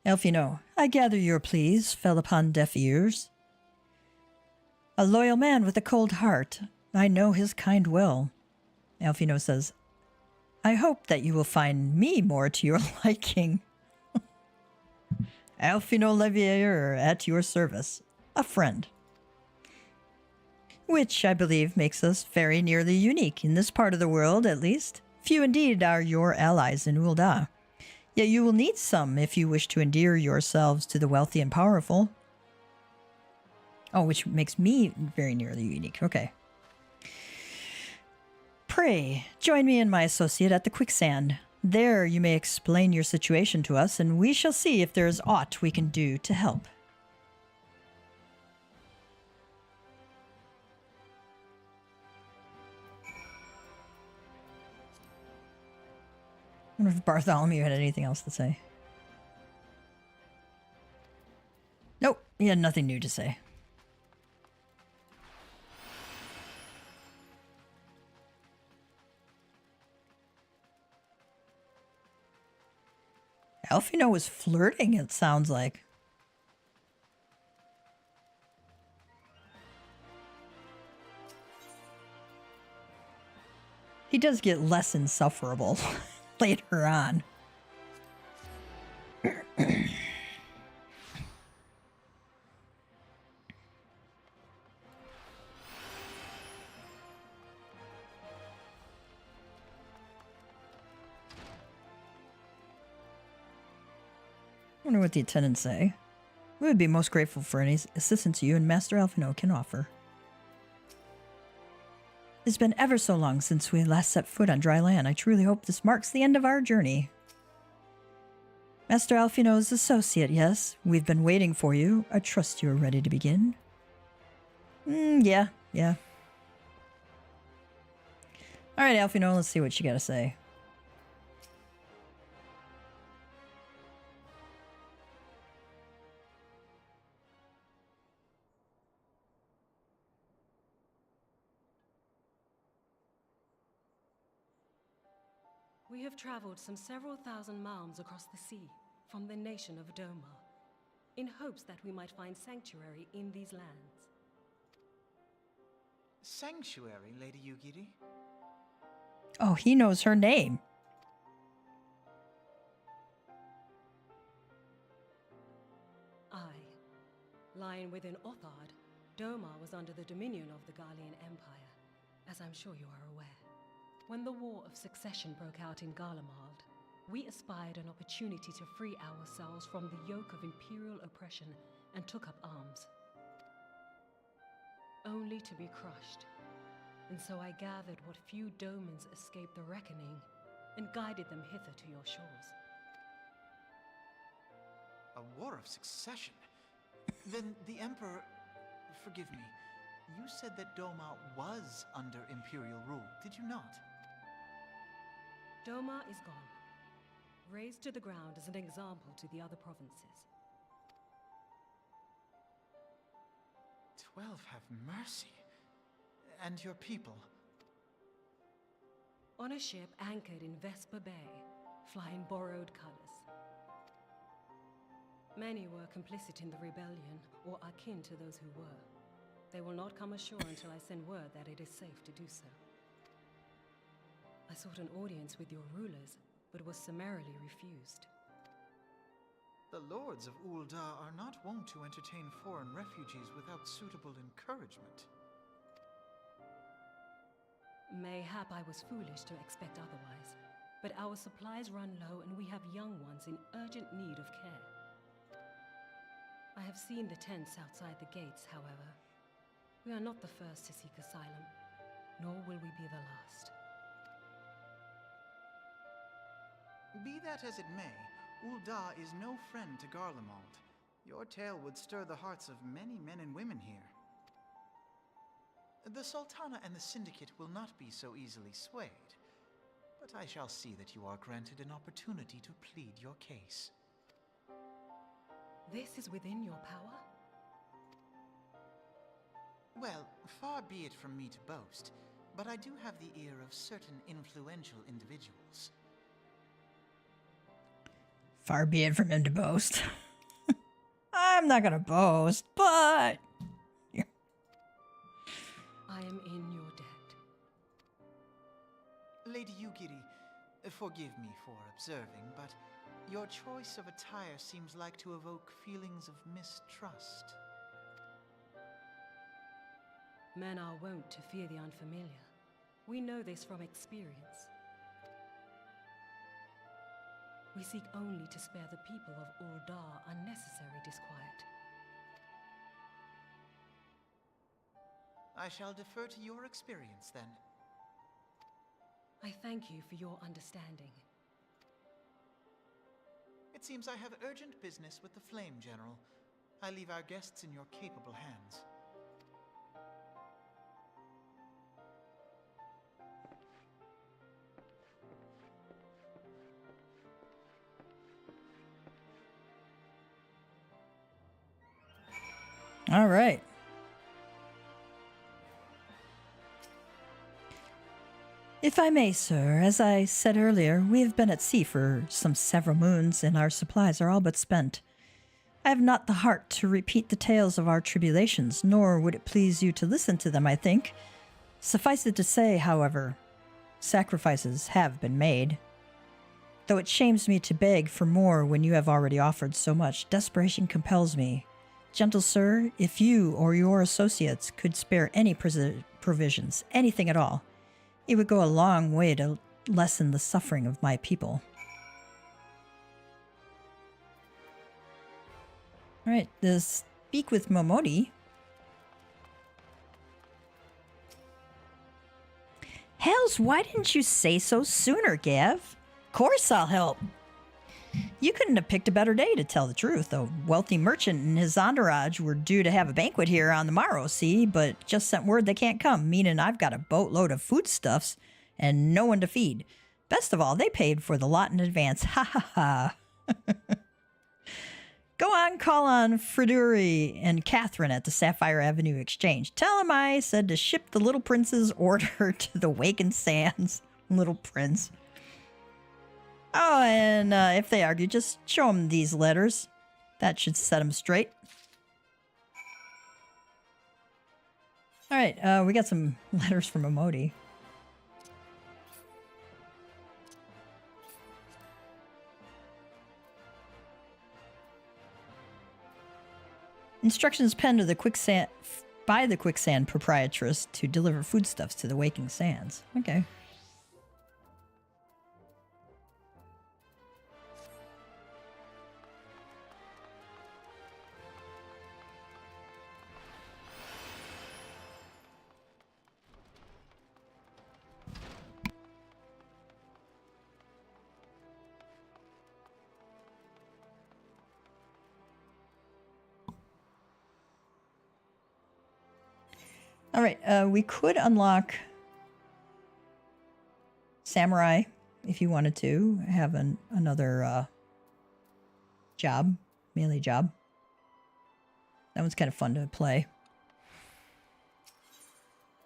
Elfino, I gather your pleas fell upon deaf ears. A loyal man with a cold heart. I know his kind well. Elfino says, I hope that you will find me more to your liking. Alfino Levier at your service. A friend. Which, I believe, makes us very nearly unique, in this part of the world, at least. Few indeed are your allies in Ul'dah. Yet you will need some if you wish to endear yourselves to the wealthy and powerful. Oh, which makes me very nearly unique. Okay. Pray, join me and my associate at the quicksand. There you may explain your situation to us, and we shall see if there is aught we can do to help. I wonder if Bartholomew had anything else to say. Nope, he had nothing new to say. Alfino was flirting, it sounds like. He does get less insufferable later on. wonder what the attendants say. We would be most grateful for any assistance you and Master Alphino can offer. It's been ever so long since we last set foot on dry land. I truly hope this marks the end of our journey. Master Alphino's associate, yes. We've been waiting for you. I trust you are ready to begin. Yeah. Alright, Alphino, let's see what you gotta say. We have traveled some several thousand miles across the sea from the nation of Doma, in hopes that we might find sanctuary in these lands. Sanctuary, Lady Yugiri? Oh, he knows her name. Aye. Lying within Othard, Doma was under the dominion of the Garlean Empire, as I'm sure you are aware. When the War of Succession broke out in Garlemald, we espied an opportunity to free ourselves from the yoke of imperial oppression and took up arms. Only to be crushed. And so I gathered what few Domans escaped the reckoning and guided them hither to your shores. A war of succession? Then the Emperor... Forgive me. You said that Doma was under Imperial rule, did you not? Doma is gone. Razed to the ground as an example to the other provinces. 12 have mercy. And your people? On a ship anchored in Vesper Bay, flying borrowed colors. Many were complicit in the rebellion, or akin to those who were. They will not come ashore until I send word that it is safe to do so. I sought an audience with your rulers, but was summarily refused. The lords of Ul'dah are not wont to entertain foreign refugees without suitable encouragement. Mayhap I was foolish to expect otherwise, but our supplies run low and we have young ones in urgent need of care. I have seen the tents outside the gates, however. We are not the first to seek asylum, nor will we be the last. Be that as it may, Ul'dah is no friend to Garlemald. Your tale would stir the hearts of many men and women here. The Sultana and the Syndicate will not be so easily swayed, but I shall see that you are granted an opportunity to plead your case. This is within your power? Well, far be it from me to boast, but I do have the ear of certain influential individuals. Far be it from him to boast. I'm not gonna boast, but... I am in your debt. Lady Yugiri, forgive me for observing, but your choice of attire seems like to evoke feelings of mistrust. Men are wont to fear the unfamiliar. We know this from experience. We seek only to spare the people of Ul'dah unnecessary disquiet. I shall defer to your experience, then. I thank you for your understanding. It seems I have urgent business with the Flame General. I leave our guests in your capable hands. All right. If I may, sir, as I said earlier, we have been at sea for some several moons, and our supplies are all but spent. I have not the heart to repeat the tales of our tribulations, nor would it please you to listen to them, I think. Suffice it to say, however, sacrifices have been made. Though it shames me to beg for more when you have already offered so much, desperation compels me. Gentle sir, if you or your associates could spare any provisions, anything at all, it would go a long way to lessen the suffering of my people. All right, this speak with Momodi. Hells, why didn't you say so sooner, Gav? Course I'll help. You couldn't have picked a better day to tell the truth. A wealthy merchant and his entourage were due to have a banquet here on the morrow, see, but just sent word they can't come, meaning I've got a boatload of foodstuffs and no one to feed. Best of all, they paid for the lot in advance. Ha ha ha. Go on, call on Freduri and Catherine at the Sapphire Avenue Exchange. Tell them I said to ship the Little Prince's order to the Wakened Sands. Little Prince. Oh, and if they argue, just show them these letters. That should set them straight. All right, we got some letters from Momodi. Instructions penned to the quicksand by the quicksand proprietress to deliver foodstuffs to the Waking Sands. Okay. All right, we could unlock Samurai if you wanted to have another job, melee job. That one's kind of fun to play.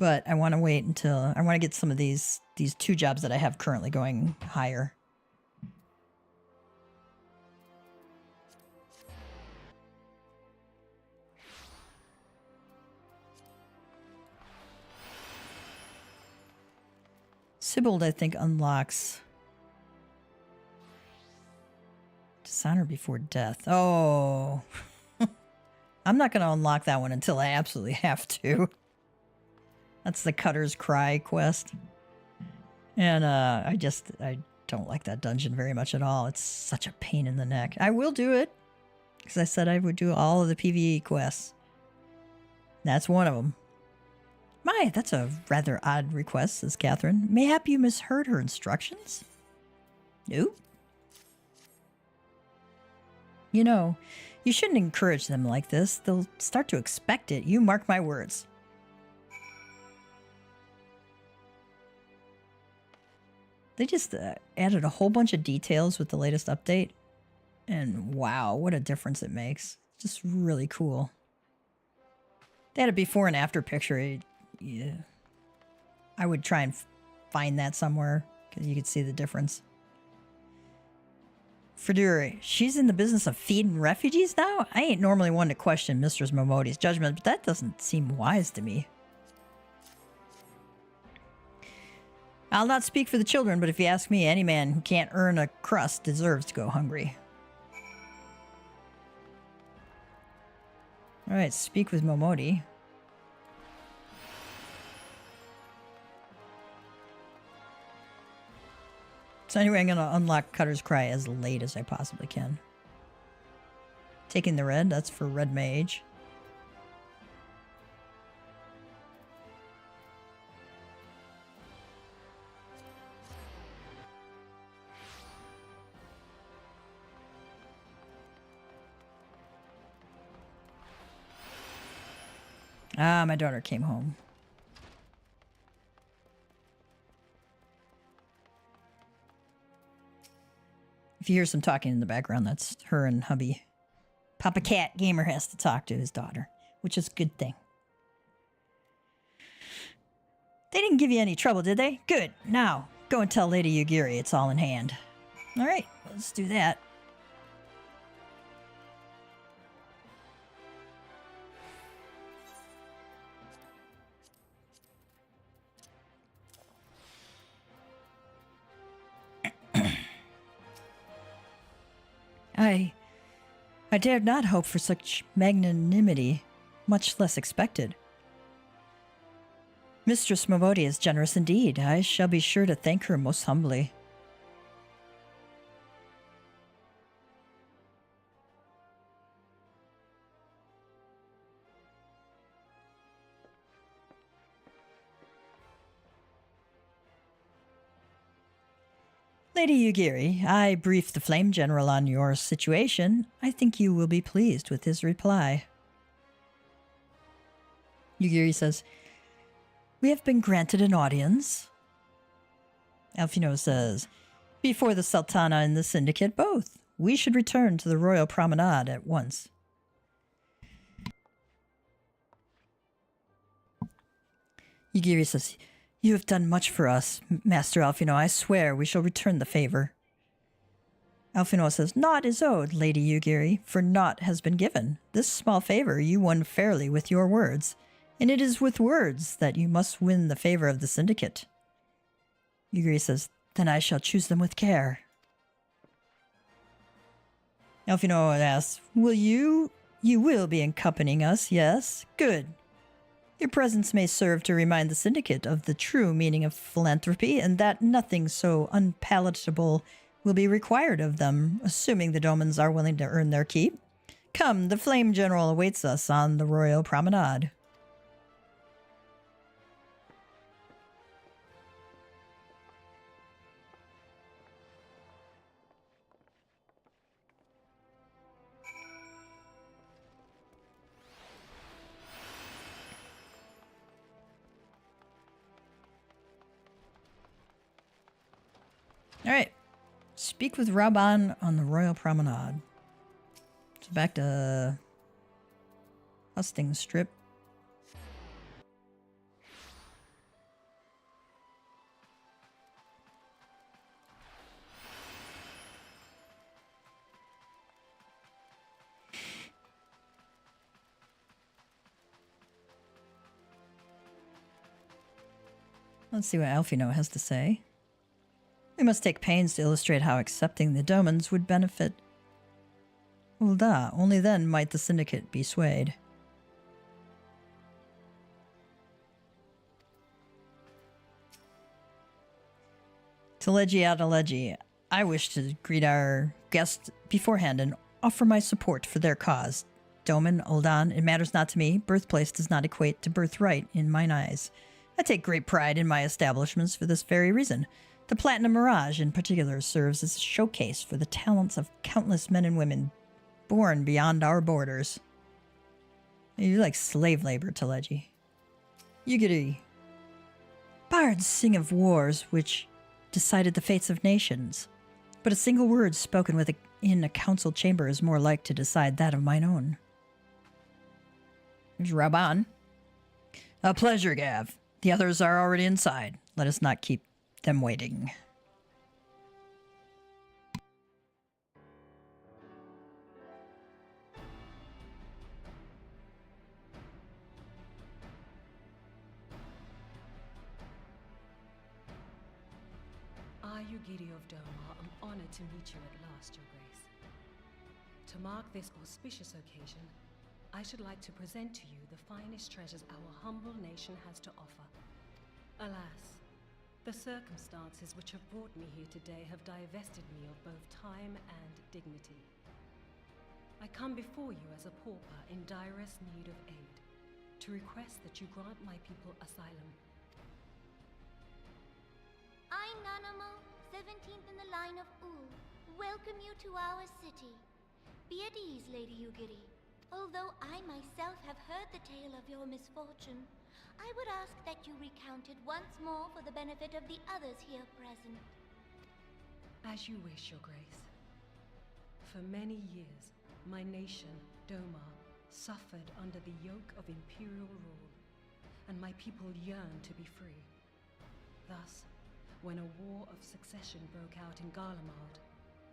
But I want to wait until I want to get some of these two jobs that I have currently going higher. Sybil, I think, unlocks Dishonor Before Death. Oh. I'm not going to unlock that one until I absolutely have to. That's the Cutter's Cry quest. And I don't like that dungeon very much at all. It's such a pain in the neck. I will do it, because I said I would do all of the PvE quests. That's one of them. My, that's a rather odd request, says Catherine. Mayhap you misheard her instructions? No? You know, you shouldn't encourage them like this. They'll start to expect it. You mark my words. They just added a whole bunch of details with the latest update. And wow, what a difference it makes. Just really cool. They had a before and after picture. Yeah, I would try and find that somewhere because you could see the difference. Freduri, she's in the business of feeding refugees now? I ain't normally one to question Mistress Momodi's judgment, but that doesn't seem wise to me. I'll not speak for the children, but if you ask me, any man who can't earn a crust deserves to go hungry. All right, speak with Momodi. So anyway, I'm going to unlock Cutter's Cry as late as I possibly can. Taking the red, that's for Red Mage. Ah, my daughter came home. If you hear some talking in the background, that's her and hubby. Papa Cat Gamer has to talk to his daughter, which is a good thing. They didn't give you any trouble, did they? Good. Now, go and tell Lady Yugiri it's all in hand. All right, let's do that. I dared not hope for such magnanimity, much less expected. Mistress Momodi is generous indeed. I shall be sure to thank her most humbly. Lady Yugiri, I briefed the Flame General on your situation. I think you will be pleased with his reply. Yugiri says, we have been granted an audience. Alfino says, before the Sultana and the Syndicate both. We should return to the Royal Promenade at once. Yugiri says, you have done much for us, Master Alfino. I swear we shall return the favor. Alfino says, naught is owed, Lady Yugiri, for naught has been given. This small favor you won fairly with your words, and it is with words that you must win the favor of the Syndicate. Yugiri says, then I shall choose them with care. Alfino asks, will you will be accompanying us, yes? Good. Your presence may serve to remind the Syndicate of the true meaning of philanthropy, and that nothing so unpalatable will be required of them, assuming the Domans are willing to earn their keep. Come, the Flame General awaits us on the Royal Promenade. All right. Speak with Raban on the Royal Promenade. So back to Hustings Strip. Let's see what Alfino has to say. We must take pains to illustrate how accepting the Domans would benefit Ul'dah. Only then might the Syndicate be swayed. Teleji Adeleji, I wish to greet our guests beforehand and offer my support for their cause. Doman, Ul'dah, it matters not to me. Birthplace does not equate to birthright in mine eyes. I take great pride in my establishments for this very reason. The Platinum Mirage, in particular, serves as a showcase for the talents of countless men and women born beyond our borders. You like slave labor, Teleji. Yugiri. Bards sing of wars which decided the fates of nations, but a single word spoken in a council chamber is more like to decide that of mine own. Here's Raban. A pleasure, Gav. The others are already inside. Let us not keep them waiting. I, Yugiri of Doma, am honored to meet you at last, Your Grace. To mark this auspicious occasion, I should like to present to you the finest treasures our humble nation has to offer. Alas, the circumstances which have brought me here today have divested me of both time and dignity. I come before you as a pauper in direst need of aid, to request that you grant my people asylum. I, Nanamo, 17th in the line of Ul, welcome you to our city. Be at ease, Lady Yugiri. Although I myself have heard the tale of your misfortune, I would ask that you recount it once more for the benefit of the others here present. As you wish, Your Grace. For many years, my nation, Doma, suffered under the yoke of imperial rule, and my people yearned to be free. Thus, when a war of succession broke out in Garlemald,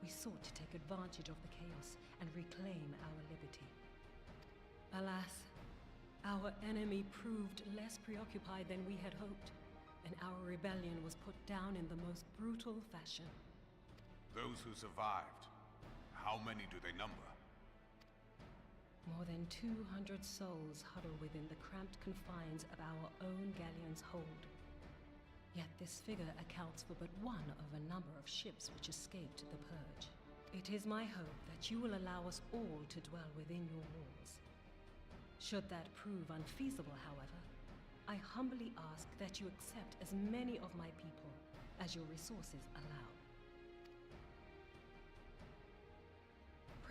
we sought to take advantage of the chaos and reclaim our liberty. Alas, our enemy proved less preoccupied than we had hoped, and our rebellion was put down in the most brutal fashion. Those who survived, how many do they number? More than 200 souls huddle within the cramped confines of our own galleon's hold. Yet this figure accounts for but one of a number of ships which escaped the Purge. It is my hope that you will allow us all to dwell within your walls. Should that prove unfeasible, however, I humbly ask that you accept as many of my people as your resources allow.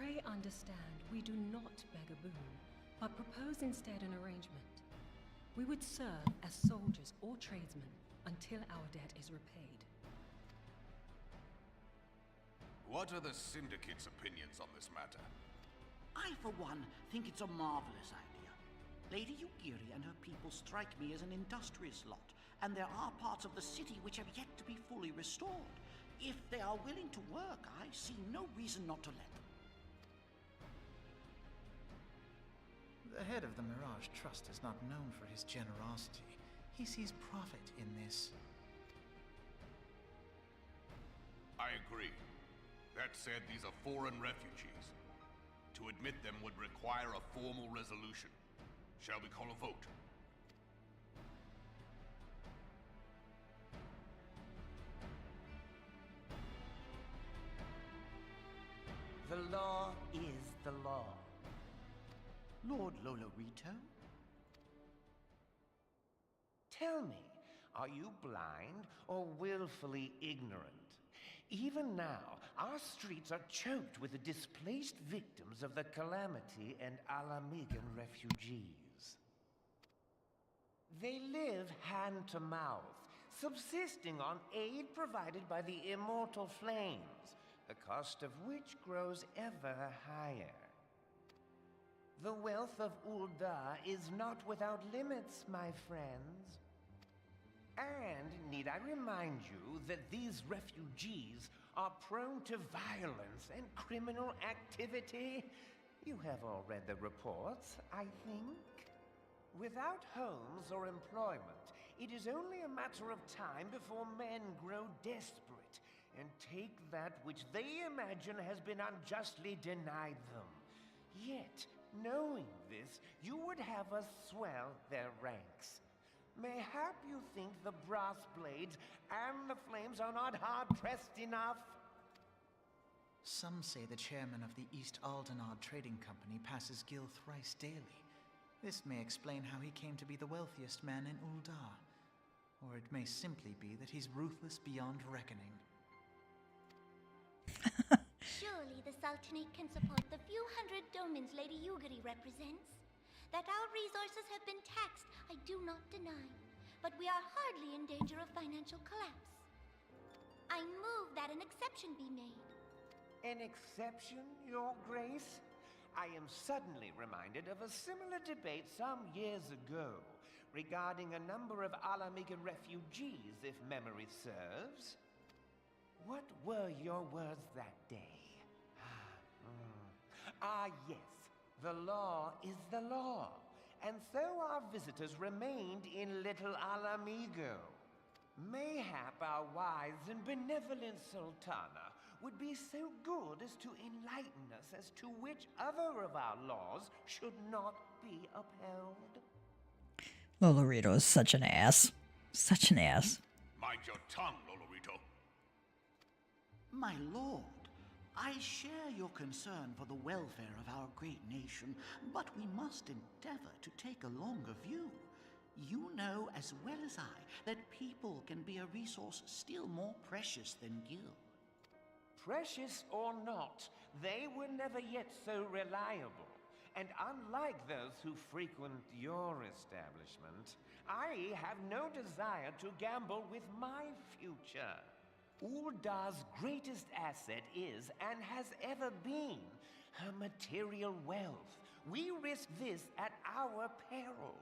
Pray understand, we do not beg a boon, but propose instead an arrangement. We would serve as soldiers or tradesmen until our debt is repaid. What are the Syndicate's opinions on this matter? I, for one, think it's a marvelous idea. Lady Yugiri and her people strike me as an industrious lot, and there are parts of the city which have yet to be fully restored. If they are willing to work, I see no reason not to let them. The head of the Mirage Trust is not known for his generosity. He sees profit in this. I agree. That said, these are foreign refugees. To admit them would require a formal resolution. Shall we call a vote? The law is the law. Lord Lolorito? Tell me, are you blind or willfully ignorant? Even now, our streets are choked with the displaced victims of the Calamity and Alamigan refugees. They live hand to mouth, subsisting on aid provided by the immortal flames, the cost of which grows ever higher. The wealth of Ul'dah is not without limits, my friends. And need I remind you that these refugees are prone to violence and criminal activity? You have all read the reports, I think. Without homes or employment, it is only a matter of time before men grow desperate and take that which they imagine has been unjustly denied them. Yet, knowing this, you would have us swell their ranks. Mayhap you think the brass blades and the flames are not hard-pressed enough? Some say the chairman of the East Aldenard Trading Company passes Gil thrice daily. This may explain how he came to be the wealthiest man in Ul'dah. Or it may simply be that he's ruthless beyond reckoning. Surely the Sultanate can support the few hundred domins Lady Yugiri represents. That our resources have been taxed, I do not deny. But we are hardly in danger of financial collapse. I move that an exception be made. An exception, Your Grace? I am suddenly reminded of a similar debate some years ago regarding a number of Alamigan refugees, if memory serves. What were your words that day? Yes. The law is the law, and so our visitors remained in Little Alamigo. Mayhap our wise and benevolent Sultana would be so good as to enlighten us as to which other of our laws should not be upheld. Lolorito is such an ass. Such an ass. Mind your tongue, Lolorito. My lord, I share your concern for the welfare of our great nation, but we must endeavor to take a longer view. You know as well as I that people can be a resource still more precious than gil. Precious or not, they were never yet so reliable. And unlike those who frequent your establishment, I have no desire to gamble with my future. Ul'dah's greatest asset is, and has ever been, her material wealth. We risk this at our peril.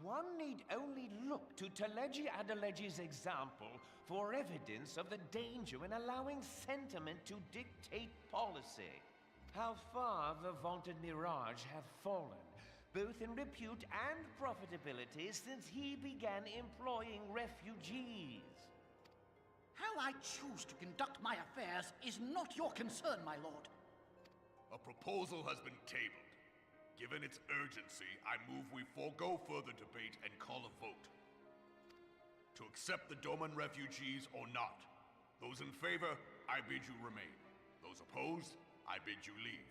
One need only look to Teleji Adeleji's example for evidence of the danger in allowing sentiment to dictate policy. How far the vaunted Mirage have fallen, both in repute and profitability, since he began employing refugees. How I choose to conduct my affairs is not your concern, my lord. A proposal has been tabled. Given its urgency, I move we forego further debate and call a vote. To accept the Doman refugees or not. Those in favor, I bid you remain. Those opposed, I bid you leave.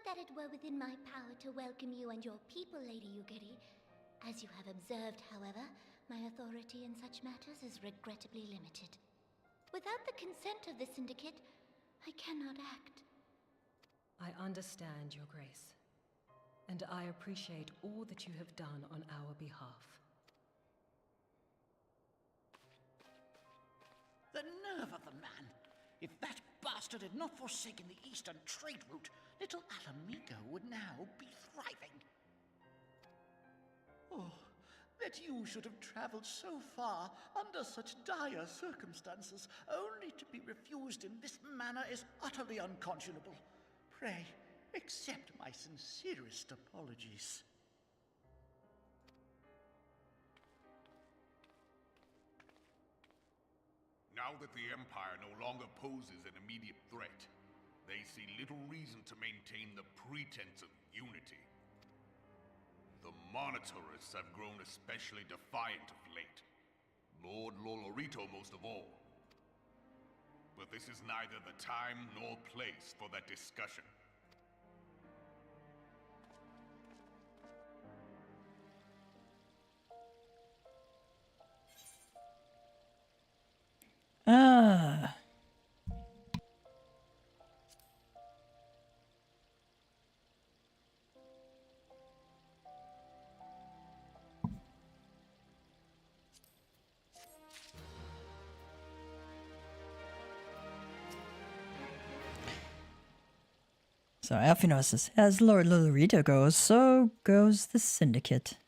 that it were within my power to welcome you and your people, Lady Yugiri. As you have observed, however, my authority in such matters is regrettably limited. Without the consent of the Syndicate, I cannot act. I understand, Your Grace, and I appreciate all that you have done on our behalf. The nerve of the man! If that bastard had not forsaken the eastern trade route, little Alamigo would now be thriving. Oh, that you should have traveled so far under such dire circumstances, only to be refused in this manner is utterly unconscionable. Pray, accept my sincerest apologies. Now that the Empire no longer poses an immediate threat, they see little reason to maintain the pretense of unity. The Monitorists have grown especially defiant of late. Lord Lolorito most of all. But this is neither the time nor place for that discussion. So Alfino says, as Lord Lolorito goes, so goes the Syndicate.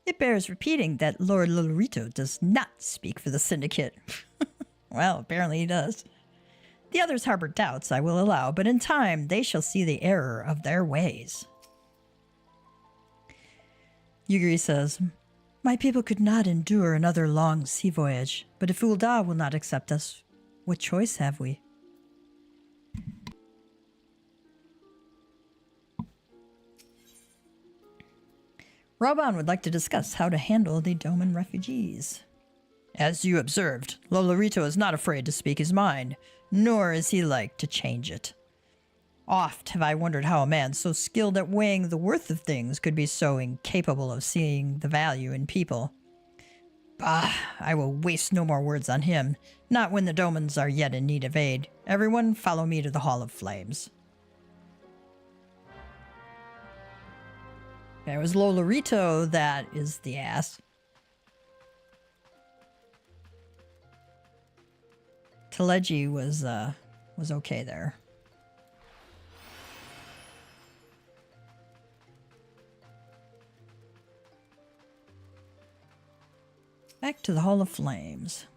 It bears repeating that Lord Lolorito does not speak for the Syndicate. Well, apparently he does. The others harbor doubts, I will allow, but in time they shall see the error of their ways. Yugiri says, my people could not endure another long sea voyage, but if Ul'dah will not accept us, what choice have we? Roban would like to discuss how to handle the Doman refugees. As you observed, Lolorito is not afraid to speak his mind, nor is he like to change it. Oft have I wondered how a man so skilled at weighing the worth of things could be so incapable of seeing the value in people. Bah, I will waste no more words on him, not when the Domans are yet in need of aid. Everyone follow me to the Hall of Flames. It was Lolorito that is the ass. Teleji was okay there. Back to the Hall of Flames.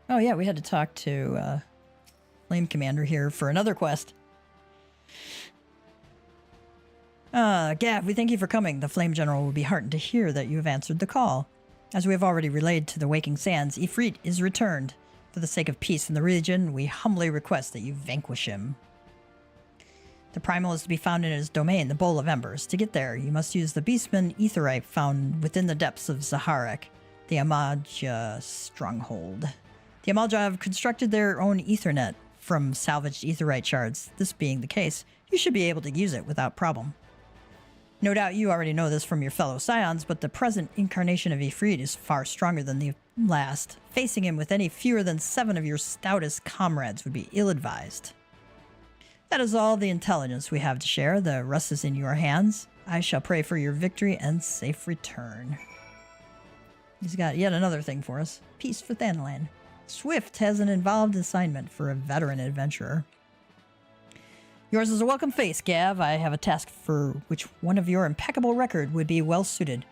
Oh yeah, we had to talk to Flame Commander here for another quest. Gav, we thank you for coming. The Flame General will be heartened to hear that you have answered the call. As we have already relayed to the Waking Sands, Ifrit is returned. For the sake of peace in the region, we humbly request that you vanquish him. The Primal is to be found in his domain, the Bowl of Embers. To get there, you must use the Beastman Aetheryte found within the depths of Zaharek, the Amaja stronghold. The Amalja have constructed their own Ethernet from salvaged Aetheryte shards. This being the case, you should be able to use it without problem. No doubt you already know this from your fellow Scions, but the present incarnation of Ifrit is far stronger than the last. Facing him with any fewer than 7 of your stoutest comrades would be ill-advised. That is all the intelligence we have to share. The rest is in your hands. I shall pray for your victory and safe return. He's got yet another thing for us. Peace for Thanalan. Swift has an involved assignment for a veteran adventurer. Yours is a welcome face, Gav. I have a task for which one of your impeccable record would be well suited.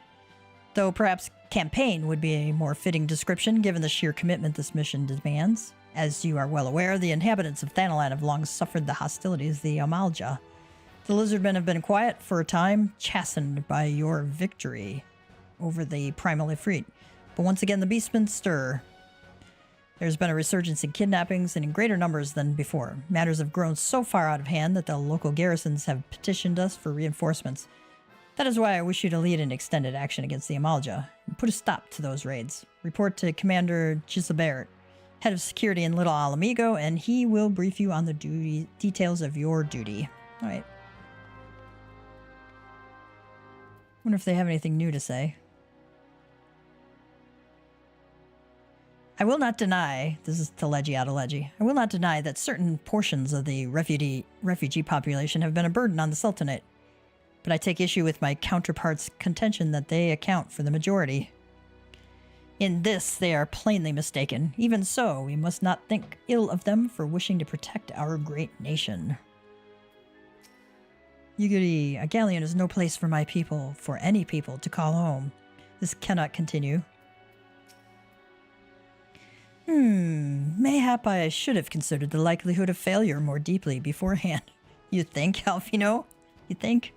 Though perhaps campaign would be a more fitting description given the sheer commitment this mission demands. As you are well aware, the inhabitants of Thanalan have long suffered the hostilities of the Amalja. The lizardmen have been quiet for a time, chastened by your victory over the primal Ifrit. But once again, the beastmen stir. There's been a resurgence in kidnappings and in greater numbers than before. Matters have grown so far out of hand that the local garrisons have petitioned us for reinforcements. That is why I wish you to lead an extended action against the Amalja and put a stop to those raids. Report to Commander Gisabert, head of security in Little Alamigo, and he will brief you on the details of your duty. All right. Wonder if they have anything new to say. I will not deny, this is Teleji Adeleji, I will not deny that certain portions of the refugee population have been a burden on the Sultanate, but I take issue with my counterparts' contention that they account for the majority. In this, they are plainly mistaken. Even so, we must not think ill of them for wishing to protect our great nation. Yugiri, a galleon is no place for my people, for any people, to call home. This cannot continue. Mayhap I should have considered the likelihood of failure more deeply beforehand. You think, Alfino? You think?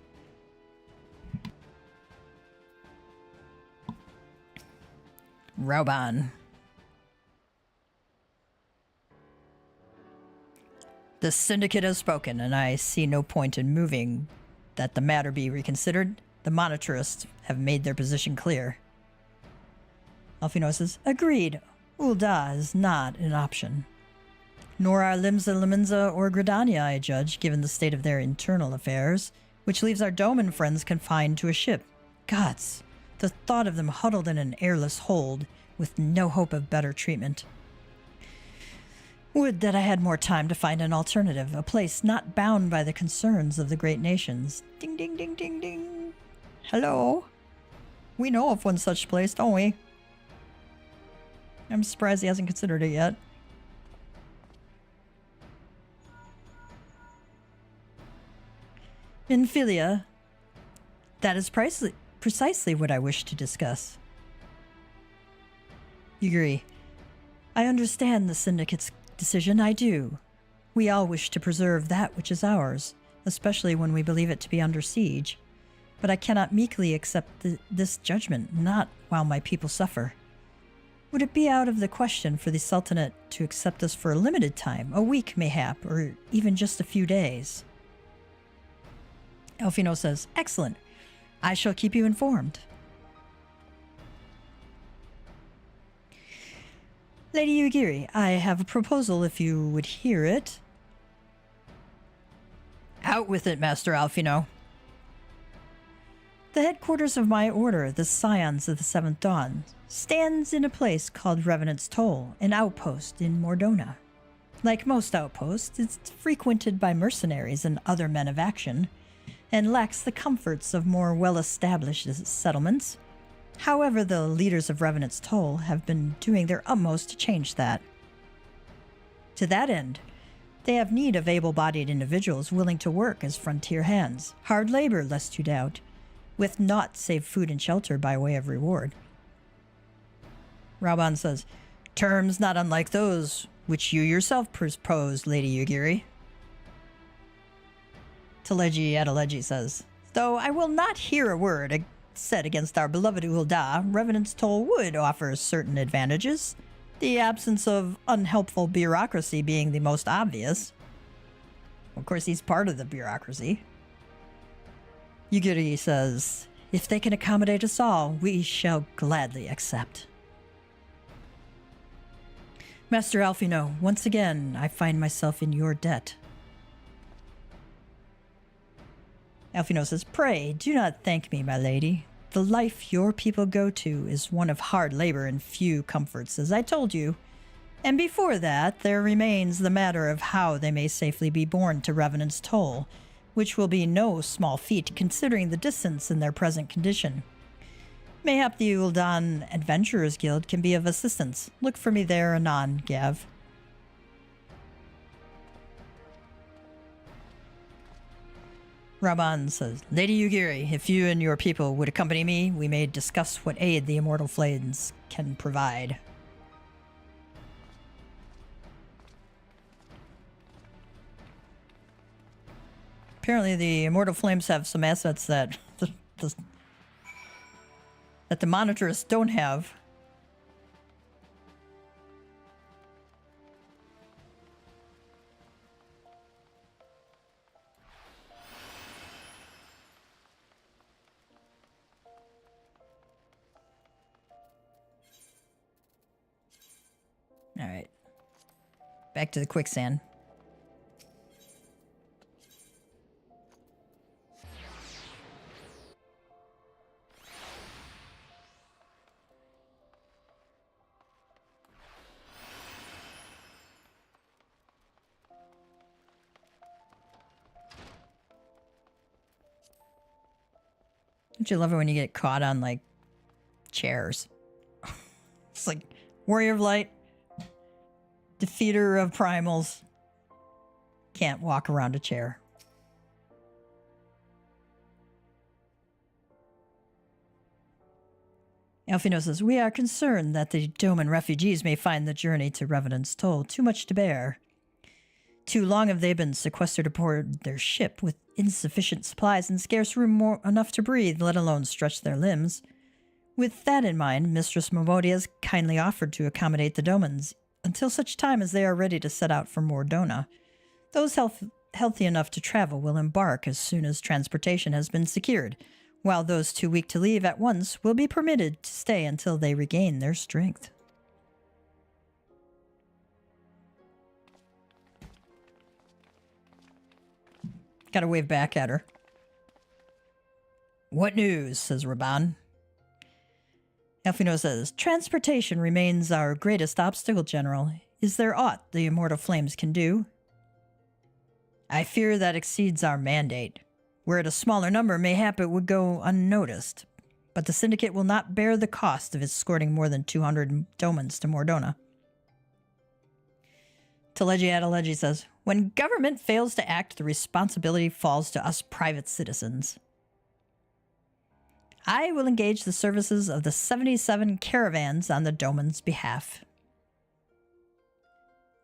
Rauban. The Syndicate has spoken, and I see no point in moving that the matter be reconsidered. The monitorists have made their position clear. Alfino says, agreed. Ul'dah is not an option. Nor are Limsa, Liminza, or Gridania, I judge, given the state of their internal affairs, which leaves our Doman friends confined to a ship. Gods, the thought of them huddled in an airless hold, with no hope of better treatment. Would that I had more time to find an alternative, a place not bound by the concerns of the great nations. Ding, ding, ding, ding, ding. Hello? We know of one such place, don't we? I'm surprised he hasn't considered it yet. In Philia, that is precisely what I wish to discuss. Yugiri, I understand the Syndicate's decision, I do. We all wish to preserve that which is ours, especially when we believe it to be under siege. But I cannot meekly accept this judgment, not while my people suffer. Would it be out of the question for the Sultanate to accept us for a limited time, a week mayhap, or even just a few days? Alfino says, excellent. I shall keep you informed. Lady Yugiri, I have a proposal if you would hear it. Out with it, Master Alfino. The headquarters of my order, the Scions of the Seventh Dawn, stands in a place called Revenant's Toll, an outpost in Mordona. Like most outposts, it's frequented by mercenaries and other men of action, and lacks the comforts of more well-established settlements. However, the leaders of Revenant's Toll have been doing their utmost to change that. To that end, they have need of able-bodied individuals willing to work as frontier hands, hard labor, lest you doubt, with naught save food and shelter by way of reward. Rauban says, terms not unlike those which you yourself proposed, Lady Yugiri. Teleji Adeleji says, though I will not hear a word said against our beloved Ul'dah, Revenant's Toll would offer certain advantages, the absence of unhelpful bureaucracy being the most obvious. Of course, he's part of the bureaucracy. Yugiri says, if they can accommodate us all, we shall gladly accept. Master Alfino, once again, I find myself in your debt. Alfino says, pray, do not thank me, my lady. The life your people go to is one of hard labor and few comforts, as I told you. And before that, there remains the matter of how they may safely be borne to Revenant's Toll, which will be no small feat considering the distance in their present condition. Mayhap the Ul'dah Adventurers Guild can be of assistance. Look for me there anon, Gav. Rauban says, Lady Yugiri, if you and your people would accompany me, we may discuss what aid the Immortal Flames can provide. Apparently the Immortal Flames have some assets that that the monitors don't have. All right. Back to the quicksand. Don't you love it when you get caught on, like, chairs? It's like, Warrior of Light, defeater of primals, can't walk around a chair. Alfino says, we are concerned that the Doman refugees may find the journey to Revenant's Toll too much to bear. Too long have they been sequestered aboard their ship with insufficient supplies and scarce room enough to breathe, let alone stretch their limbs. With that in mind, Mistress Momodi has kindly offered to accommodate the Domans until such time as they are ready to set out for Mordona. Those healthy enough to travel will embark as soon as transportation has been secured, while those too weak to leave at once will be permitted to stay until they regain their strength. Gotta wave back at her. What news, says Raban. Alfino says, transportation remains our greatest obstacle, General. Is there aught the Immortal Flames can do? I fear that exceeds our mandate. Were it a smaller number, mayhap it would go unnoticed. But the Syndicate will not bear the cost of escorting more than 200 Domans to Mordona. Teleji Adeleji says, when government fails to act, the responsibility falls to us private citizens. I will engage the services of the 77 caravans on the Doman's behalf.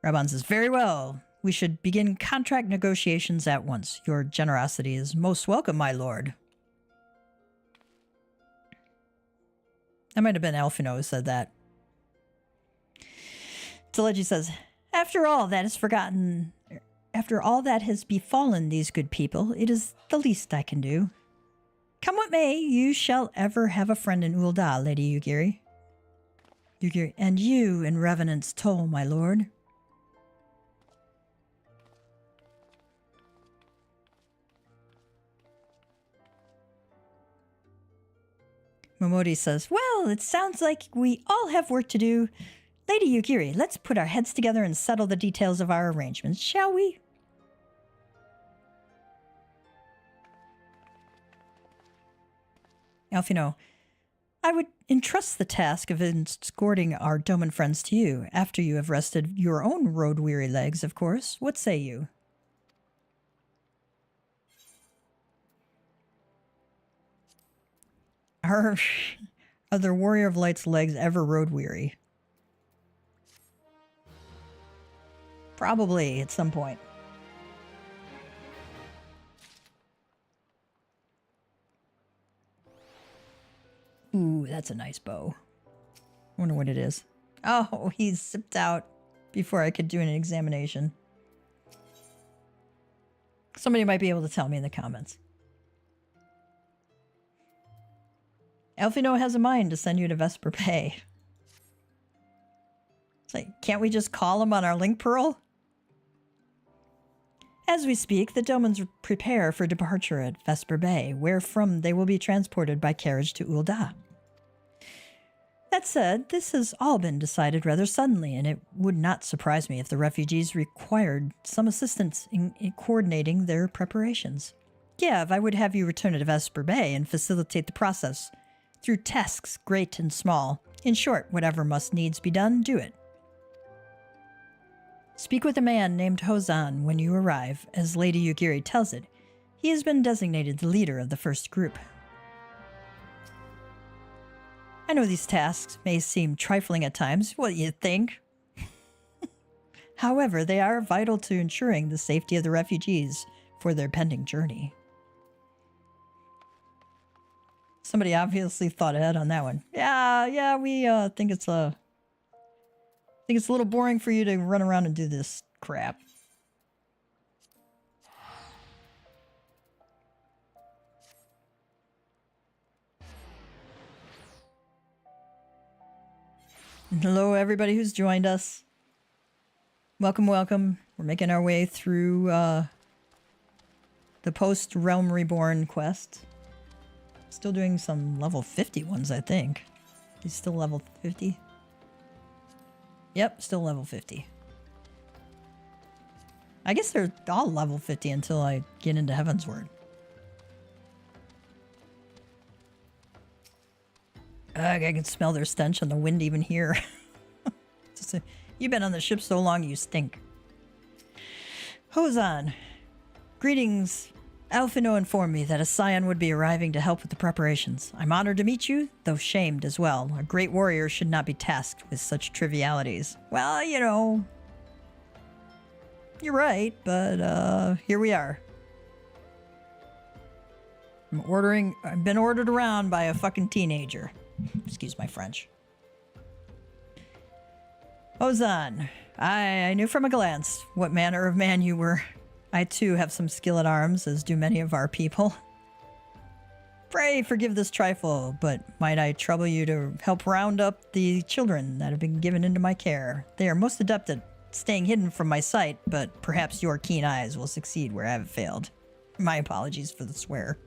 Raban says, very well. We should begin contract negotiations at once. Your generosity is most welcome, my lord. That might have been Alfino who said that. Teleji says, after all that has befallen these good people, it is the least I can do. Come what may, you shall ever have a friend in Ul'dah, Lady Yugiri. And you in Revenant's Toll, my lord. Momodi says, well, it sounds like we all have work to do. Lady Yugiri, let's put our heads together and settle the details of our arrangements, shall we? Alfino, I would entrust the task of escorting our Doman friends to you, after you have rested your own road-weary legs, of course. What say you? Are the Warrior of Light's legs ever road-weary? Probably, at some point. Ooh, that's a nice bow. Wonder what it is. Oh, he's zipped out before I could do an examination. Somebody might be able to tell me in the comments. Alfino has a mind to send you to Vesper Bay. It's like, can't we just call him on our link pearl? As we speak, the Domans prepare for departure at Vesper Bay, wherefrom they will be transported by carriage to Ul'dah. That said, this has all been decided rather suddenly, and it would not surprise me if the refugees required some assistance in coordinating their preparations. Giev, I would have you return to Vesper Bay and facilitate the process through tasks great and small. In short, whatever must needs be done, do it. Speak with a man named Hozan when you arrive. As Lady Yugiri tells it, he has been designated the leader of the first group. I know these tasks may seem trifling at times. What do you think? However, they are vital to ensuring the safety of the refugees for their pending journey. Somebody obviously thought ahead on that one. Yeah, we think it's a little boring for you to run around and do this crap. And hello, everybody who's joined us. Welcome, welcome. We're making our way through the post-Realm Reborn quest. Still doing some level 50 ones, I think. He's still level 50. Yep, still level 50. I guess they're all level 50 until I get into Heavensward. I can smell their stench on the wind even here. You've been on the ship so long, you stink. Hozan. Greetings. Alphino informed me that a scion would be arriving to help with the preparations. I'm honored to meet you, though shamed as well. A great warrior should not be tasked with such trivialities. Well, you know, you're right, but here we are. I've been ordered around by a fucking teenager. Excuse my French. Ozan, I knew from a glance what manner of man you were. I too have some skill at arms, as do many of our people. Pray forgive this trifle, but might I trouble you to help round up the children that have been given into my care? They are most adept at staying hidden from my sight, but perhaps your keen eyes will succeed where I have failed. My apologies for the swear.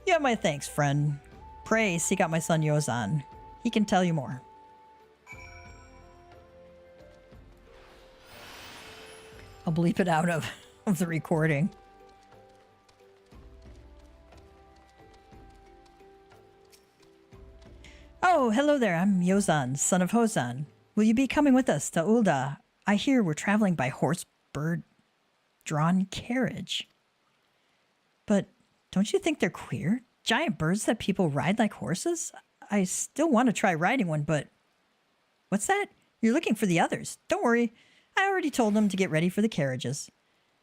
You have my thanks, friend. Pray seek out my son Yozan. He can tell you more. I'll bleep it out of the recording. Oh, hello there. I'm Yozan, son of Hozan. Will you be coming with us to Ul'dah? I hear we're traveling by horse-bird-drawn carriage. But don't you think they're queer? Giant birds that people ride like horses? I still want to try riding one, but... What's that? You're looking for the others. Don't worry. I already told them to get ready for the carriages.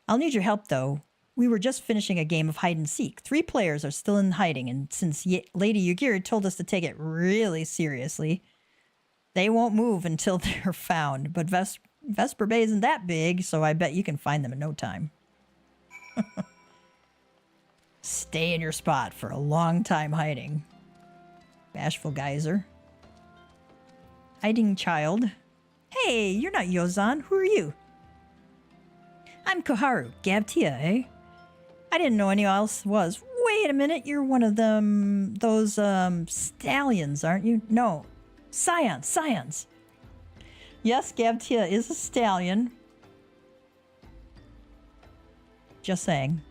I'll need your help, though. We were just finishing a game of hide-and-seek. 3 players are still in hiding, and since Lady Yugiri told us to take it really seriously, they won't move until they're found. But Vesper Bay isn't that big, so I bet you can find them in no time. Stay in your spot for a long time hiding. Bashful geyser. Hiding child. Hey, you're not Yozan. Who are you? I'm Koharu, Tia, eh? I didn't know anyone else was. Wait a minute, you're one of them... those, stallions, aren't you? No. Scions. Yes, Tia is a stallion. Just saying.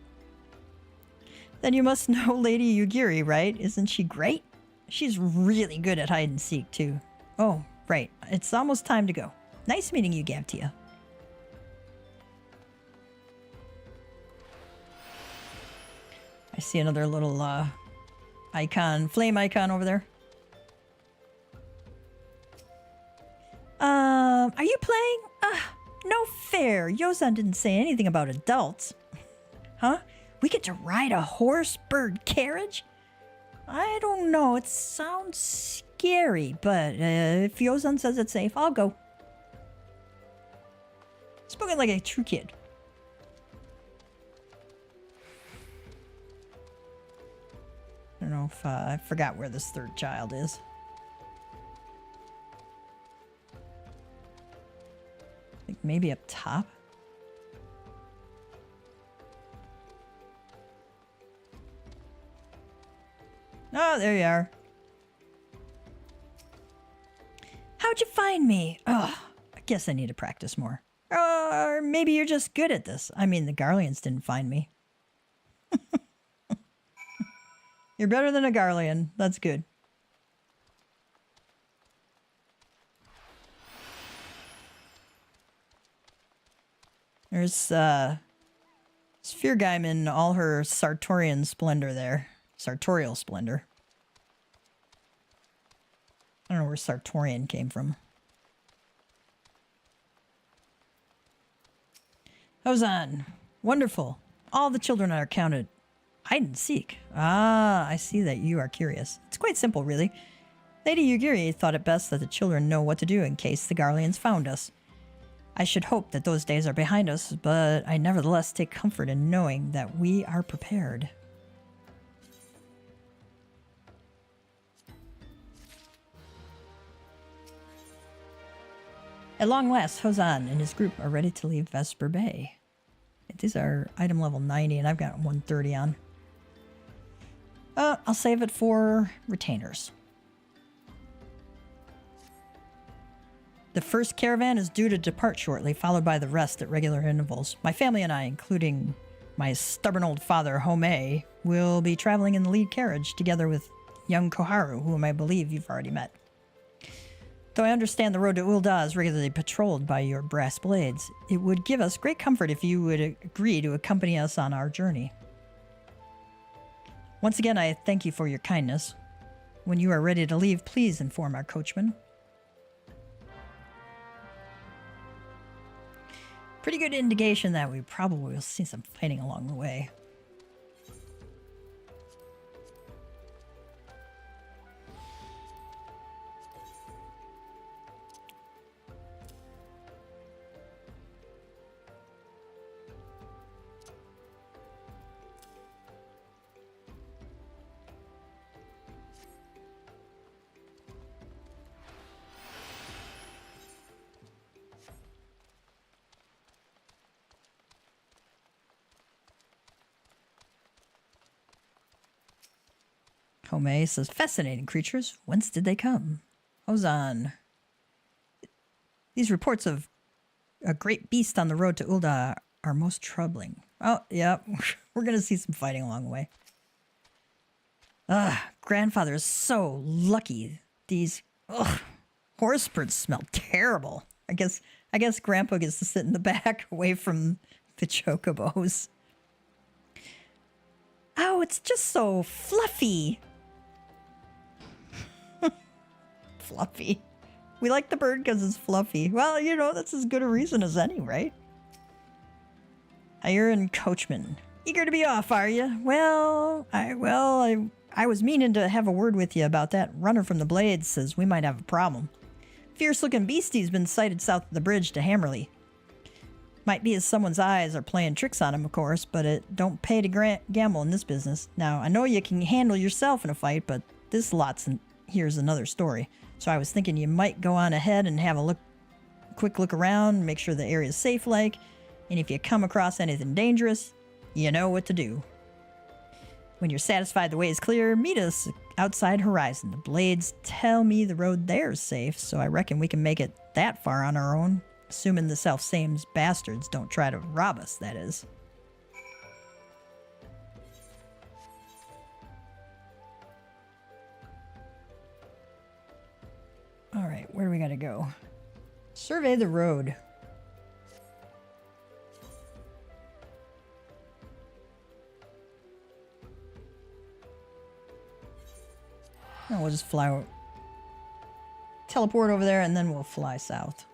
Then you must know Lady Yugiri, right? Isn't she great? She's really good at hide-and-seek, too. Oh, right. It's almost time to go. Nice meeting you, Tia. I see another little icon, flame icon over there. Are you playing? No fair. Yozan didn't say anything about adults. Huh? We get to ride a horse-bird carriage? I don't know. It sounds scary, but if Yozan says it's safe, I'll go. Spoken like a true kid. I don't know if I forgot where this third child is. I think maybe up top. Oh, there you are. How'd you find me? Oh, I guess I need to practice more. Or maybe you're just good at this. I mean, the Garleans didn't find me. You're better than a Garlean. That's good. There's Spheregeim in all her Sartorian splendor there. Sartorial splendor. I don't know where Sartorian came from. Hozan, Wonderful. All the children are counted. Hide and seek. Ah, I see that you are curious. It's quite simple, really. Lady Yugiri thought it best that the children know what to do in case the Garleans found us. I should hope that those days are behind us, but I nevertheless take comfort in knowing that we are prepared. At long last, Hozan and his group are ready to leave Vesper Bay. These are item level 90, and I've got 130 on. I'll save it for retainers. The first caravan is due to depart shortly, followed by the rest at regular intervals. My family and I, including my stubborn old father, Home, will be traveling in the lead carriage together with young Koharu, whom I believe you've already met. Though I understand the road to Ul'dah is regularly patrolled by your brass blades, it would give us great comfort if you would agree to accompany us on our journey. Once again, I thank you for your kindness. When you are ready to leave, please inform our coachman. Pretty good indication that we probably will see some fighting along the way. Home says, fascinating creatures. Whence did they come? Hozan. These reports of a great beast on the road to Ul'dah are most troubling. Oh, yeah. We're going to see some fighting along the way. Grandfather is so lucky. These horse birds smell terrible. I guess Grandpa gets to sit in the back away from the chocobos. Oh, it's just so fluffy. Fluffy. We like the bird because it's fluffy. Well, you know, that's as good a reason as any, right? Iron Coachman. Eager to be off, are you? Well, I was meaning to have a word with you about that. Runner from the Blades says we might have a problem. Fierce-looking beastie's been sighted south of the bridge to Hammerley. Might be as someone's eyes are playing tricks on him, of course, but it don't pay to gamble in this business. Now, I know you can handle yourself in a fight, but this here's another story. So I was thinking you might go on ahead and have a quick look around, make sure the area's safe like, and if you come across anything dangerous, you know what to do. When you're satisfied the way is clear, meet us outside Horizon. The Blades tell me the road there's safe, so I reckon we can make it that far on our own. Assuming the self-same bastards don't try to rob us, that is. Alright, where do we gotta go? Survey the road. Oh, we'll just fly... teleport over there and then we'll fly south.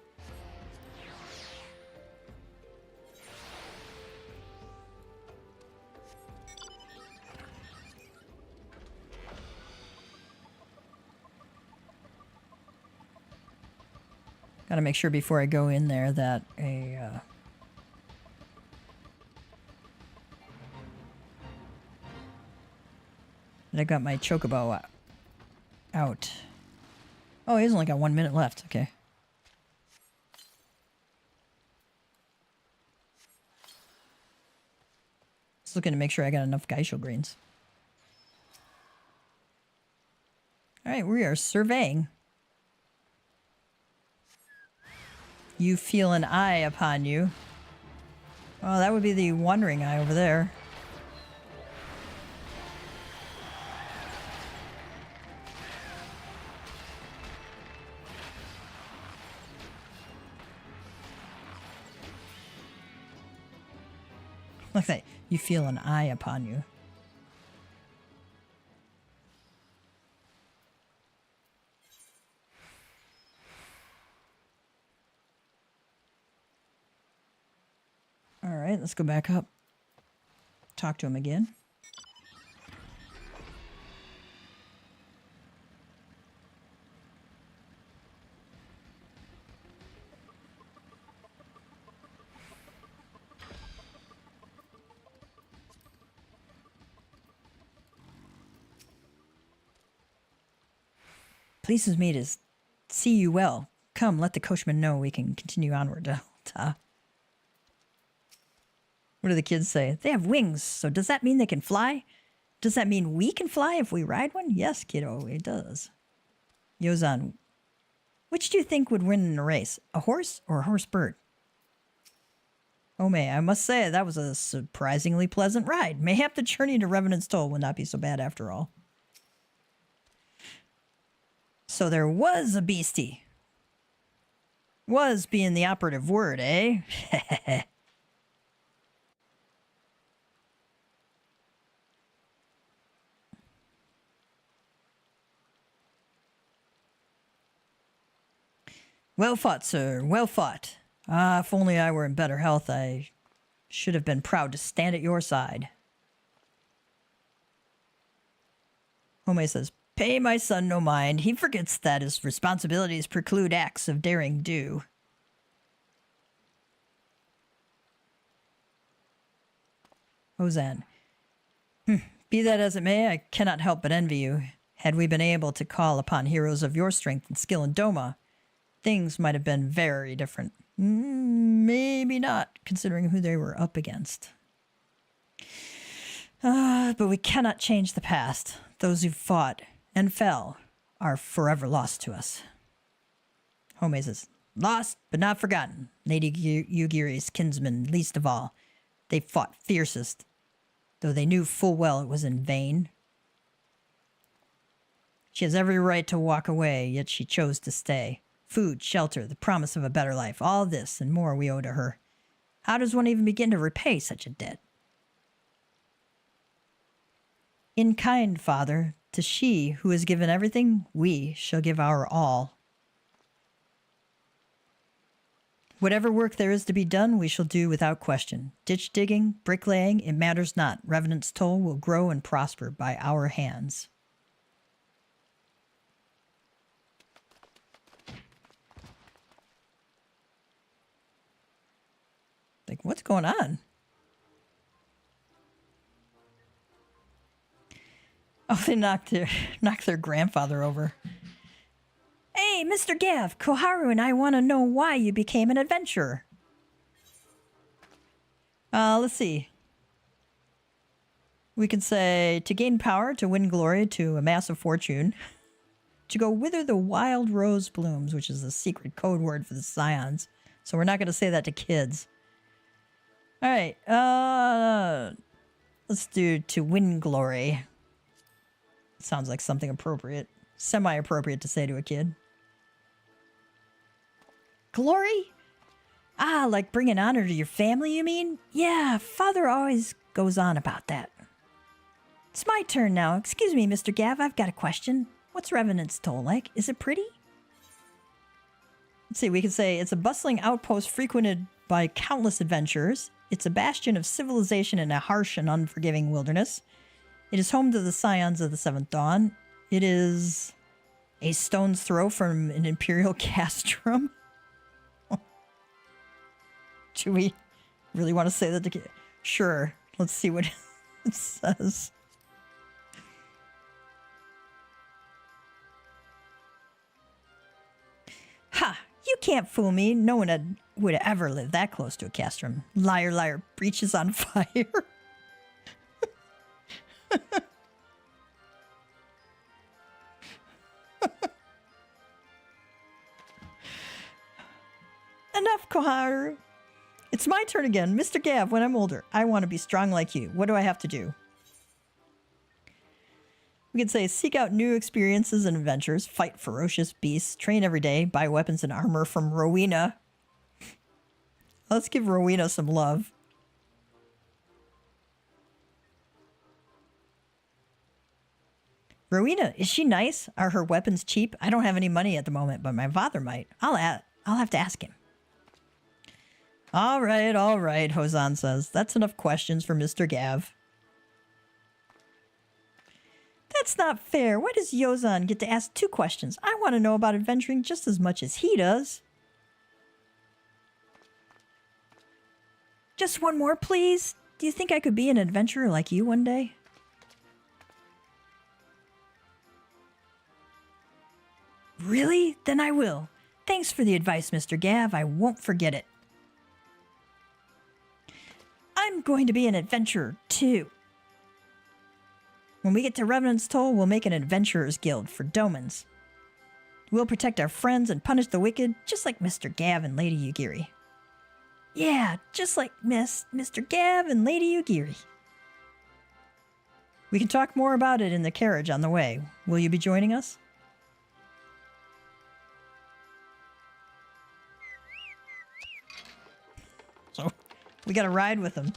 Gotta make sure before I go in there that that I got my chocobo out. Oh, he's only got 1 minute left. Okay. Just looking to make sure I got enough Geishel greens. Alright, we are surveying. You feel an eye upon you. Oh, that would be the wandering eye over there. Look at that. You feel an eye upon you. Alright, let's go back up. talk to him again. Pleases me to see you well. Come, let the coachman know we can continue onward to Alta. What do the kids say? They have wings, so does that mean they can fly? Does that mean we can fly if we ride one? Yes, kiddo, it does. Yozan, which do you think would win in a race? A horse or a horse bird? Oh, May, I must say that was a surprisingly pleasant ride. Mayhap the journey to Revenant's Toll would not be so bad after all. So there was a beastie. Was being the operative word, eh? Well fought, sir. Well fought. Ah, if only I were in better health, I should have been proud to stand at your side. Home says, pay my son no mind. He forgets that his responsibilities preclude acts of daring do. Ozan. Be that as it may, I cannot help but envy you. Had we been able to call upon heroes of your strength and skill in Doma, things might have been very different. Maybe not, considering who they were up against. But we cannot change the past. Those who fought and fell are forever lost to us. Home says, lost but not forgotten. Lady Yugiri's kinsmen least of all. They fought fiercest, though they knew full well it was in vain. She has every right to walk away, yet she chose to stay. Food, shelter, the promise of a better life, all this and more we owe to her. How does one even begin to repay such a debt? In kind, Father, to she who has given everything, we shall give our all. Whatever work there is to be done, we shall do without question. Ditch digging, bricklaying, it matters not. Revenant's Toll will grow and prosper by our hands. Like, what's going on? Oh, they knocked their grandfather over. Hey, Mr. Gav, Koharu and I want to know why you became an adventurer. Let's see. We can say, to gain power, to win glory, to amass a fortune, to go wither the wild rose blooms, which is the secret code word for the Scions. So we're not going to say that to kids. All right, let's do to win glory. Sounds like something appropriate. Semi-appropriate to say to a kid. Glory? Ah, like bringing honor to your family, you mean? Yeah, Father always goes on about that. It's my turn now. Excuse me, Mr. Gav, I've got a question. What's Revenant's Toll like? Is it pretty? Let's see, we could say it's a bustling outpost frequented by countless adventurers. It's a bastion of civilization in a harsh and unforgiving wilderness. It is home to the Scions of the Seventh Dawn. It is a stone's throw from an imperial castrum. Do we really want to say that to kid? Sure. Let's see what it says. Ha! You can't fool me. No one would ever live that close to a castrum. Liar, liar, breaches on fire. Enough, Koharu. It's my turn again. Mr. Gav, when I'm older, I want to be strong like you. What do I have to do? We could say seek out new experiences and adventures, fight ferocious beasts, train every day, buy weapons and armor from Rowena. Let's give Rowena some love. Rowena, is she nice? Are her weapons cheap? I don't have any money at the moment, but my father might. I'll have to ask him. All right, Hosan says. That's enough questions for Mr. Gav. That's not fair. Why does Yozan get to ask 2 questions? I want to know about adventuring just as much as he does. Just one more, please. Do you think I could be an adventurer like you one day? Really? Then I will. Thanks for the advice, Mr. Gav. I won't forget it. I'm going to be an adventurer, too. When we get to Revenant's Toll, we'll make an adventurers guild for Domans. We'll protect our friends and punish the wicked, just like Mr. Gav and Lady Yugiri. Yeah, just like Mr. Gav and Lady Yugiri. We can talk more about it in the carriage on the way. Will you be joining us? So, we gotta ride with him.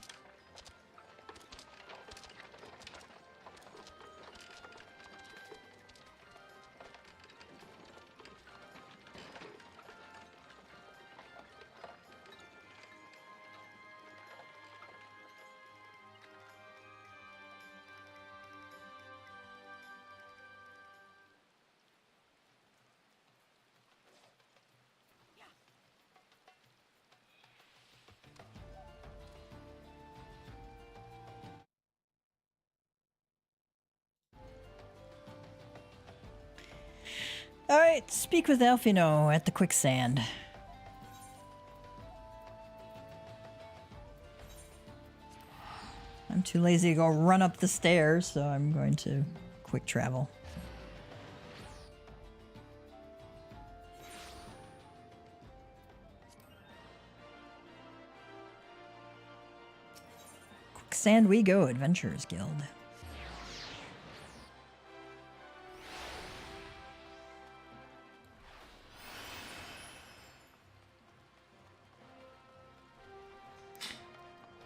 Alright, speak with Elfino at the quicksand. I'm too lazy to go run up the stairs, so I'm going to quick travel. Quicksand we go, Adventurers Guild.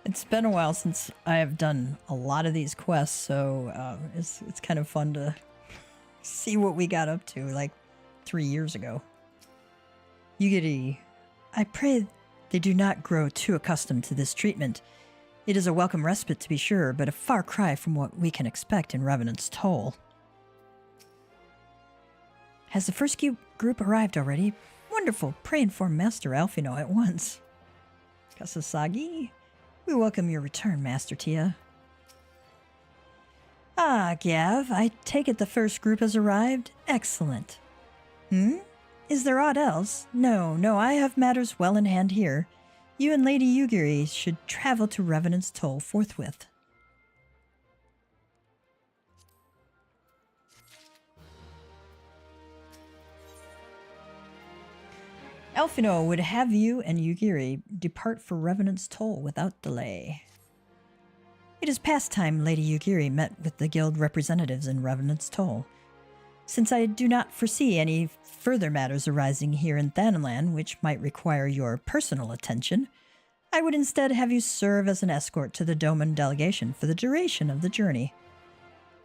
It's been a while since I have done a lot of these quests, so it's kind of fun to see what we got up to, like 3 years ago. Yugiri, I pray they do not grow too accustomed to this treatment. It is a welcome respite to be sure, but a far cry from what we can expect in Revenant's Toll. Has the first group arrived already? Wonderful. Pray inform Master Alfino at once. Kasasagi? We welcome your return, Master Tia. Ah, Gav, I take it the first group has arrived? Excellent. Is there aught else? No, I have matters well in hand here. You and Lady Yugiri should travel to Revenant's Toll forthwith. Alfino would have you and Yugiri depart for Revenant's Toll without delay. It is past time Lady Yugiri met with the guild representatives in Revenant's Toll. Since I do not foresee any further matters arising here in Thanalan which might require your personal attention, I would instead have you serve as an escort to the Doman delegation for the duration of the journey.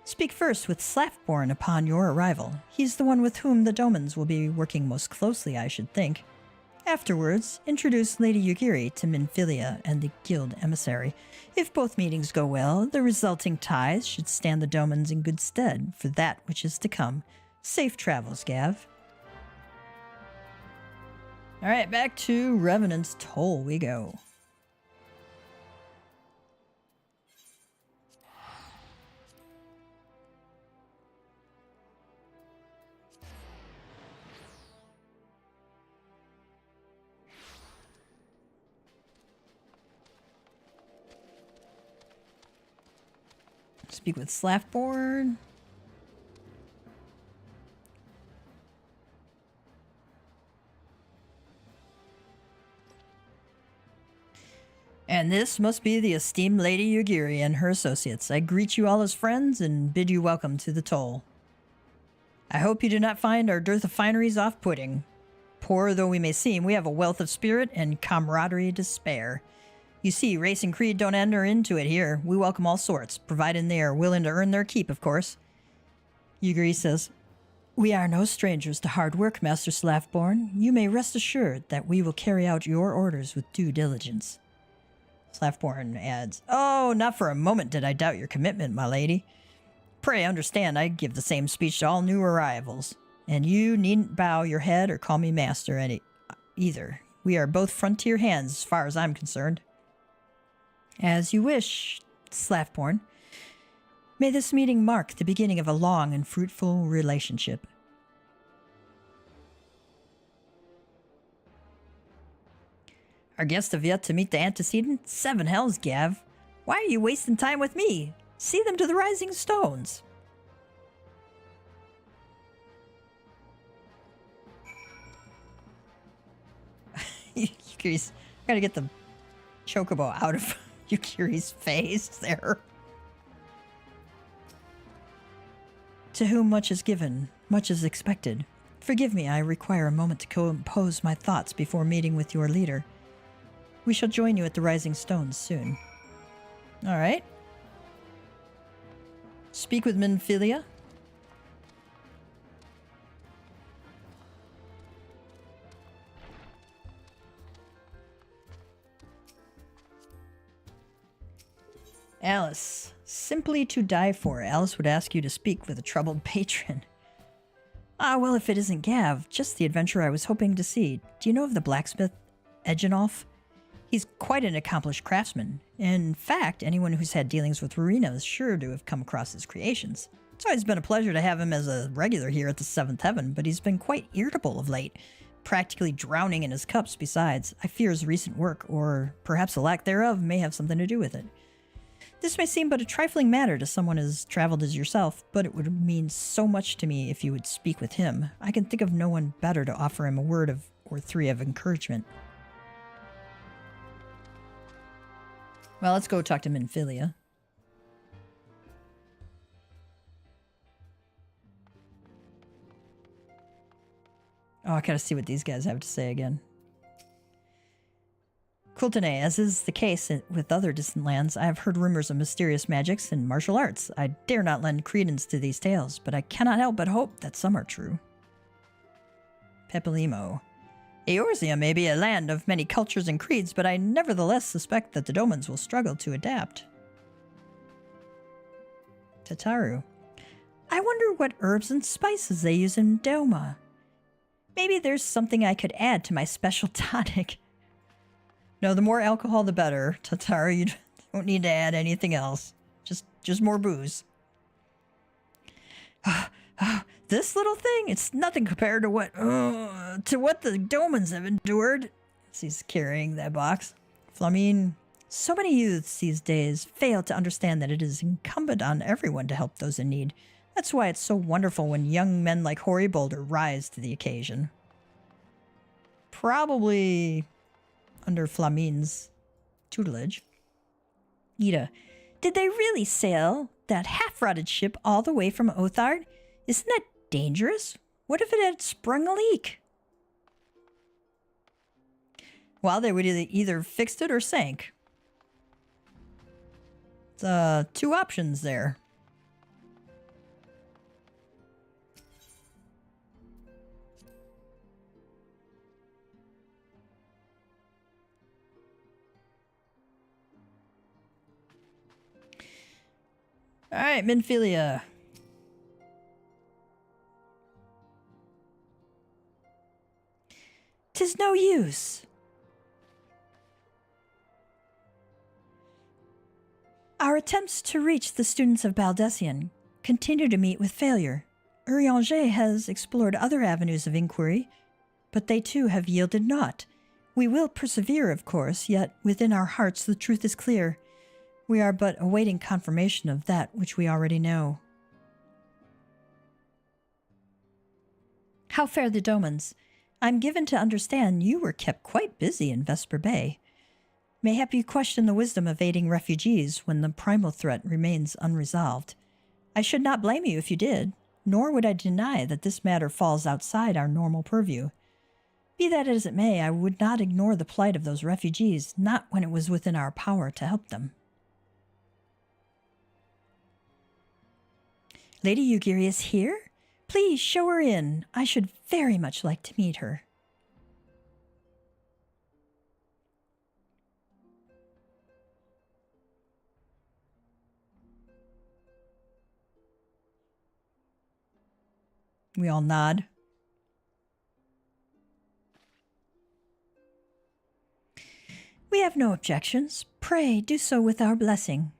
Speak first with Slafborn upon your arrival. He's the one with whom the Domans will be working most closely, I should think. Afterwards, introduce Lady Yugiri to Minfilia and the guild emissary. If both meetings go well, the resulting ties should stand the Domans in good stead for that which is to come. Safe travels, Gav. Alright, back to Revenant's Toll we go. Speak with Slafborn. And this must be the esteemed Lady Yugiri and her associates. I greet you all as friends and bid you welcome to the Toll. I hope you do not find our dearth of fineries off-putting. Poor though we may seem, we have a wealth of spirit and camaraderie to spare. You see, race and creed don't enter into it here. We welcome all sorts, provided they are willing to earn their keep, of course. Yugiri says, We are no strangers to hard work, Master Slafborn. You may rest assured that we will carry out your orders with due diligence. Slafborn adds, Oh, not for a moment did I doubt your commitment, my lady. Pray understand, I give the same speech to all new arrivals. And you needn't bow your head or call me master either. We are both frontier hands as far as I'm concerned. As you wish, Slaftborn. May this meeting mark the beginning of a long and fruitful relationship. Our guests have yet to meet the antecedent. 7 hells, Gav. Why are you wasting time with me? See them to the rising stones. Yukiri's... I gotta get the chocobo out of Yukiri's face there. To whom much is given, much is expected. Forgive me, I require a moment to compose my thoughts before meeting with your leader. We shall join you at the Rising Stones soon. Alright. Speak with Minfilia. Alice. Simply to die for. Alice would ask you to speak with a troubled patron. Ah, well, if it isn't Gav, just the adventurer I was hoping to see. Do you know of the blacksmith, Egenolf? He's quite an accomplished craftsman. In fact, anyone who's had dealings with Rowena is sure to have come across his creations. It's always been a pleasure to have him as a regular here at the Seventh Heaven, but he's been quite irritable of late, practically drowning in his cups besides. I fear his recent work, or perhaps the lack thereof, may have something to do with it. This may seem but a trifling matter to someone as traveled as yourself, but it would mean so much to me if you would speak with him. I can think of no one better to offer him a word or 3 of encouragement. Well, let's go talk to Minfilia. Oh, I gotta see what these guys have to say again. Kultane, as is the case with other distant lands, I have heard rumors of mysterious magics and martial arts. I dare not lend credence to these tales, but I cannot help but hope that some are true. Pepelimo. Eorzea may be a land of many cultures and creeds, but I nevertheless suspect that the Domans will struggle to adapt. Tataru. I wonder what herbs and spices they use in Doma. Maybe there's something I could add to my special tonic. No, the more alcohol, the better. Tataru, you don't need to add anything else. Just more booze. This little thing, it's nothing compared to what the Domans have endured. He's carrying that box. Flamine, so many youths these days fail to understand that it is incumbent on everyone to help those in need. That's why it's so wonderful when young men like Hoary Boulder rise to the occasion. Probably under Flamine's tutelage. Ida, did they really sail that half-rotted ship all the way from Othard? Isn't that dangerous? What if it had sprung a leak? Well, they would either fixed it or sank. It's 2 options there. All right, Minfilia. "'Tis no use. Our attempts to reach the students of Baldessian continue to meet with failure. Urianger has explored other avenues of inquiry, but they too have yielded naught. We will persevere, of course, yet within our hearts the truth is clear. We are but awaiting confirmation of that which we already know." How fare the Domans? I'm given to understand you were kept quite busy in Vesper Bay. Mayhap you question the wisdom of aiding refugees when the primal threat remains unresolved. I should not blame you if you did, nor would I deny that this matter falls outside our normal purview. Be that as it may, I would not ignore the plight of those refugees, not when it was within our power to help them. Lady Yugiri is here? Please show her in. I should very much like to meet her. We all nod. We have no objections. Pray do so with our blessing.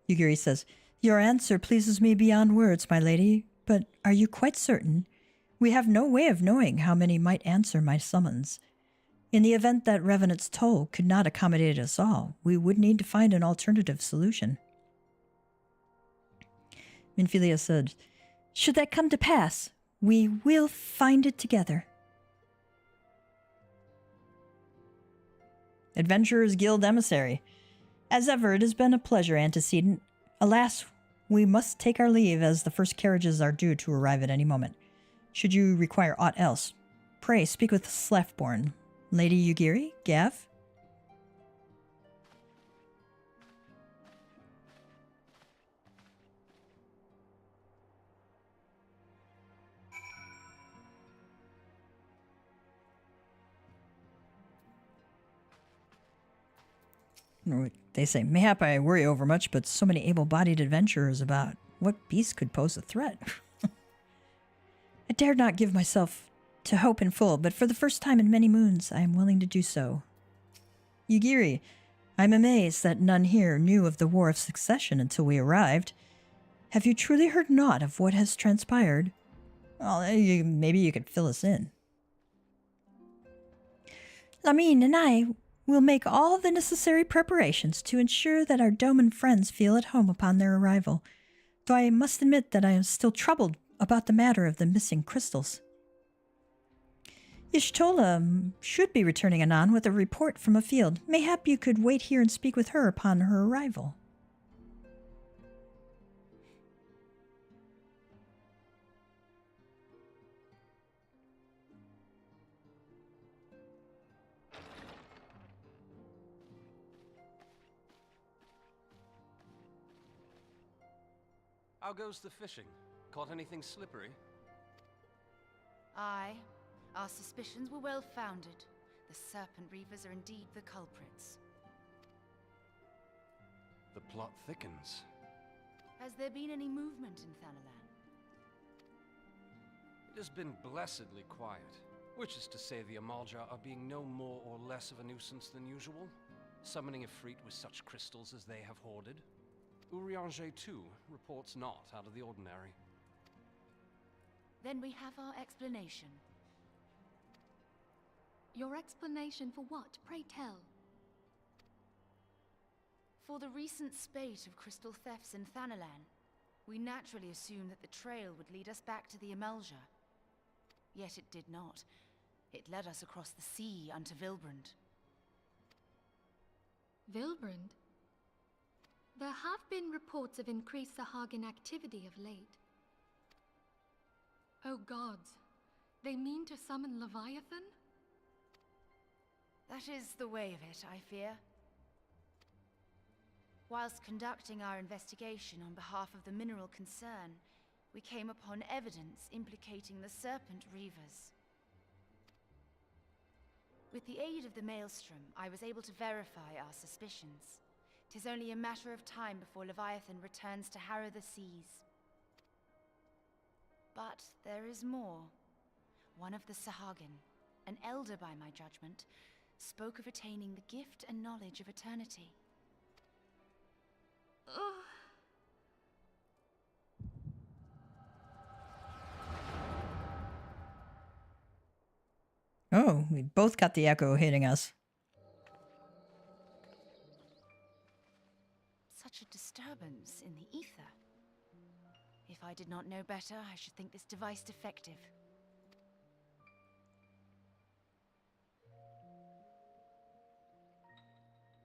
Yugiri says, Your answer pleases me beyond words, my lady, but are you quite certain? We have no way of knowing how many might answer my summons. In the event that Revenant's toll could not accommodate us all, we would need to find an alternative solution. Minfilia said, Should that come to pass, we will find it together. Adventurers Guild Emissary. As ever, it has been a pleasure, Antecedent. Alas, we must take our leave as the first carriages are due to arrive at any moment. Should you require aught else, pray speak with Slaftborn. Lady Yugiri? Gav? They say, Mayhap I worry overmuch, but so many able-bodied adventurers about. What beast could pose a threat? I dared not give myself to hope in full, but for the first time in many moons, I am willing to do so. Yugiri, I am amazed that none here knew of the War of Succession until we arrived. Have you truly heard naught of what has transpired? Well, maybe you could fill us in. Lamine and I will make all the necessary preparations to ensure that our Doman friends feel at home upon their arrival, though I must admit that I am still troubled about the matter of the missing crystals. Y'shtola should be returning anon with a report from a field. Mayhap you could wait here and speak with her upon her arrival. How goes the fishing? Caught anything slippery? Aye. Our suspicions were well founded. The Serpent Reavers are indeed the culprits. The plot thickens. Has there been any movement in Thanalan? It has been blessedly quiet, which is to say the Amalja are being no more or less of a nuisance than usual, summoning a fleet with such crystals as they have hoarded. Urianger, too, reports not out of the ordinary. Then we have our explanation. Your explanation for what, pray tell? For the recent spate of crystal thefts in Thanalan, we naturally assumed that the trail would lead us back to the Amalja. Yet it did not. It led us across the sea unto Vilbrand. Vilbrand? There have been reports of increased Sahagin activity of late. Oh gods, they mean to summon Leviathan? That is the way of it, I fear. Whilst conducting our investigation on behalf of the mineral concern, we came upon evidence implicating the Serpent Reavers. With the aid of the Maelstrom, I was able to verify our suspicions. 'Tis only a matter of time before Leviathan returns to harrow the seas. But there is more. One of the Sahagin, an elder by my judgment, spoke of attaining the gift and knowledge of eternity. Oh, we both got the echo hitting us. Such a disturbance in the ether. If I did not know better, I should think this device defective.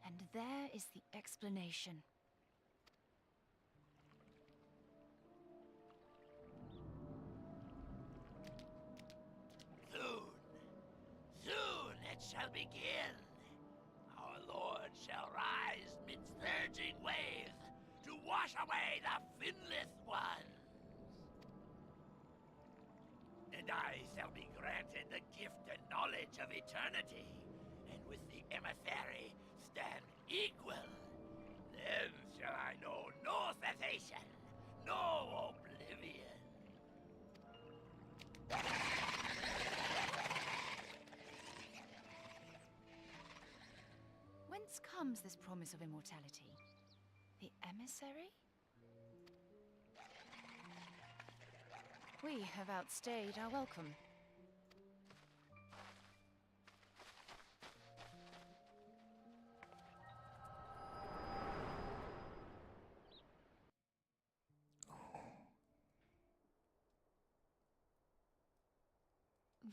And there is the explanation. Soon it shall begin. Our Lord shall rise midst surging waves to wash away the finless ones. And I shall be granted the gift and knowledge of eternity, and with the emissary stand equal. Then shall I know no cessation, no oblivion. whence comes this promise of immortality? The emissary? We have outstayed our welcome.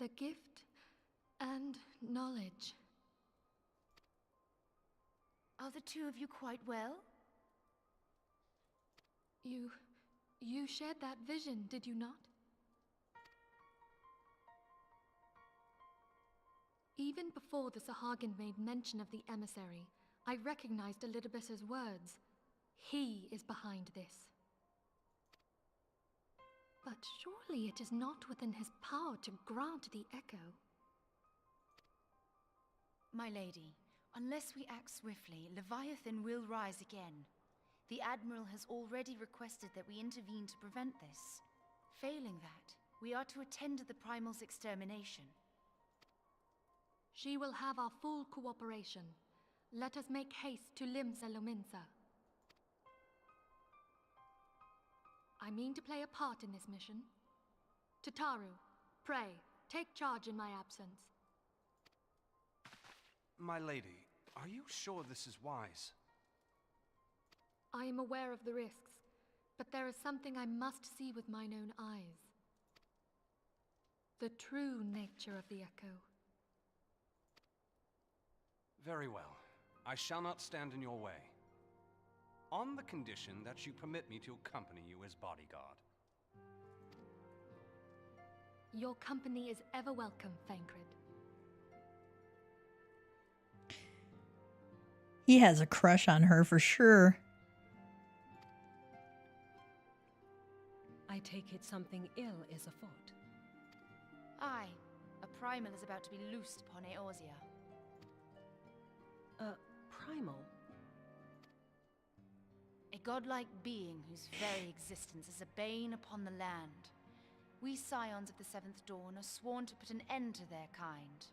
The gift and knowledge. Are the two of you quite well? You shared that vision, did you not? Even before the Sahagin made mention of the emissary, I recognized Elidibus's words. He is behind this. But surely it is not within his power to grant the echo. My lady, unless we act swiftly, Leviathan will rise again. The Admiral has already requested that we intervene to prevent this. Failing that, we are to attend to the Primal's extermination. She will have our full cooperation. Let us make haste to Limsa Lominsa. I mean to play a part in this mission. Tataru, pray, take charge in my absence. My lady, are you sure this is wise? I am aware of the risks, but there is something I must see with mine own eyes. The true nature of the echo. Very well. I shall not stand in your way. On the condition that you permit me to accompany you as bodyguard. Your company is ever welcome, Thancred. He has a crush on her for sure. I take it something ill is afoot. Aye, a Primal is about to be loosed upon Eorzea. Primal? A godlike being whose very existence is a bane upon the land. We scions of the Seventh Dawn are sworn to put an end to their kind.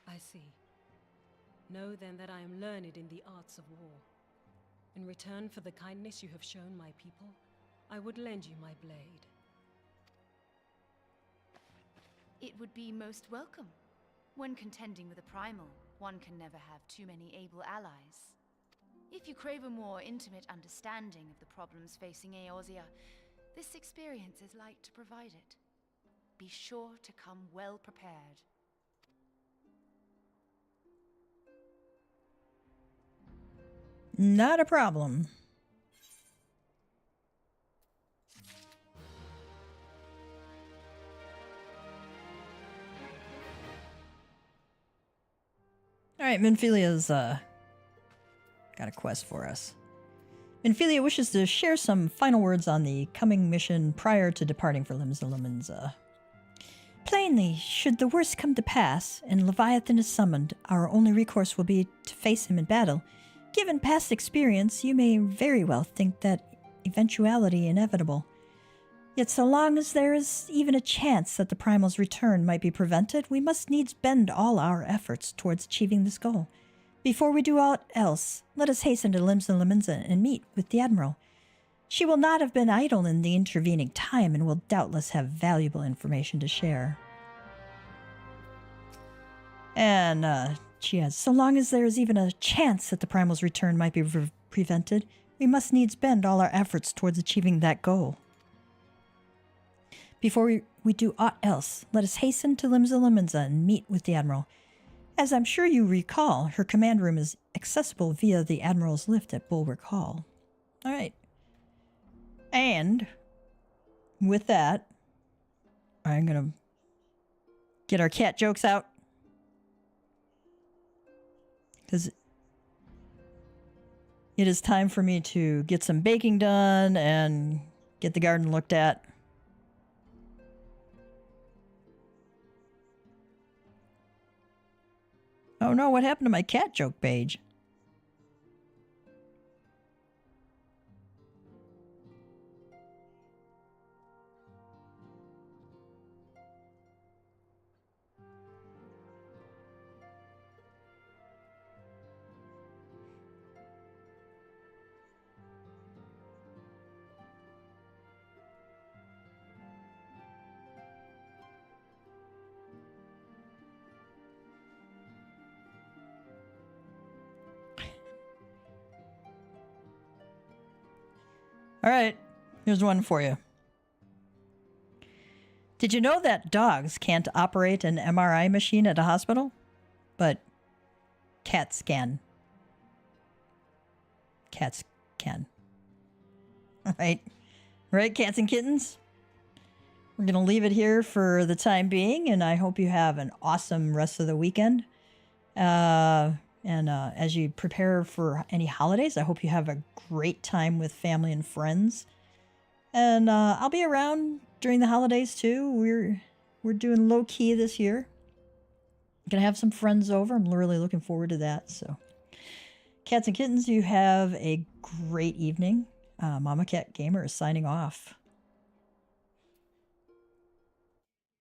I see. Know then that I am learned in the arts of war. In return for the kindness you have shown my people, I would lend you my blade. It would be most welcome. When contending with a Primal, one can never have too many able allies. If you crave a more intimate understanding of the problems facing Eorzea, this experience is like to provide it. Be sure to come well prepared. Not a problem. All right, Minfilia's got a quest for us. Minfilia wishes to share some final words on the coming mission prior to departing for Limsa Lominsa. Plainly, should the worst come to pass, and Leviathan is summoned, our only recourse will be to face him in battle. Given past experience, you may very well think that eventuality inevitable. Yet so long as there is even a chance that the Primal's return might be prevented, we must needs bend all our efforts towards achieving this goal. Before we do aught else, let us hasten to Limsa Lominsa and meet with the Admiral. She will not have been idle in the intervening time and will doubtless have valuable information to share. And, she adds, so long as there is even a chance that the Primal's return might be prevented, we must needs bend all our efforts towards achieving that goal. Before we do aught else, let us hasten to Limsa Lominsa and meet with the Admiral. As I'm sure you recall, her command room is accessible via the Admiral's lift at Bulwark Hall. All right. And with that, I'm going to get our cat jokes out. Because it is time for me to get some baking done and get the garden looked at. Oh no, what happened to my cat joke page? All right, here's one for you. Did you know that dogs can't operate an MRI machine at a hospital? But cats can. Cats can. All right. Right, cats and kittens? We're going to leave it here for the time being, and I hope you have an awesome rest of the weekend. As you prepare for any holidays, I hope you have a great time with family and friends. And I'll be around during the holidays too. We're doing low key this year. Gonna have some friends over. I'm really looking forward to that. So, cats and kittens, you have a great evening. Mama Cat Gamer is signing off.